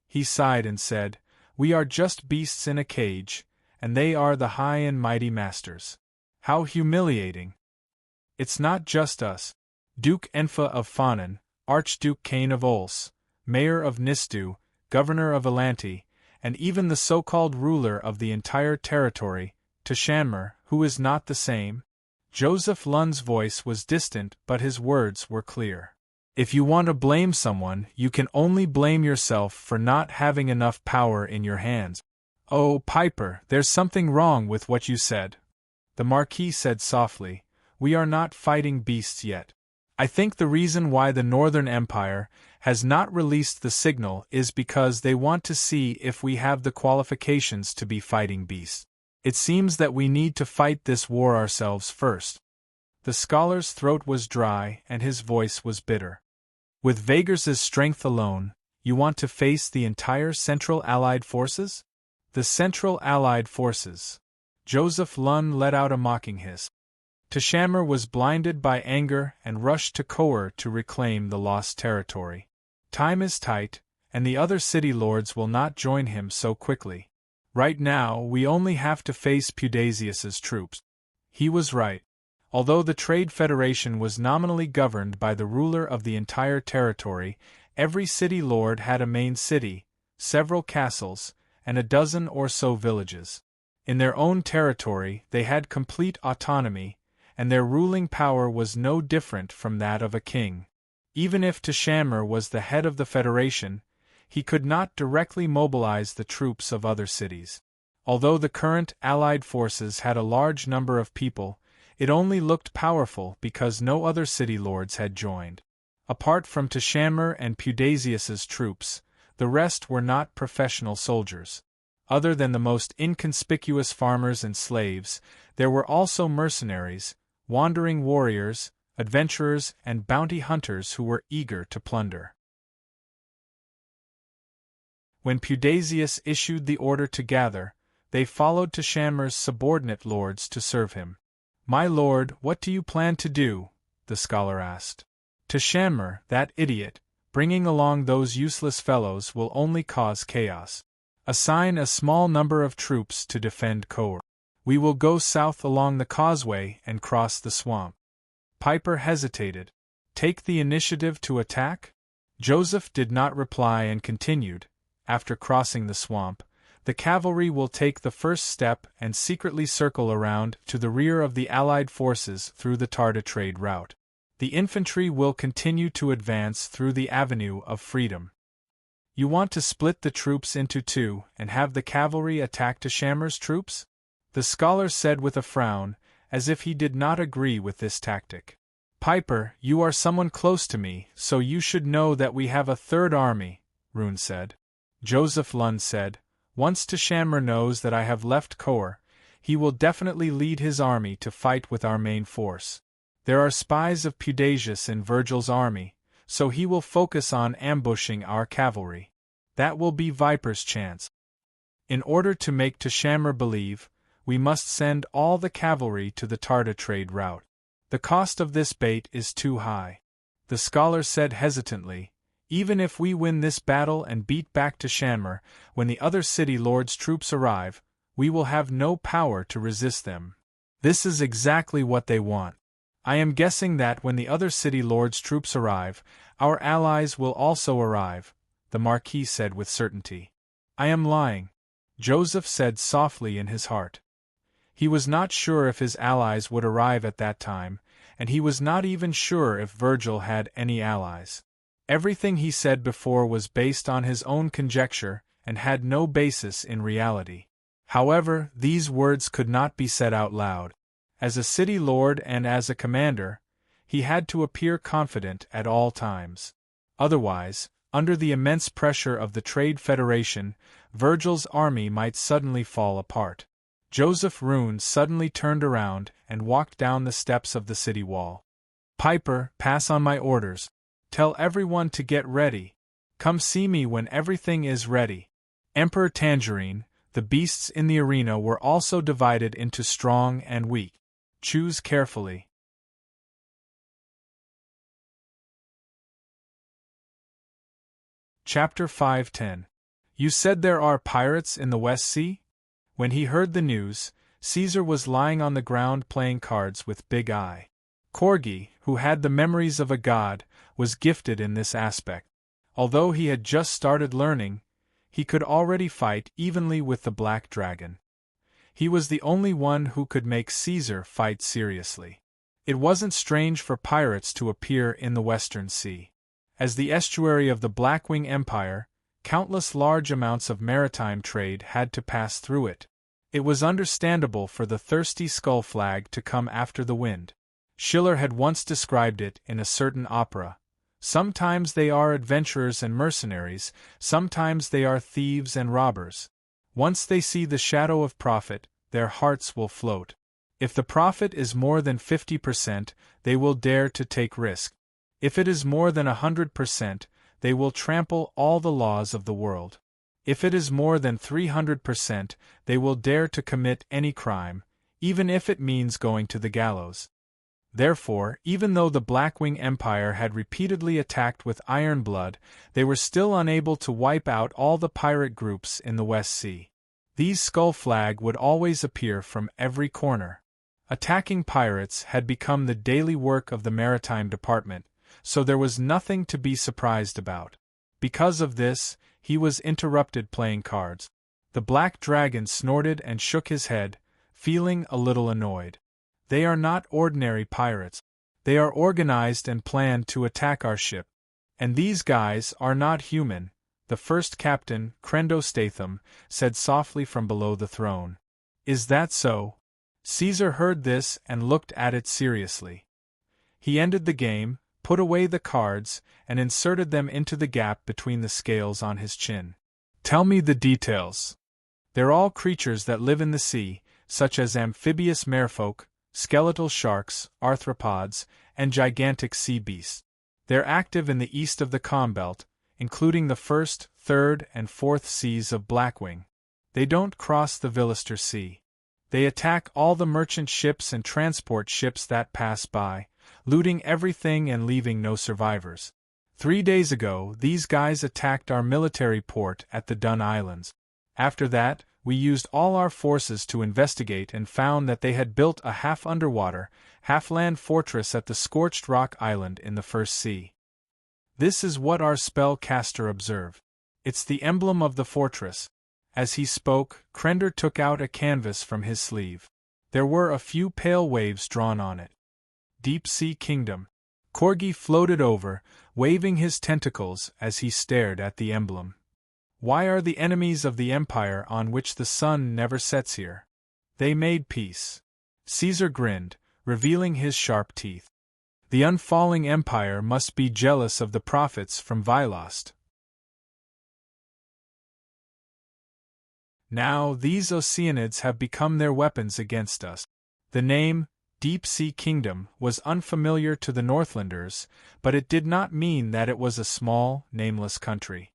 Speaker 1: He sighed and said, "We are just beasts in a cage, and they are the high and mighty masters. How humiliating!" "It's not just us. Duke Enfa of Fanon, Archduke Kane of Ols, Mayor of Nistu, Governor of Elanti, and even the so-called ruler of the entire territory, Tashanmer, who is not the same." Joseph Lund's voice was distant, but his words were clear. "If you want to blame someone, you can only blame yourself for not having enough power in your hands." "Oh, Piper, there's something wrong with what you said," the Marquis said softly. "We are not fighting beasts yet. I think the reason why the Northern Empire has not released the signal is because they want to see if we have the qualifications to be fighting beasts. It seems that we need to fight this war ourselves first." The scholar's throat was dry and his voice was bitter. "With Vagers's strength alone, you want to face the entire Central Allied forces?" "The Central Allied forces." Joseph Lund let out a mocking hiss. Tashanmer was blinded by anger and rushed to Kour to reclaim the lost territory. Time is tight, and the other city lords will not join him so quickly. Right now we only have to face Pudasius's troops. He was right. Although the Trade Federation was nominally governed by the ruler of the entire territory, every city lord had a main city, several castles, and a dozen or so villages. In their own territory they had complete autonomy, and their ruling power was no different from that of a king. Even if Tashanmer was the head of the Federation, he could not directly mobilize the troops of other cities. Although the current Allied forces had a large number of people, it only looked powerful because no other city lords had joined. Apart from Tashanmer and Pudasius's troops, the rest were not professional soldiers. Other than the most inconspicuous farmers and slaves, there were also mercenaries, wandering warriors, adventurers, and bounty hunters who were eager to plunder. When Pudasius issued the order to gather, they followed Tashanmer's subordinate lords to serve him. "My lord, what do you plan to do?" the scholar asked. "Tashanmer, that idiot, bringing along those useless fellows will only cause chaos. Assign a small number of troops to defend Kour. We will go south along the causeway and cross the swamp." Piper hesitated. "Take the initiative to attack?" Joseph did not reply and continued, "After crossing the swamp, the cavalry will take the first step and secretly circle around to the rear of the Allied forces through the Tarda trade route. The infantry will continue to advance through the Avenue of Freedom." "You want to split the troops into two and have the cavalry attack Tashanmer's troops?" the scholar said with a frown, as if he did not agree with this tactic. "Piper, you are someone close to me, so you should know that we have a third army," Rune said. Joseph Lund said, "Once Tashanmer knows that I have left Kour, he will definitely lead his army to fight with our main force. There are spies of Pudasius in Virgil's army, so he will focus on ambushing our cavalry. That will be Viper's chance. In order to make Teshamur believe, we must send all the cavalry to the Tarta trade route. The cost of this bait is too high. The scholar said hesitantly, even if we win this battle and beat back Teshamur, when the other city lord's troops arrive, we will have no power to resist them. This is exactly what they want. I am guessing that when the other city lord's troops arrive, our allies will also arrive, the Marquis said with certainty. I am lying, Joseph said softly in his heart. He was not sure if his allies would arrive at that time, and he was not even sure if Virgil had any allies. Everything he said before was based on his own conjecture, and had no basis in reality. However, these words could not be said out loud. As a city lord and as a commander, he had to appear confident at all times. Otherwise, under the immense pressure of the Trade Federation, Virgil's army might suddenly fall apart. Joseph Roon suddenly turned around and walked down the steps of the city wall. Piper, pass on my orders. Tell everyone to get ready. Come see me when everything is ready. Emperor Tangerine, the beasts in the arena were also divided into strong and weak. Choose carefully. Chapter 5:10. You said there are pirates in the West Sea? When he heard the news, Caesar was lying on the ground playing cards with Big Eye. Corgi, who had the memories of a god, was gifted in this aspect. Although he had just started learning, he could already fight evenly with the Black Dragon. He was the only one who could make Caesar fight seriously. It wasn't strange for pirates to appear in the Western Sea. As the estuary of the Blackwing Empire, countless large amounts of maritime trade had to pass through it. It was understandable for the thirsty skull flag to come after the wind. Schiller had once described it in a certain opera. Sometimes they are adventurers and mercenaries, sometimes they are thieves and robbers. Once they see the shadow of profit, their hearts will float. If the profit is more than 50%, they will dare to take risk. If it is more than 100%, they will trample all the laws of the world. If it is more than 300%, they will dare to commit any crime, even if it means going to the gallows. Therefore, even though the Blackwing Empire had repeatedly attacked with iron blood, they were still unable to wipe out all the pirate groups in the West Sea. These skull flag would always appear from every corner. Attacking pirates had become the daily work of the Maritime Department, so there was nothing to be surprised about. Because of this, he was interrupted playing cards. The Black Dragon snorted and shook his head, feeling a little annoyed. They are not ordinary pirates. They are organized and planned to attack our ship. And these guys are not human, the first captain, Crendo Statham, said softly from below the throne. Is that so? Caesar heard this and looked at it seriously. He ended the game, put away the cards, and inserted them into the gap between the scales on his chin. Tell me the details. They're all creatures that live in the sea, such as amphibious merfolk, skeletal sharks, arthropods, and gigantic sea beasts. They're active in the east of the calm belt, including the first, third, and fourth seas of Blackwing. They don't cross the Vilister Sea. They attack all the merchant ships and transport ships that pass by, looting everything and leaving no survivors. 3 days ago, these guys attacked our military port at the Dun Islands. After that, we used all our forces to investigate and found that they had built a half-underwater, half-land fortress at the Scorched Rock Island in the First Sea. This is what our spellcaster observed. It's the emblem of the fortress. As he spoke, Crender took out a canvas from his sleeve. There were a few pale waves drawn on it. Deep Sea Kingdom. Corgi floated over, waving his tentacles as he stared at the emblem. Why are the enemies of the empire on which the sun never sets here? They made peace. Caesar grinned, revealing his sharp teeth. The unfalling empire must be jealous of the profits from Vilost. Now these Oceanids have become their weapons against us. The name, Deep Sea Kingdom, was unfamiliar to the Northlanders, but it did not mean that it was a small, nameless country.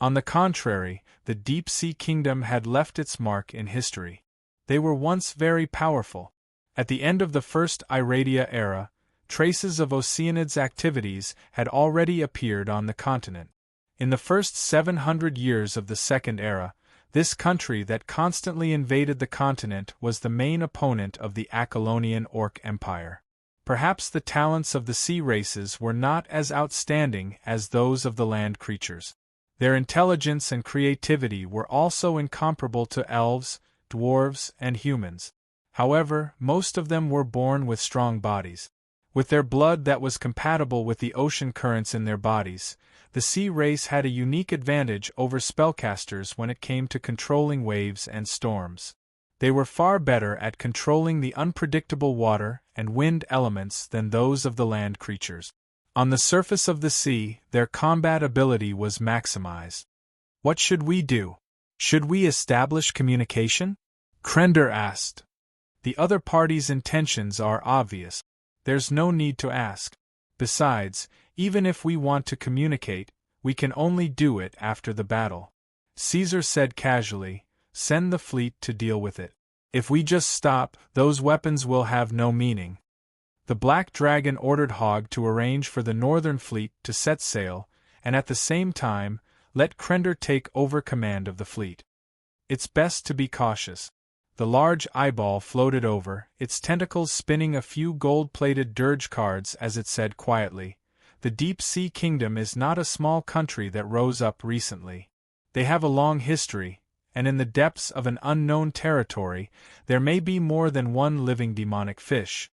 Speaker 1: On the contrary, the deep-sea kingdom had left its mark in history. They were once very powerful. At the end of the first Iradia era, traces of Oceanids' activities had already appeared on the continent. In the first 700 years of the Second Era, this country that constantly invaded the continent was the main opponent of the Achelonian Orc Empire. Perhaps the talents of the sea races were not as outstanding as those of the land creatures. Their intelligence and creativity were also incomparable to elves, dwarves, and humans. However, most of them were born with strong bodies. With their blood that was compatible with the ocean currents in their bodies, the sea race had a unique advantage over spellcasters when it came to controlling waves and storms. They were far better at controlling the unpredictable water and wind elements than those of the land creatures. On the surface of the sea, their combat ability was maximized. What should we do? Should we establish communication? Krender asked. The other party's intentions are obvious. There's no need to ask. Besides, even if we want to communicate, we can only do it after the battle. Caesar said casually, send the fleet to deal with it. If we just stop, those weapons will have no meaning. The Black Dragon ordered Hogg to arrange for the northern fleet to set sail, and at the same time, let Krender take over command of the fleet. It's best to be cautious. The large eyeball floated over, its tentacles spinning a few gold-plated dirge cards as it said quietly, the deep-sea kingdom is not a small country that rose up recently. They have a long history, and in the depths of an unknown territory, there may be more than one living demonic fish.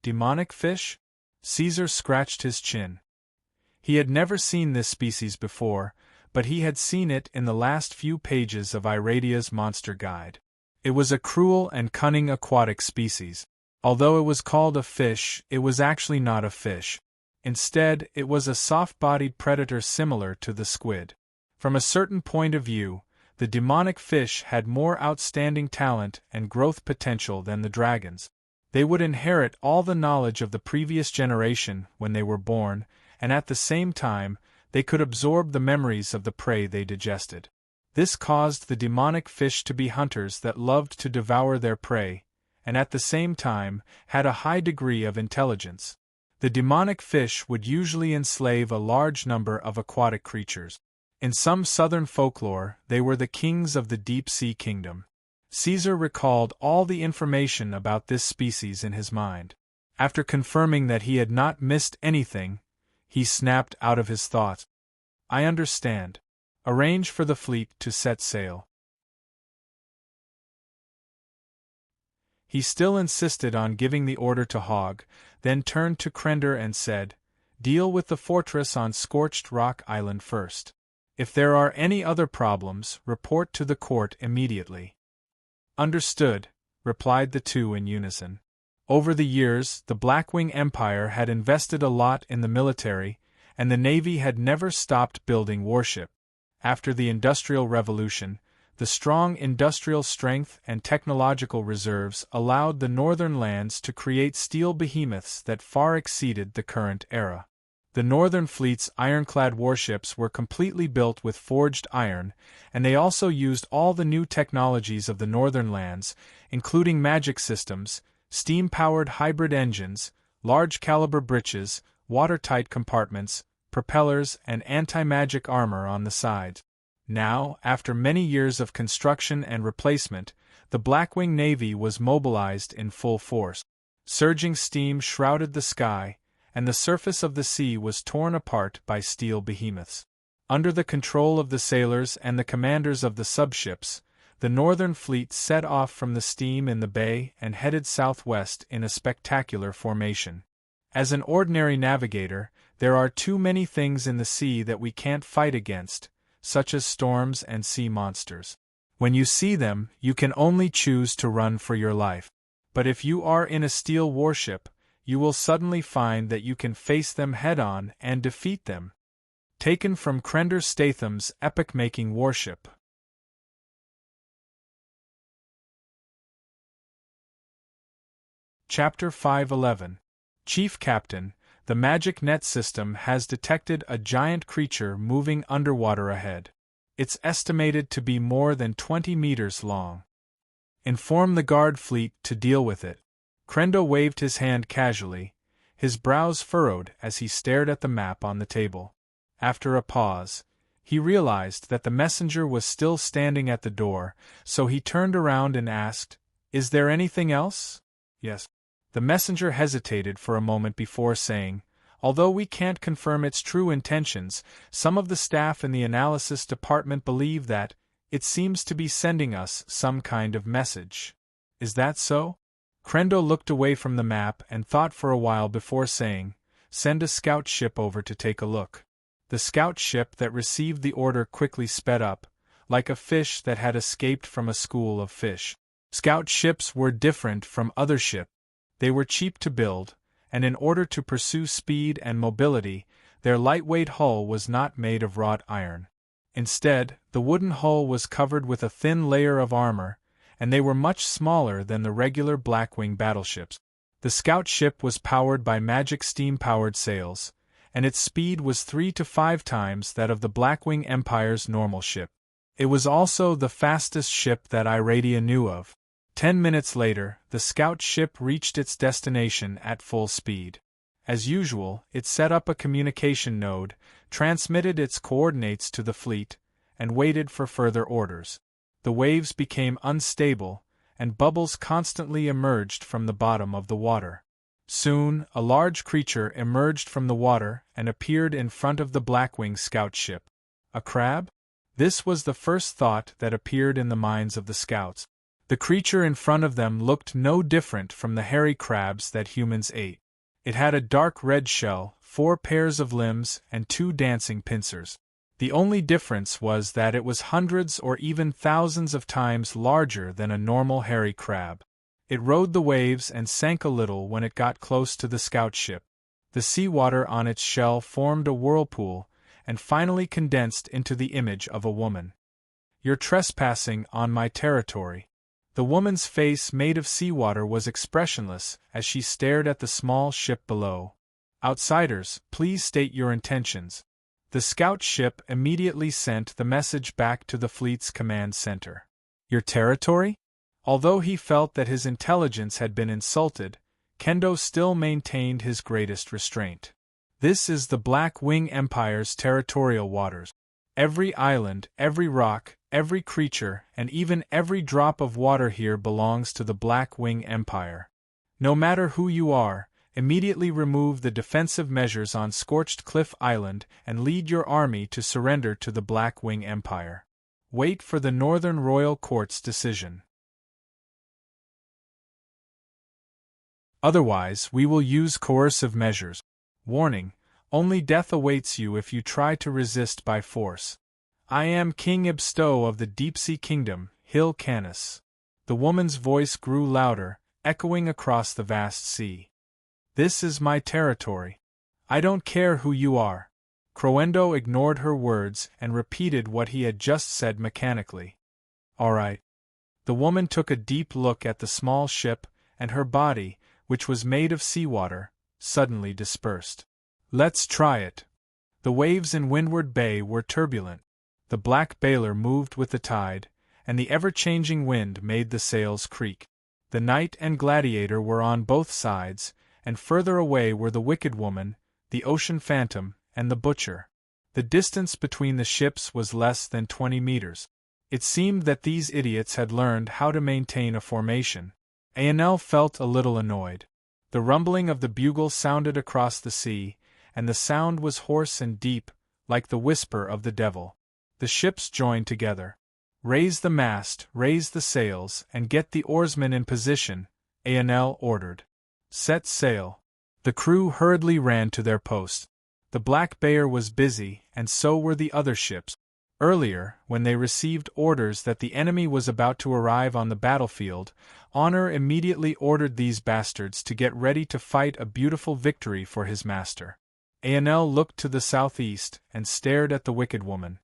Speaker 1: Demonic fish? Caesar scratched his chin. He had never seen this species before, but he had seen it in the last few pages of Iradia's Monster Guide. It was a cruel and cunning aquatic species. Although it was called a fish, it was actually not a fish. Instead, it was a soft-bodied predator similar to the squid. From a certain point of view, the demonic fish had more outstanding talent and growth potential than the dragons. They would inherit all the knowledge of the previous generation when they were born, and at the same time, they could absorb the memories of the prey they digested. This caused the demonic fish to be hunters that loved to devour their prey, and at the same time, had a high degree of intelligence. The demonic fish would usually enslave a large number of aquatic creatures. In some southern folklore, they were the kings of the deep-sea kingdom. Caesar recalled all the information about this species in his mind. After confirming that he had not missed anything, he snapped out of his thoughts. I understand. Arrange for the fleet to set sail. He still insisted on giving the order to Hogg, then turned to Krender and said, deal with the fortress on Scorched Rock Island first. If there are any other problems, report to the court immediately. Understood, replied the two in unison. Over the years, the Blackwing Empire had invested a lot in the military, and the Navy had never stopped building warships. After the Industrial Revolution, the strong industrial strength and technological reserves allowed the northern lands to create steel behemoths that far exceeded the current era. The Northern Fleet's ironclad warships were completely built with forged iron, and they also used all the new technologies of the northern lands, including magic systems, steam-powered hybrid engines, large-caliber breeches, watertight compartments, propellers, and anti-magic armor on the sides. Now, after many years of construction and replacement, the Blackwing Navy was mobilized in full force. Surging steam shrouded the sky, and the surface of the sea was torn apart by steel behemoths. Under the control of the sailors and the commanders of the subships, the Northern Fleet set off from the steam in the bay and headed southwest in a spectacular formation. As an ordinary navigator, there are too many things in the sea that we can't fight against, such as storms and sea monsters. When you see them, you can only choose to run for your life. But if you are in a steel warship, you will suddenly find that you can face them head-on and defeat them. Taken from Krender Statham's epic-making warship. Chapter 511. Chief Captain, the magic net system has detected a giant creature moving underwater ahead. It's estimated to be more than 20 meters long. Inform the guard fleet to deal with it. Crendo waved his hand casually, his brows furrowed as he stared at the map on the table. After a pause, he realized that the messenger was still standing at the door, so he turned around and asked, "Is there anything else?" "Yes." The messenger hesitated for a moment before saying, "Although we can't confirm its true intentions, some of the staff in the analysis department believe that it seems to be sending us some kind of message." "Is that so?" Crendo looked away from the map and thought for a while before saying, "Send a scout ship over to take a look." The scout ship that received the order quickly sped up, like a fish that had escaped from a school of fish. Scout ships were different from other ships. They were cheap to build, and in order to pursue speed and mobility, their lightweight hull was not made of wrought iron. Instead, the wooden hull was covered with a thin layer of armor, and they were much smaller than the regular Blackwing battleships. The scout ship was powered by magic steam-powered sails, and its speed was 3 to 5 times that of the Blackwing Empire's normal ship. It was also the fastest ship that Iradia knew of. 10 minutes later, the scout ship reached its destination at full speed. As usual, it set up a communication node, transmitted its coordinates to the fleet, and waited for further orders. The waves became unstable, and bubbles constantly emerged from the bottom of the water. Soon, a large creature emerged from the water and appeared in front of the Blackwing scout ship. A crab? This was the first thought that appeared in the minds of the scouts. The creature in front of them looked no different from the hairy crabs that humans ate. It had a dark red shell, 4 pairs of limbs, and 2 dancing pincers. The only difference was that it was hundreds or even thousands of times larger than a normal hairy crab. It rode the waves and sank a little when it got close to the scout ship. The seawater on its shell formed a whirlpool, and finally condensed into the image of a woman. "You're trespassing on my territory." The woman's face made of seawater was expressionless as she stared at the small ship below. "Outsiders, please state your intentions." The scout ship immediately sent the message back to the fleet's command center. "Your territory?" Although he felt that his intelligence had been insulted, Kendo still maintained his greatest restraint. "This is the Blackwing Empire's territorial waters. Every island, every rock, every creature, and even every drop of water here belongs to the Blackwing Empire. No matter who you are, immediately remove the defensive measures on Scorched Cliff Island and lead your army to surrender to the Blackwing Empire. Wait for the Northern Royal Court's decision. Otherwise, we will use coercive measures. Warning: only death awaits you if you try to resist by force. I am King Ibstow of the Deep-Sea Kingdom, Hill Canis." The woman's voice grew louder, echoing across the vast sea. "This is my territory. I don't care who you are." Crowendo ignored her words and repeated what he had just said mechanically. "All right." The woman took a deep look at the small ship, and her body, which was made of seawater, suddenly dispersed. "Let's try it." The waves in Windward Bay were turbulent. The black bailer moved with the tide, and the ever-changing wind made the sails creak. The Knight and Gladiator were on both sides, and further away were the Wicked Woman, the Ocean Phantom, and the Butcher. The distance between the ships was less than 20 meters. It seemed that these idiots had learned how to maintain a formation. Aenel felt a little annoyed. The rumbling of the bugle sounded across the sea, and the sound was hoarse and deep, like the whisper of the devil. The ships joined together. "Raise the mast, raise the sails, and get the oarsmen in position," Aenel ordered. "Set sail." The crew hurriedly ran to their posts. The Black Bear was busy, and so were the other ships. Earlier, when they received orders that the enemy was about to arrive on the battlefield, Honor immediately ordered these bastards to get ready to fight a beautiful victory for his master. Aenel looked to the southeast and stared at the Wicked Woman.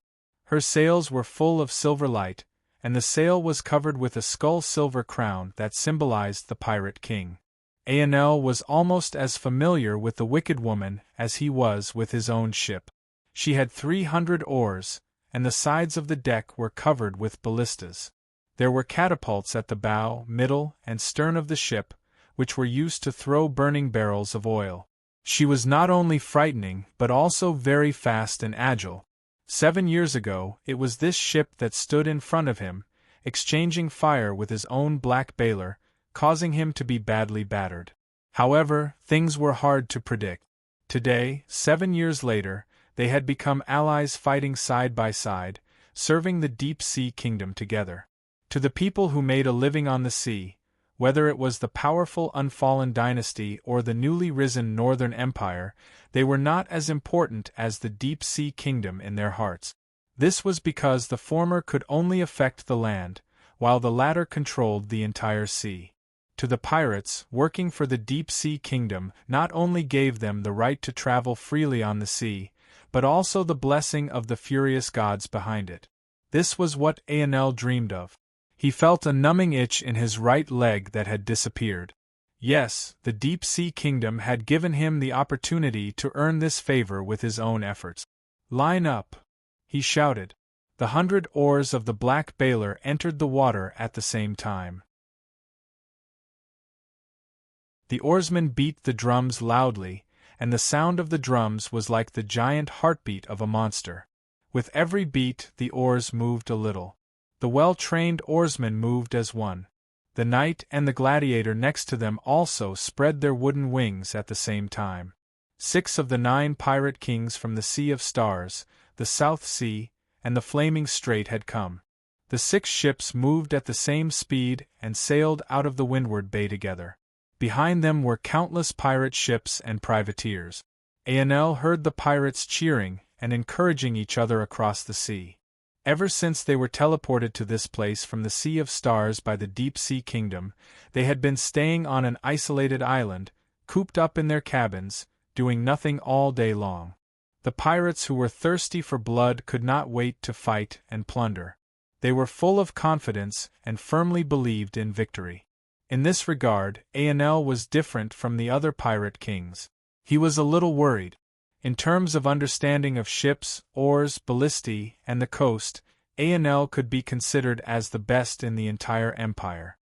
Speaker 1: Her sails were full of silver light, and the sail was covered with a skull-silver crown that symbolized the Pirate King. Aenel was almost as familiar with the Wicked Woman as he was with his own ship. She had 300 oars, and the sides of the deck were covered with ballistas. There were catapults at the bow, middle, and stern of the ship, which were used to throw burning barrels of oil. She was not only frightening but also very fast and agile. 7 years ago, it was this ship that stood in front of him, exchanging fire with his own black bailer, causing him to be badly battered. However, things were hard to predict. Today, 7 years later, they had become allies fighting side by side, serving the deep-sea kingdom together. To the people who made a living on the sea, whether it was the powerful unfallen dynasty or the newly risen Northern Empire, they were not as important as the deep-sea kingdom in their hearts. This was because the former could only affect the land, while the latter controlled the entire sea. To the pirates, working for the deep-sea kingdom not only gave them the right to travel freely on the sea, but also the blessing of the furious gods behind it. This was what Aenel dreamed of. He felt a numbing itch in his right leg that had disappeared. Yes, the deep-sea kingdom had given him the opportunity to earn this favor with his own efforts. "Line up!" he shouted. The 100 oars of the black bailer entered the water at the same time. The oarsmen beat the drums loudly, and the sound of the drums was like the giant heartbeat of a monster. With every beat, the oars moved a little. The well-trained oarsmen moved as one. The knight and the gladiator next to them also spread their wooden wings at the same time. 6 of the 9 pirate kings from the Sea of Stars, the South Sea, and the Flaming Strait had come. The 6 ships moved at the same speed and sailed out of the Windward Bay together. Behind them were countless pirate ships and privateers. Aenel heard the pirates cheering and encouraging each other across the sea. Ever since they were teleported to this place from the Sea of Stars by the Deep-Sea Kingdom, they had been staying on an isolated island, cooped up in their cabins, doing nothing all day long. The pirates who were thirsty for blood could not wait to fight and plunder. They were full of confidence and firmly believed in victory. In this regard, Aenel was different from the other pirate kings. He was a little worried. In terms of understanding of ships, oars, ballistae, and the coast, Aenel could be considered as the best in the entire empire.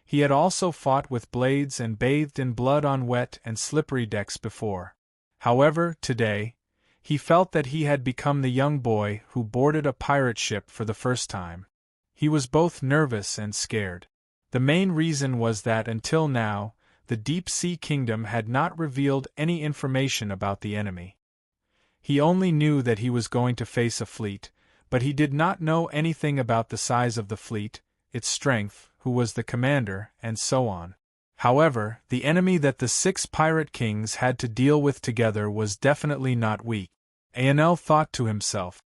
Speaker 1: He had also fought with blades and bathed in blood on wet and slippery decks before. However, today, he felt that he had become the young boy who boarded a pirate ship for the first time. He was both nervous and scared. The main reason was that until now, the Deep-Sea Kingdom had not revealed any information about the enemy. He only knew that he was going to face a fleet, but he did not know anything about the size of the fleet, its strength, who was the commander, and so on. However, the enemy that the 6 pirate kings had to deal with together was definitely not weak. Aenel thought to himself.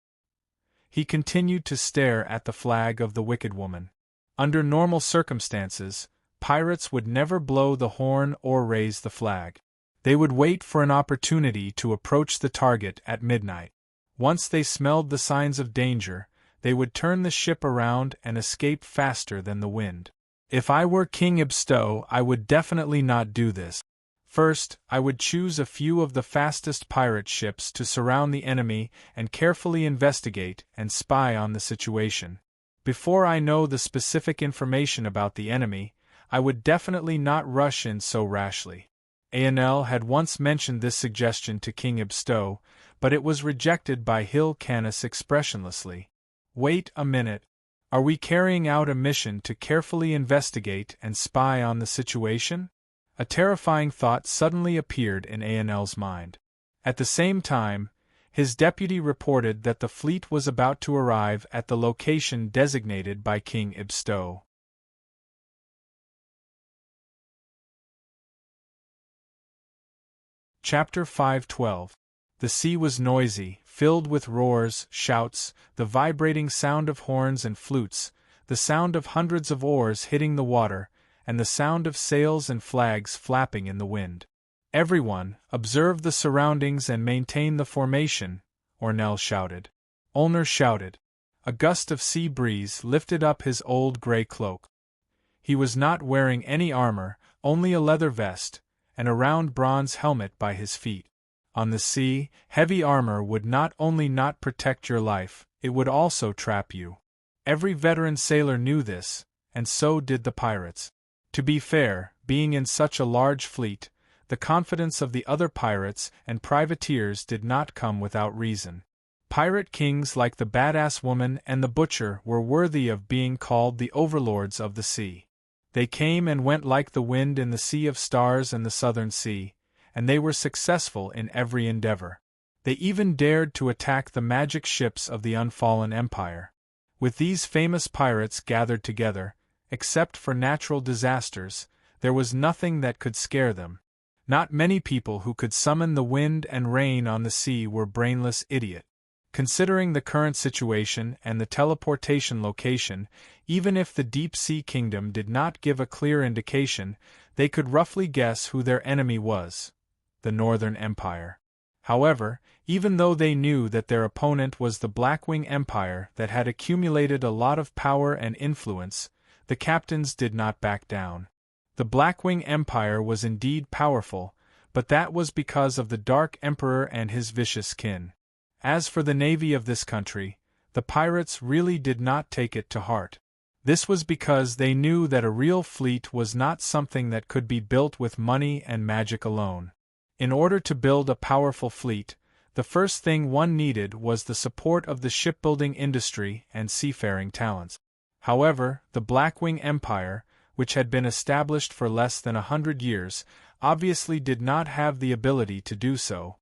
Speaker 1: He continued to stare at the flag of the Wicked Woman. Under normal circumstances, pirates would never blow the horn or raise the flag. They would wait for an opportunity to approach the target at midnight. Once they smelled the signs of danger, they would turn the ship around and escape faster than the wind. If I were King Ibstow, I would definitely not do this. First, I would choose a few of the fastest pirate ships to surround the enemy and carefully investigate and spy on the situation. Before I know the specific information about the enemy, I would definitely not rush in so rashly. Aenel had once mentioned this suggestion to King Ibstow, but it was rejected by Hill Canis expressionlessly. Wait a minute. Are we carrying out a mission to carefully investigate and spy on the situation? A terrifying thought suddenly appeared in Aenel's mind. At the same time, his deputy reported that the fleet was about to arrive at the location designated by King Ibstow. Chapter 5:12. The sea was noisy, filled with roars, shouts, the vibrating sound of horns and flutes, the sound of hundreds of oars hitting the water, and the sound of sails and flags flapping in the wind. Everyone, observe the surroundings and maintain the formation, Ornell shouted. Ulner shouted. A gust of sea breeze lifted up his old gray cloak. He was not wearing any armor, only a leather vest, and a round bronze helmet by his feet. On the sea, heavy armor would not only not protect your life, it would also trap you. Every veteran sailor knew this, and so did the pirates. To be fair, being in such a large fleet, the confidence of the other pirates and privateers did not come without reason. Pirate kings like the badass woman and the butcher were worthy of being called the overlords of the sea. They came and went like the wind in the Sea of Stars and the Southern Sea, and they were successful in every endeavor. They even dared to attack the magic ships of the unfallen empire. With these famous pirates gathered together, except for natural disasters, there was nothing that could scare them. Not many people who could summon the wind and rain on the sea were brainless idiots. Considering the current situation and the teleportation location, even if the deep-sea kingdom did not give a clear indication, they could roughly guess who their enemy was: the Northern Empire. However, even though they knew that their opponent was the Blackwing Empire that had accumulated a lot of power and influence, the captains did not back down. The Blackwing Empire was indeed powerful, but that was because of the Dark Emperor and his vicious kin. As for the navy of this country, the pirates really did not take it to heart. This was because they knew that a real fleet was not something that could be built with money and magic alone. In order to build a powerful fleet, the first thing one needed was the support of the shipbuilding industry and seafaring talents. However, the Blackwing Empire, which had been established for less than 100 years, obviously did not have the ability to do so.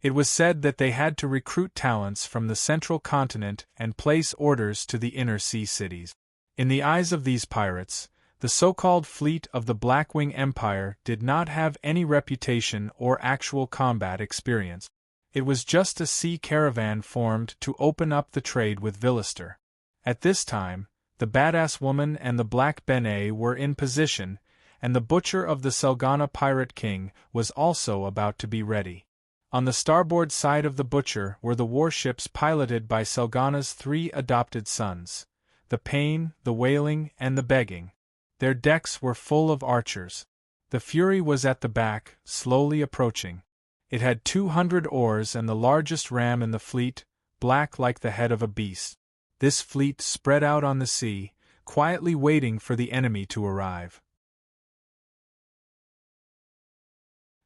Speaker 1: It was said that they had to recruit talents from the central continent and place orders to the inner sea cities. In the eyes of these pirates, the so-called fleet of the Blackwing Empire did not have any reputation or actual combat experience. It was just a sea caravan formed to open up the trade with Villister. At this time, the badass woman and the Black Benet were in position, and the butcher of the Selgana Pirate King was also about to be ready. On the starboard side of the butcher were the warships piloted by Selgana's 3 adopted sons: the Pain, the Wailing, and the Begging. Their decks were full of archers. The Fury was at the back, slowly approaching. It had 200 oars and the largest ram in the fleet, black like the head of a beast. This fleet spread out on the sea, quietly waiting for the enemy to arrive.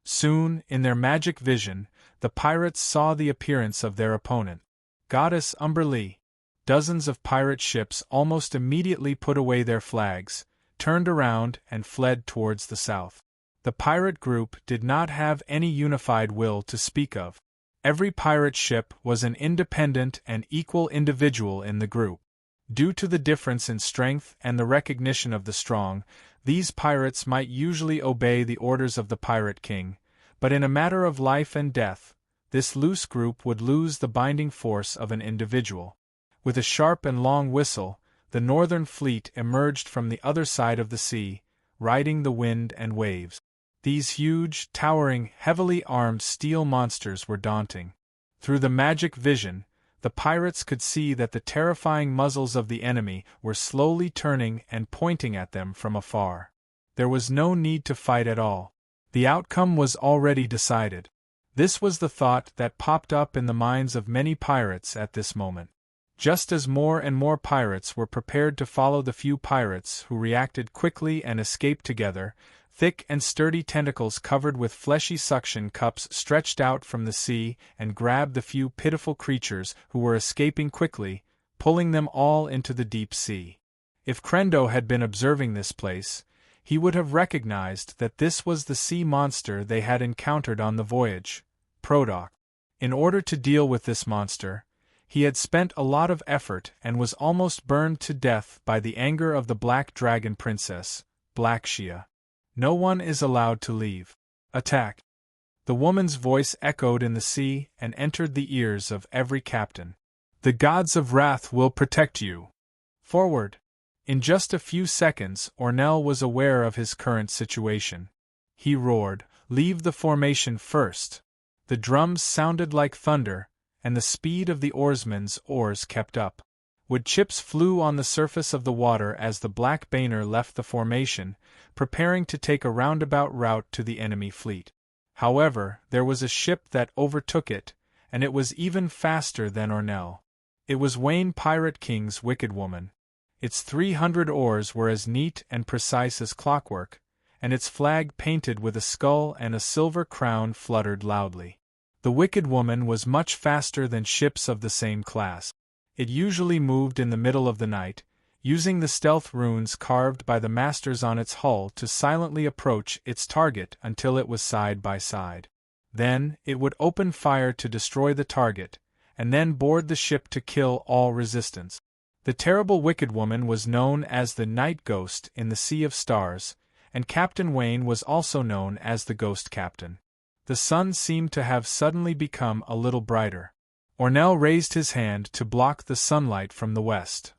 Speaker 1: Soon, in their magic vision, the pirates saw the appearance of their opponent, Goddess Umberlee. Dozens of pirate ships almost immediately put away their flags, turned around, and fled towards the south. The pirate group did not have any unified will to speak of. Every pirate ship was an independent and equal individual in the group. Due to the difference in strength and the recognition of the strong, these pirates might usually obey the orders of the Pirate King, but in a matter of life and death, this loose group would lose the binding force of an individual. With a sharp and long whistle, the northern fleet emerged from the other side of the sea, riding the wind and waves. These huge, towering, heavily armed steel monsters were daunting. Through the magic vision, the pirates could see that the terrifying muzzles of the enemy were slowly turning and pointing at them from afar. There was no need to fight at all. The outcome was already decided. This was the thought that popped up in the minds of many pirates at this moment. Just as more and more pirates were prepared to follow the few pirates who reacted quickly and escaped together, thick and sturdy tentacles covered with fleshy suction cups stretched out from the sea and grabbed the few pitiful creatures who were escaping quickly, pulling them all into the deep sea. If Crendo had been observing this place, he would have recognized that this was the sea monster they had encountered on the voyage, Prodoc. In order to deal with this monster, he had spent a lot of effort and was almost burned to death by the anger of the Black Dragon Princess, Blackshia. No one is allowed to leave. Attack! The woman's voice echoed in the sea and entered the ears of every captain. The gods of wrath will protect you. Forward! In just a few seconds, Ornell was aware of his current situation. He roared, "Leave the formation first!" The drums sounded like thunder, and the speed of the oarsmen's oars kept up. Wood chips flew on the surface of the water as the Black Banner left the formation, preparing to take a roundabout route to the enemy fleet. However, there was a ship that overtook it, and it was even faster than Ornell. It was Wayne Pirate King's Wicked Woman. Its 300 oars were as neat and precise as clockwork, and its flag painted with a skull and a silver crown fluttered loudly. The Wicked Woman was much faster than ships of the same class. It usually moved in the middle of the night, using the stealth runes carved by the masters on its hull to silently approach its target until it was side by side. Then, it would open fire to destroy the target, and then board the ship to kill all resistance. The terrible Wicked Woman was known as the Night Ghost in the Sea of Stars, and Captain Wayne was also known as the Ghost Captain. The sun seemed to have suddenly become a little brighter. Ornell raised his hand to block the sunlight from the west.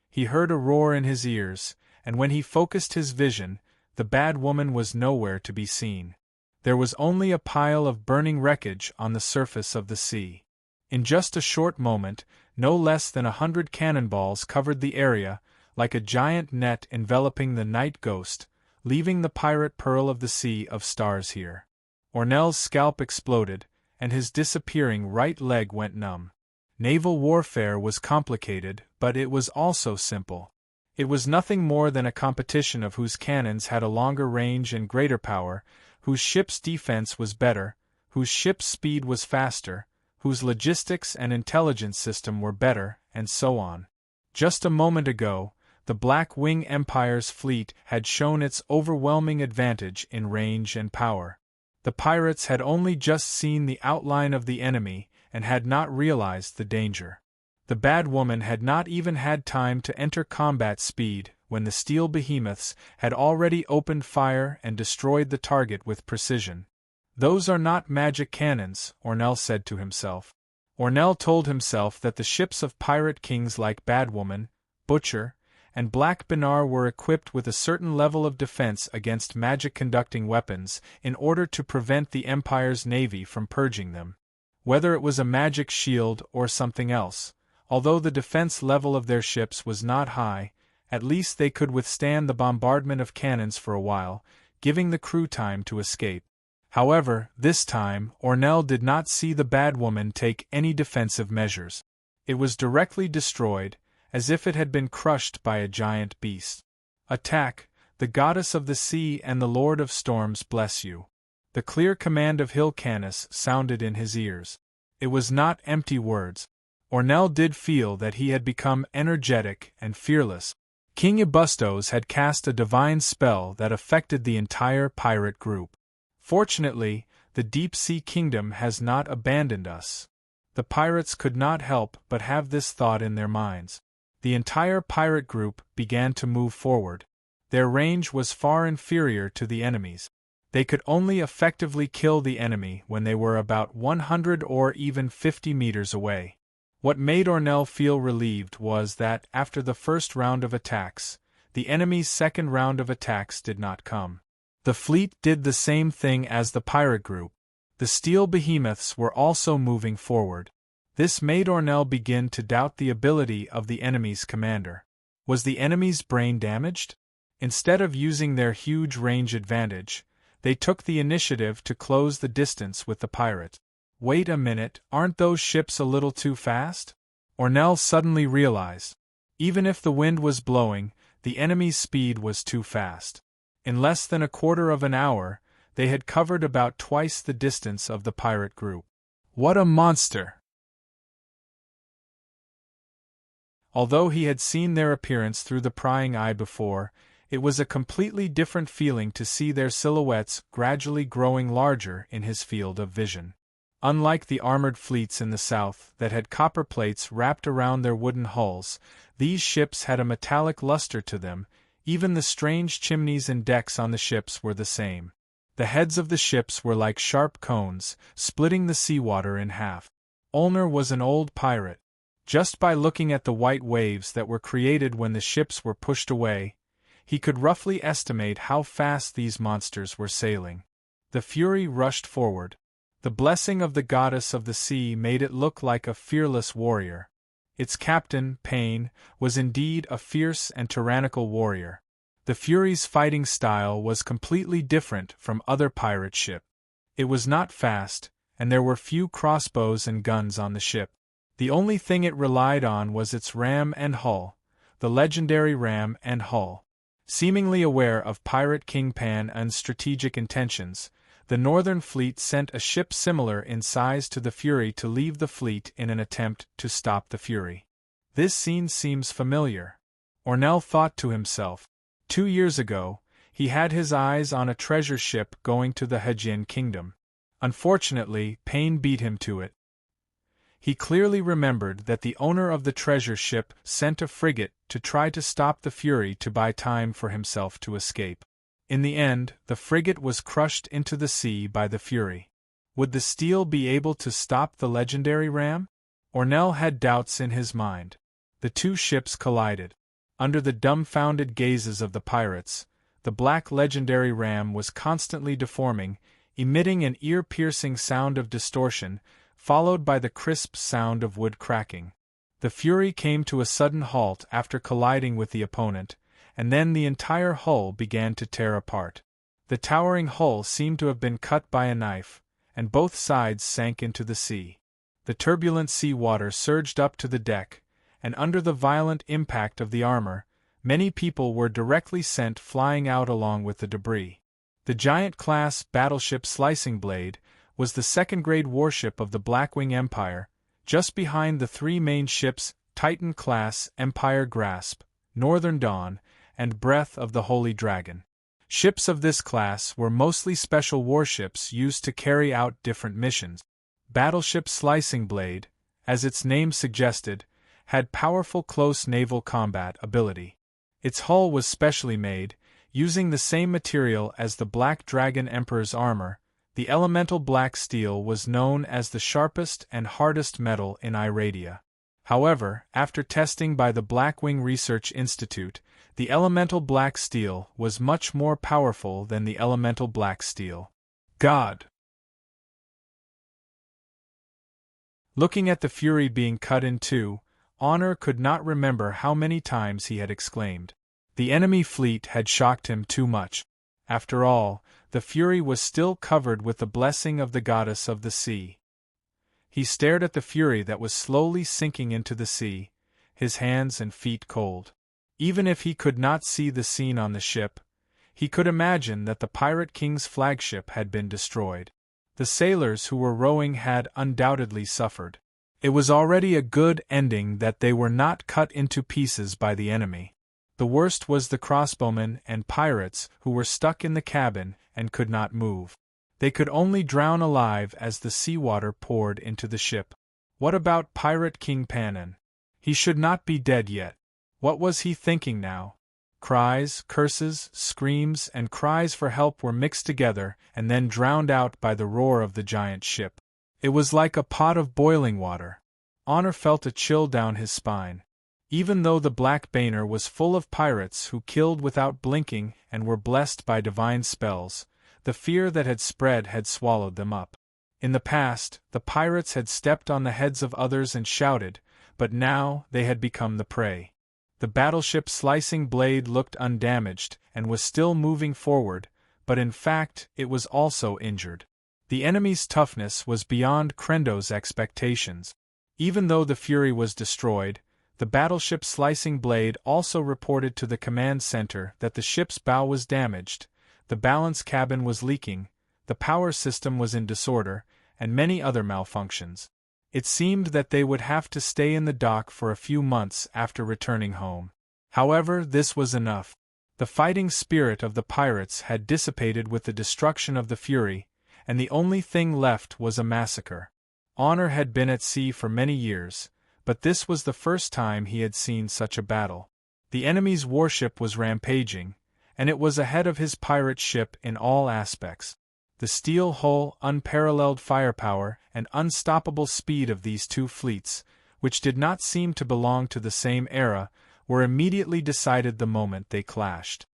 Speaker 1: He heard a roar in his ears, and when he focused his vision, the bad woman was nowhere to be seen. There was only a pile of burning wreckage on the surface of the sea. In just a short moment, no less than 100 cannonballs covered the area, like a giant net enveloping the Night Ghost, leaving the pirate pearl of the Sea of Stars here. Ornell's scalp exploded, and his disappearing right leg went numb. Naval warfare was complicated, but it was also simple. It was nothing more than a competition of whose cannons had a longer range and greater power, whose ship's defense was better, whose ship's speed was faster, whose logistics and intelligence system were better, and so on. Just a moment ago, the Black Wing Empire's fleet had shown its overwhelming advantage in range and power. The pirates had only just seen the outline of the enemy and had not realized the danger. The bad woman had not even had time to enter combat speed when the steel behemoths had already opened fire and destroyed the target with precision. Those are not magic cannons, Ornell said to himself. Ornell told himself that the ships of pirate kings like Bad Woman, Butcher, and Black Benar were equipped with a certain level of defense against magic-conducting weapons in order to prevent the Empire's navy from purging them. Whether it was a magic shield or something else, although the defense level of their ships was not high, at least they could withstand the bombardment of cannons for a while, giving the crew time to escape. However, this time, Ornell did not see the Bad Woman take any defensive measures. It was directly destroyed, as if it had been crushed by a giant beast. Attack, the goddess of the sea and the lord of storms bless you. The clear command of Hyrcanus sounded in his ears. It was not empty words. Ornell did feel that he had become energetic and fearless. King Ebustos had cast a divine spell that affected the entire pirate group. Fortunately, the deep-sea kingdom has not abandoned us. The pirates could not help but have this thought in their minds. The entire pirate group began to move forward. Their range was far inferior to the enemy's. They could only effectively kill the enemy when they were about 100 or even 50 meters away. What made Ornell feel relieved was that, after the first round of attacks, the enemy's second round of attacks did not come. The fleet did the same thing as the pirate group. The steel behemoths were also moving forward. This made Ornell begin to doubt the ability of the enemy's commander. Was the enemy's brain damaged? Instead of using their huge range advantage, they took the initiative to close the distance with the pirate. Wait a minute, aren't those ships a little too fast? Ornell suddenly realized. Even if the wind was blowing, the enemy's speed was too fast. In less than a quarter of an hour, they had covered about twice the distance of the pirate group. What a monster! Although he had seen their appearance through the prying eye before, it was a completely different feeling to see their silhouettes gradually growing larger in his field of vision. Unlike the armored fleets in the south that had copper plates wrapped around their wooden hulls, these ships had a metallic luster to them. Even the strange chimneys and decks on the ships were the same. The heads of the ships were like sharp cones, splitting the seawater in half. Ulner was an old pirate. Just by looking at the white waves that were created when the ships were pushed away, he could roughly estimate how fast these monsters were sailing. The Fury rushed forward. The blessing of the goddess of the sea made it look like a fearless warrior. Its captain, Payne, was indeed a fierce and tyrannical warrior. The Fury's fighting style was completely different from other pirate ships. It was not fast, and there were few crossbows and guns on the ship. The only thing it relied on was its ram and hull, the legendary ram and hull. Seemingly aware of Pirate King Pan's strategic intentions, the Northern Fleet sent a ship similar in size to the Fury to leave the fleet in an attempt to stop the Fury. This scene seems familiar. Ornell thought to himself. 2 years ago, he had his eyes on a treasure ship going to the Hejin Kingdom. Unfortunately, pain beat him to it. He clearly remembered that the owner of the treasure ship sent a frigate to try to stop the Fury to buy time for himself to escape. In the end, the frigate was crushed into the sea by the Fury. Would the steel be able to stop the legendary ram? Ornell had doubts in his mind. The two ships collided. Under the dumbfounded gazes of the pirates, the black legendary ram was constantly deforming, emitting an ear-piercing sound of distortion, followed by the crisp sound of wood cracking. The Fury came to a sudden halt after colliding with the opponent, and then the entire hull began to tear apart. The towering hull seemed to have been cut by a knife, and both sides sank into the sea. The turbulent sea water surged up to the deck, and under the violent impact of the armor, many people were directly sent flying out along with the debris. The giant-class battleship Slicing Blade was the second-grade warship of the Blackwing Empire, just behind the three main ships Titan-class Empire Grasp, Northern Dawn, and Breath of the Holy Dragon. Ships of this class were mostly special warships used to carry out different missions. Battleship Slicing Blade, as its name suggested, had powerful close naval combat ability. Its hull was specially made, using the same material as the Black Dragon Emperor's armor. The elemental black steel was known as the sharpest and hardest metal in Iradia. However, after testing by the Blackwing Research Institute, the elemental black steel was much more powerful than the elemental black steel. God! Looking at the Fury being cut in two, Honor could not remember how many times he had exclaimed. The enemy fleet had shocked him too much. After all, the Fury was still covered with the blessing of the goddess of the sea. He stared at the Fury that was slowly sinking into the sea, his hands and feet cold. Even if he could not see the scene on the ship, he could imagine that the Pirate King's flagship had been destroyed. The sailors who were rowing had undoubtedly suffered. It was already a good ending that they were not cut into pieces by the enemy. The worst was the crossbowmen and pirates who were stuck in the cabin and could not move. They could only drown alive as the seawater poured into the ship. What about Pirate King Panan? He should not be dead yet. What was he thinking now? Cries, curses, screams, and cries for help were mixed together and then drowned out by the roar of the giant ship. It was like a pot of boiling water. Honor felt a chill down his spine. Even though the Black Banner was full of pirates who killed without blinking and were blessed by divine spells, the fear that had spread had swallowed them up. In the past, the pirates had stepped on the heads of others and shouted, but now they had become the prey. The battleship Slicing Blade looked undamaged and was still moving forward, but in fact it was also injured. The enemy's toughness was beyond Krendo's expectations. Even though the Fury was destroyed, the battleship Slicing Blade also reported to the command center that the ship's bow was damaged, the balance cabin was leaking, the power system was in disorder, and many other malfunctions. It seemed that they would have to stay in the dock for a few months after returning home. However, this was enough. The fighting spirit of the pirates had dissipated with the destruction of the Fury, and the only thing left was a massacre. Honor had been at sea for many years, but this was the first time he had seen such a battle. The enemy's warship was rampaging, and it was ahead of his pirate ship in all aspects. The steel hull, unparalleled firepower, and unstoppable speed of these two fleets, which did not seem to belong to the same era, were immediately decided the moment they clashed.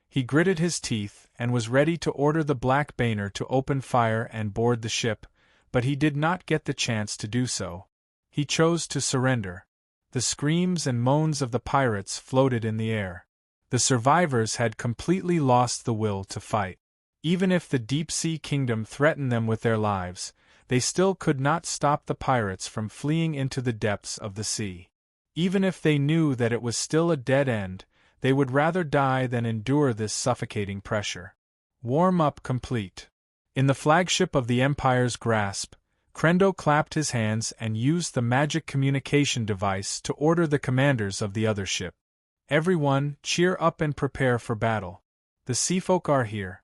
Speaker 1: He gritted his teeth and was ready to order the Black Banner to open fire and board the ship, but he did not get the chance to do so. He chose to surrender. The screams and moans of the pirates floated in the air. The survivors had completely lost the will to fight. Even if the deep-sea kingdom threatened them with their lives, they still could not stop the pirates from fleeing into the depths of the sea. Even if they knew that it was still a dead end, they would rather die than endure this suffocating pressure. Warm-up complete. In the flagship of the Empire's grasp, Crendo clapped his hands and used the magic communication device to order the commanders of the other ship. Everyone, cheer up and prepare for battle. The seafolk are here.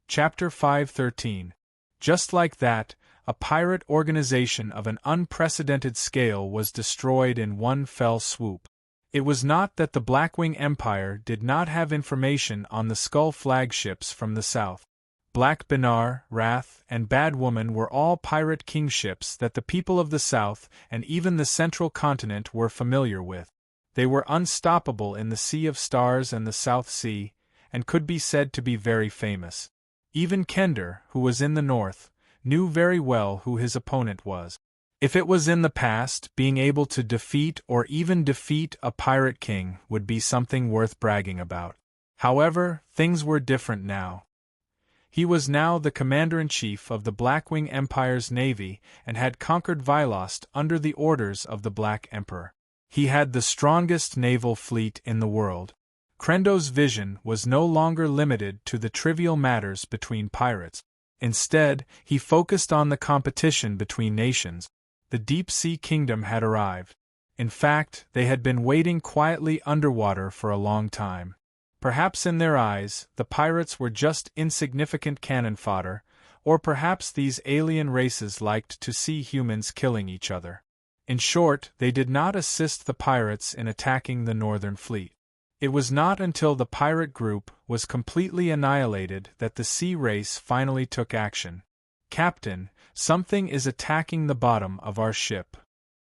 Speaker 1: Chapter 513. Just like that, a pirate organization of an unprecedented scale was destroyed in one fell swoop. It was not that the Blackwing Empire did not have information on the Skull flagships from the south. Black Benar, Wrath, and Bad Woman were all pirate kingships that the people of the south and even the central continent were familiar with. They were unstoppable in the Sea of Stars and the South Sea, and could be said to be very famous. Even Kender, who was in the north, knew very well who his opponent was. If it was in the past, being able to defeat or even defeat a pirate king would be something worth bragging about. However, things were different now. He was now the commander-in-chief of the Blackwing Empire's navy and had conquered Vylost under the orders of the Black Emperor. He had the strongest naval fleet in the world. Crendo's vision was no longer limited to the trivial matters between pirates. Instead, he focused on the competition between nations. The deep-sea kingdom had arrived. In fact, they had been waiting quietly underwater for a long time. Perhaps in their eyes, the pirates were just insignificant cannon fodder, or perhaps these alien races liked to see humans killing each other. In short, they did not assist the pirates in attacking the Northern Fleet. It was not until the pirate group was completely annihilated that the sea race finally took action. "Captain, something is attacking the bottom of our ship."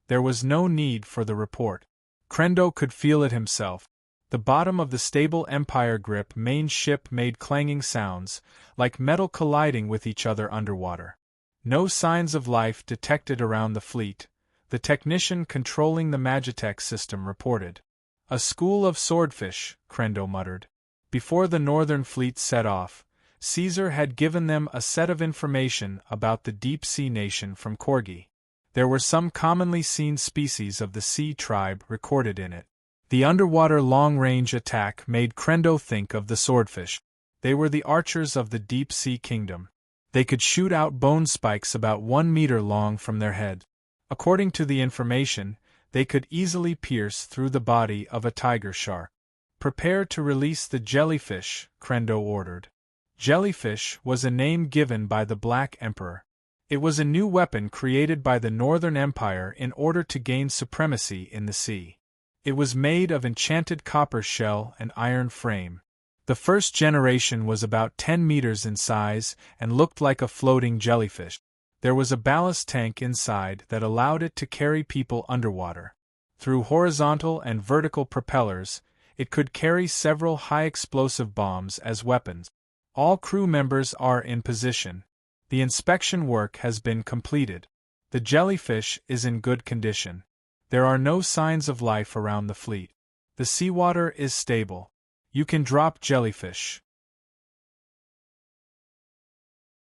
Speaker 1: There was no need for the report. Crendo could feel it himself. The bottom of the stable Empire grip main ship made clanging sounds, like metal colliding with each other underwater. No signs of life detected around the fleet, the technician controlling the Magitech system reported. "A school of swordfish," Crendo muttered. Before the Northern Fleet set off, Caesar had given them a set of information about the deep-sea nation from Corgi. There were some commonly seen species of the sea tribe recorded in it. The underwater long-range attack made Crendo think of the swordfish. They were the archers of the deep-sea kingdom. They could shoot out bone spikes about 1 meter long from their head. According to the information, they could easily pierce through the body of a tiger shark. "Prepare to release the jellyfish," Crendo ordered. Jellyfish was a name given by the Black Emperor. It was a new weapon created by the Northern Empire in order to gain supremacy in the sea. It was made of enchanted copper shell and iron frame. The first generation was about 10 meters in size and looked like a floating jellyfish. There was a ballast tank inside that allowed it to carry people underwater. Through horizontal and vertical propellers, it could carry several high-explosive bombs as weapons. All crew members are in position. The inspection work has been completed. The jellyfish is in good condition. There are no signs of life around the fleet. The seawater is stable. You can drop jellyfish.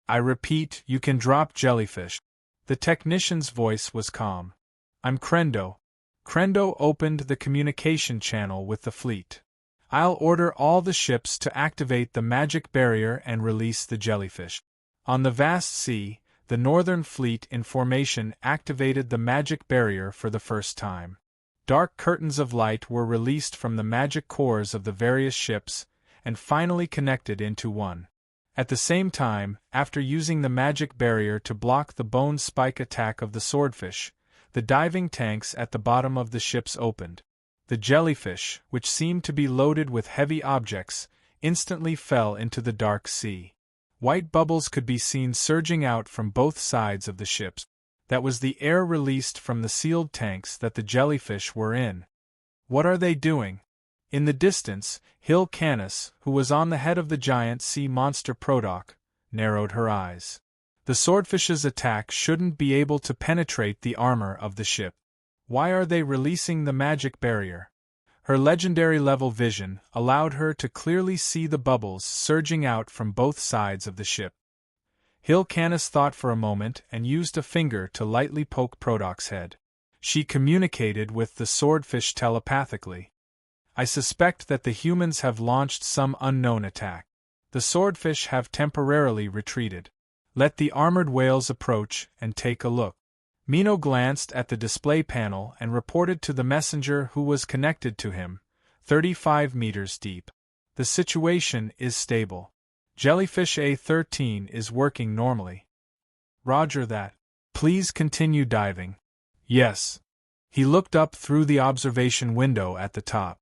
Speaker 1: I repeat, you can drop jellyfish. The technician's voice was calm. "I'm Crendo." Crendo opened the communication channel with the fleet. "I'll order all the ships to activate the magic barrier and release the jellyfish." On the vast sea, the Northern Fleet in formation activated the magic barrier for the first time. Dark curtains of light were released from the magic cores of the various ships, and finally connected into one. At the same time, after using the magic barrier to block the bone spike attack of the swordfish, the diving tanks at the bottom of the ships opened. The jellyfish, which seemed to be loaded with heavy objects, instantly fell into the dark sea. White bubbles could be seen surging out from both sides of the ships. That was the air released from the sealed tanks that the jellyfish were in. "What are they doing?" In the distance, Hill Canis, who was on the head of the giant sea monster Prodoc, narrowed her eyes. The swordfish's attack shouldn't be able to penetrate the armor of the ship. Why are they releasing the magic barrier? Her legendary level vision allowed her to clearly see the bubbles surging out from both sides of the ship. Canis thought for a moment and used a finger to lightly poke Prodoc's head. She communicated with the swordfish telepathically. I suspect that the humans have launched some unknown attack. The swordfish have temporarily retreated. Let the armored whales approach and take a look. Mino glanced at the display panel and reported to the messenger who was connected to him, 35 meters deep. The situation is stable. Jellyfish A13 is working normally. Roger that. Please continue diving. Yes. He looked up through the observation window at the top.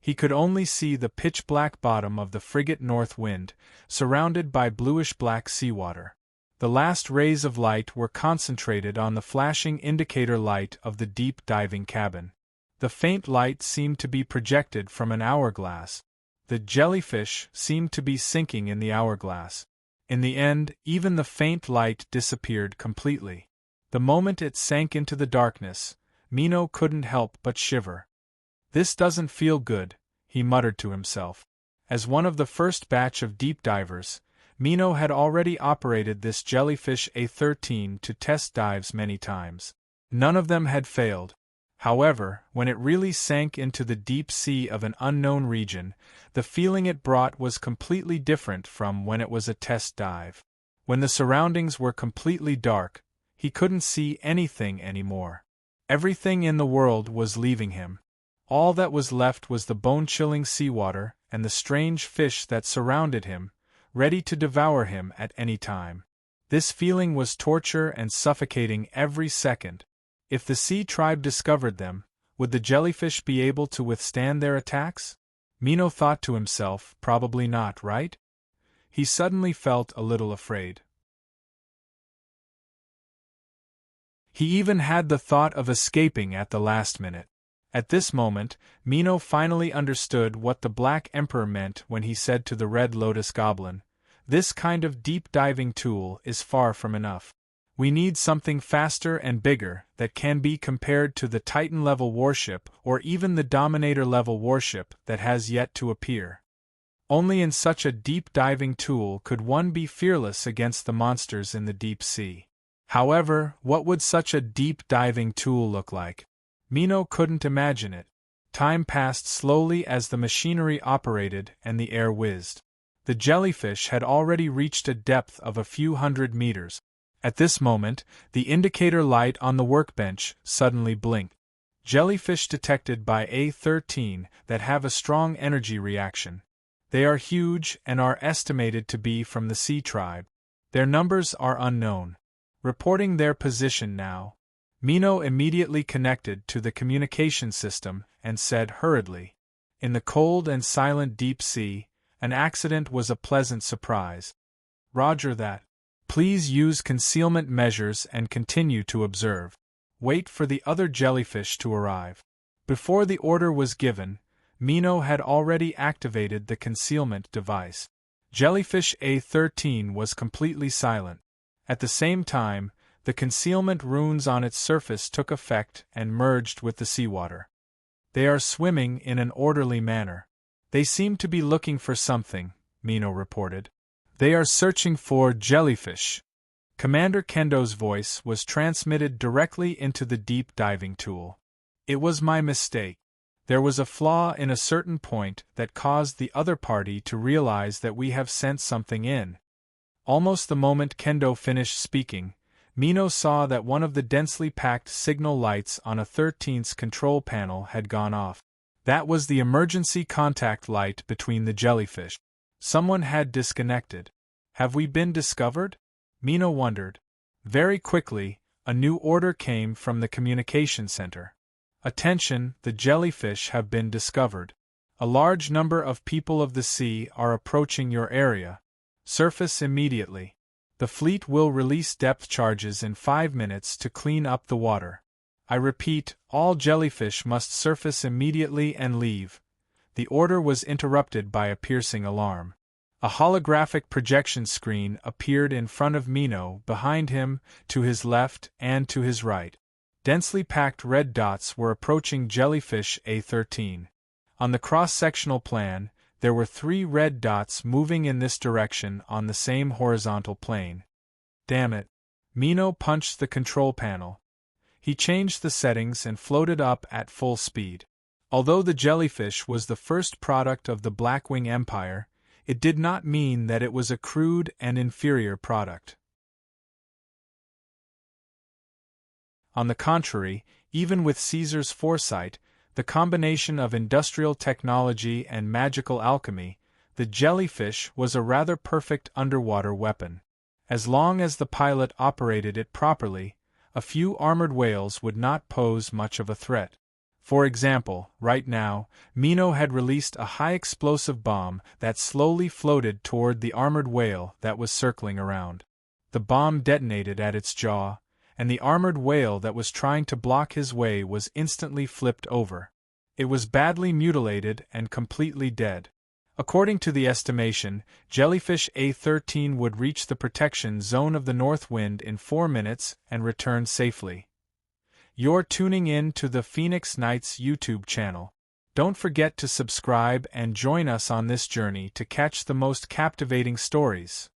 Speaker 1: He could only see the pitch-black bottom of the frigate Northwind, surrounded by bluish-black seawater. The last rays of light were concentrated on the flashing indicator light of the deep diving cabin. The faint light seemed to be projected from an hourglass. The jellyfish seemed to be sinking in the hourglass. In the end, even the faint light disappeared completely. The moment it sank into the darkness, Mino couldn't help but shiver. This doesn't feel good, he muttered to himself. As one of the first batch of deep divers, Mino had already operated this jellyfish A13 to test dives many times. None of them had failed. However, when it really sank into the deep sea of an unknown region, the feeling it brought was completely different from when it was a test dive. When the surroundings were completely dark, he couldn't see anything anymore. Everything in the world was leaving him. All that was left was the bone-chilling seawater and the strange fish that surrounded him, ready to devour him at any time. This feeling was torture and suffocating every second. If the sea tribe discovered them, would the jellyfish be able to withstand their attacks? Mino thought to himself, probably not, right? He suddenly felt a little afraid. He even had the thought of escaping at the last minute. At this moment, Mino finally understood what the Black Emperor meant when he said to the Red Lotus Goblin, "This kind of deep-diving tool is far from enough. We need something faster and bigger that can be compared to the Titan-level warship or even the Dominator-level warship that has yet to appear. Only in such a deep-diving tool could one be fearless against the monsters in the deep sea." However, what would such a deep-diving tool look like? Mino couldn't imagine it. Time passed slowly as the machinery operated and the air whizzed. The jellyfish had already reached a depth of a few hundred meters. At this moment, the indicator light on the workbench suddenly blinked. Jellyfish detected by A13 that have a strong energy reaction. They are huge and are estimated to be from the sea tribe. Their numbers are unknown. Reporting their position now, Mino immediately connected to the communication system and said hurriedly, "In the cold and silent deep sea, an accident was a pleasant surprise. Roger that. Please use concealment measures and continue to observe. Wait for the other jellyfish to arrive." Before the order was given, Mino had already activated the concealment device. Jellyfish A13 was completely silent. At the same time, the concealment runes on its surface took effect and merged with the seawater. They are swimming in an orderly manner. They seem to be looking for something, Mino reported. They are searching for jellyfish. Commander Kendo's voice was transmitted directly into the deep diving tool. It was my mistake. There was a flaw in a certain point that caused the other party to realize that we have sent something in. Almost the moment Kendo finished speaking, Mino saw that one of the densely packed signal lights on a 13th control panel had gone off. That was the emergency contact light between the jellyfish. Someone had disconnected. Have we been discovered? Mino wondered. Very quickly, a new order came from the communication center. Attention, the jellyfish have been discovered. A large number of people of the sea are approaching your area. Surface immediately. The fleet will release depth charges in 5 minutes to clean up the water. I repeat, all jellyfish must surface immediately and leave. The order was interrupted by a piercing alarm. A holographic projection screen appeared in front of Mino, behind him, to his left, and to his right. Densely packed red dots were approaching Jellyfish A13. On the cross-sectional plan, there were 3 red dots moving in this direction on the same horizontal plane. Damn it. Mino punched the control panel. He changed the settings and floated up at full speed. Although the jellyfish was the first product of the Blackwing Empire, it did not mean that it was a crude and inferior product. On the contrary, even with Caesar's foresight, the combination of industrial technology and magical alchemy, the jellyfish was a rather perfect underwater weapon. As long as the pilot operated it properly, a few armored whales would not pose much of a threat. For example, right now, Mino had released a high-explosive bomb that slowly floated toward the armored whale that was circling around. The bomb detonated at its jaw, and the armored whale that was trying to block his way was instantly flipped over. It was badly mutilated and completely dead. According to the estimation, Jellyfish A13 would reach the protection zone of the North Wind in 4 minutes and return safely. You're tuning in to the Phoenix Nights YouTube channel. Don't forget to subscribe and join us on this journey to catch the most captivating stories.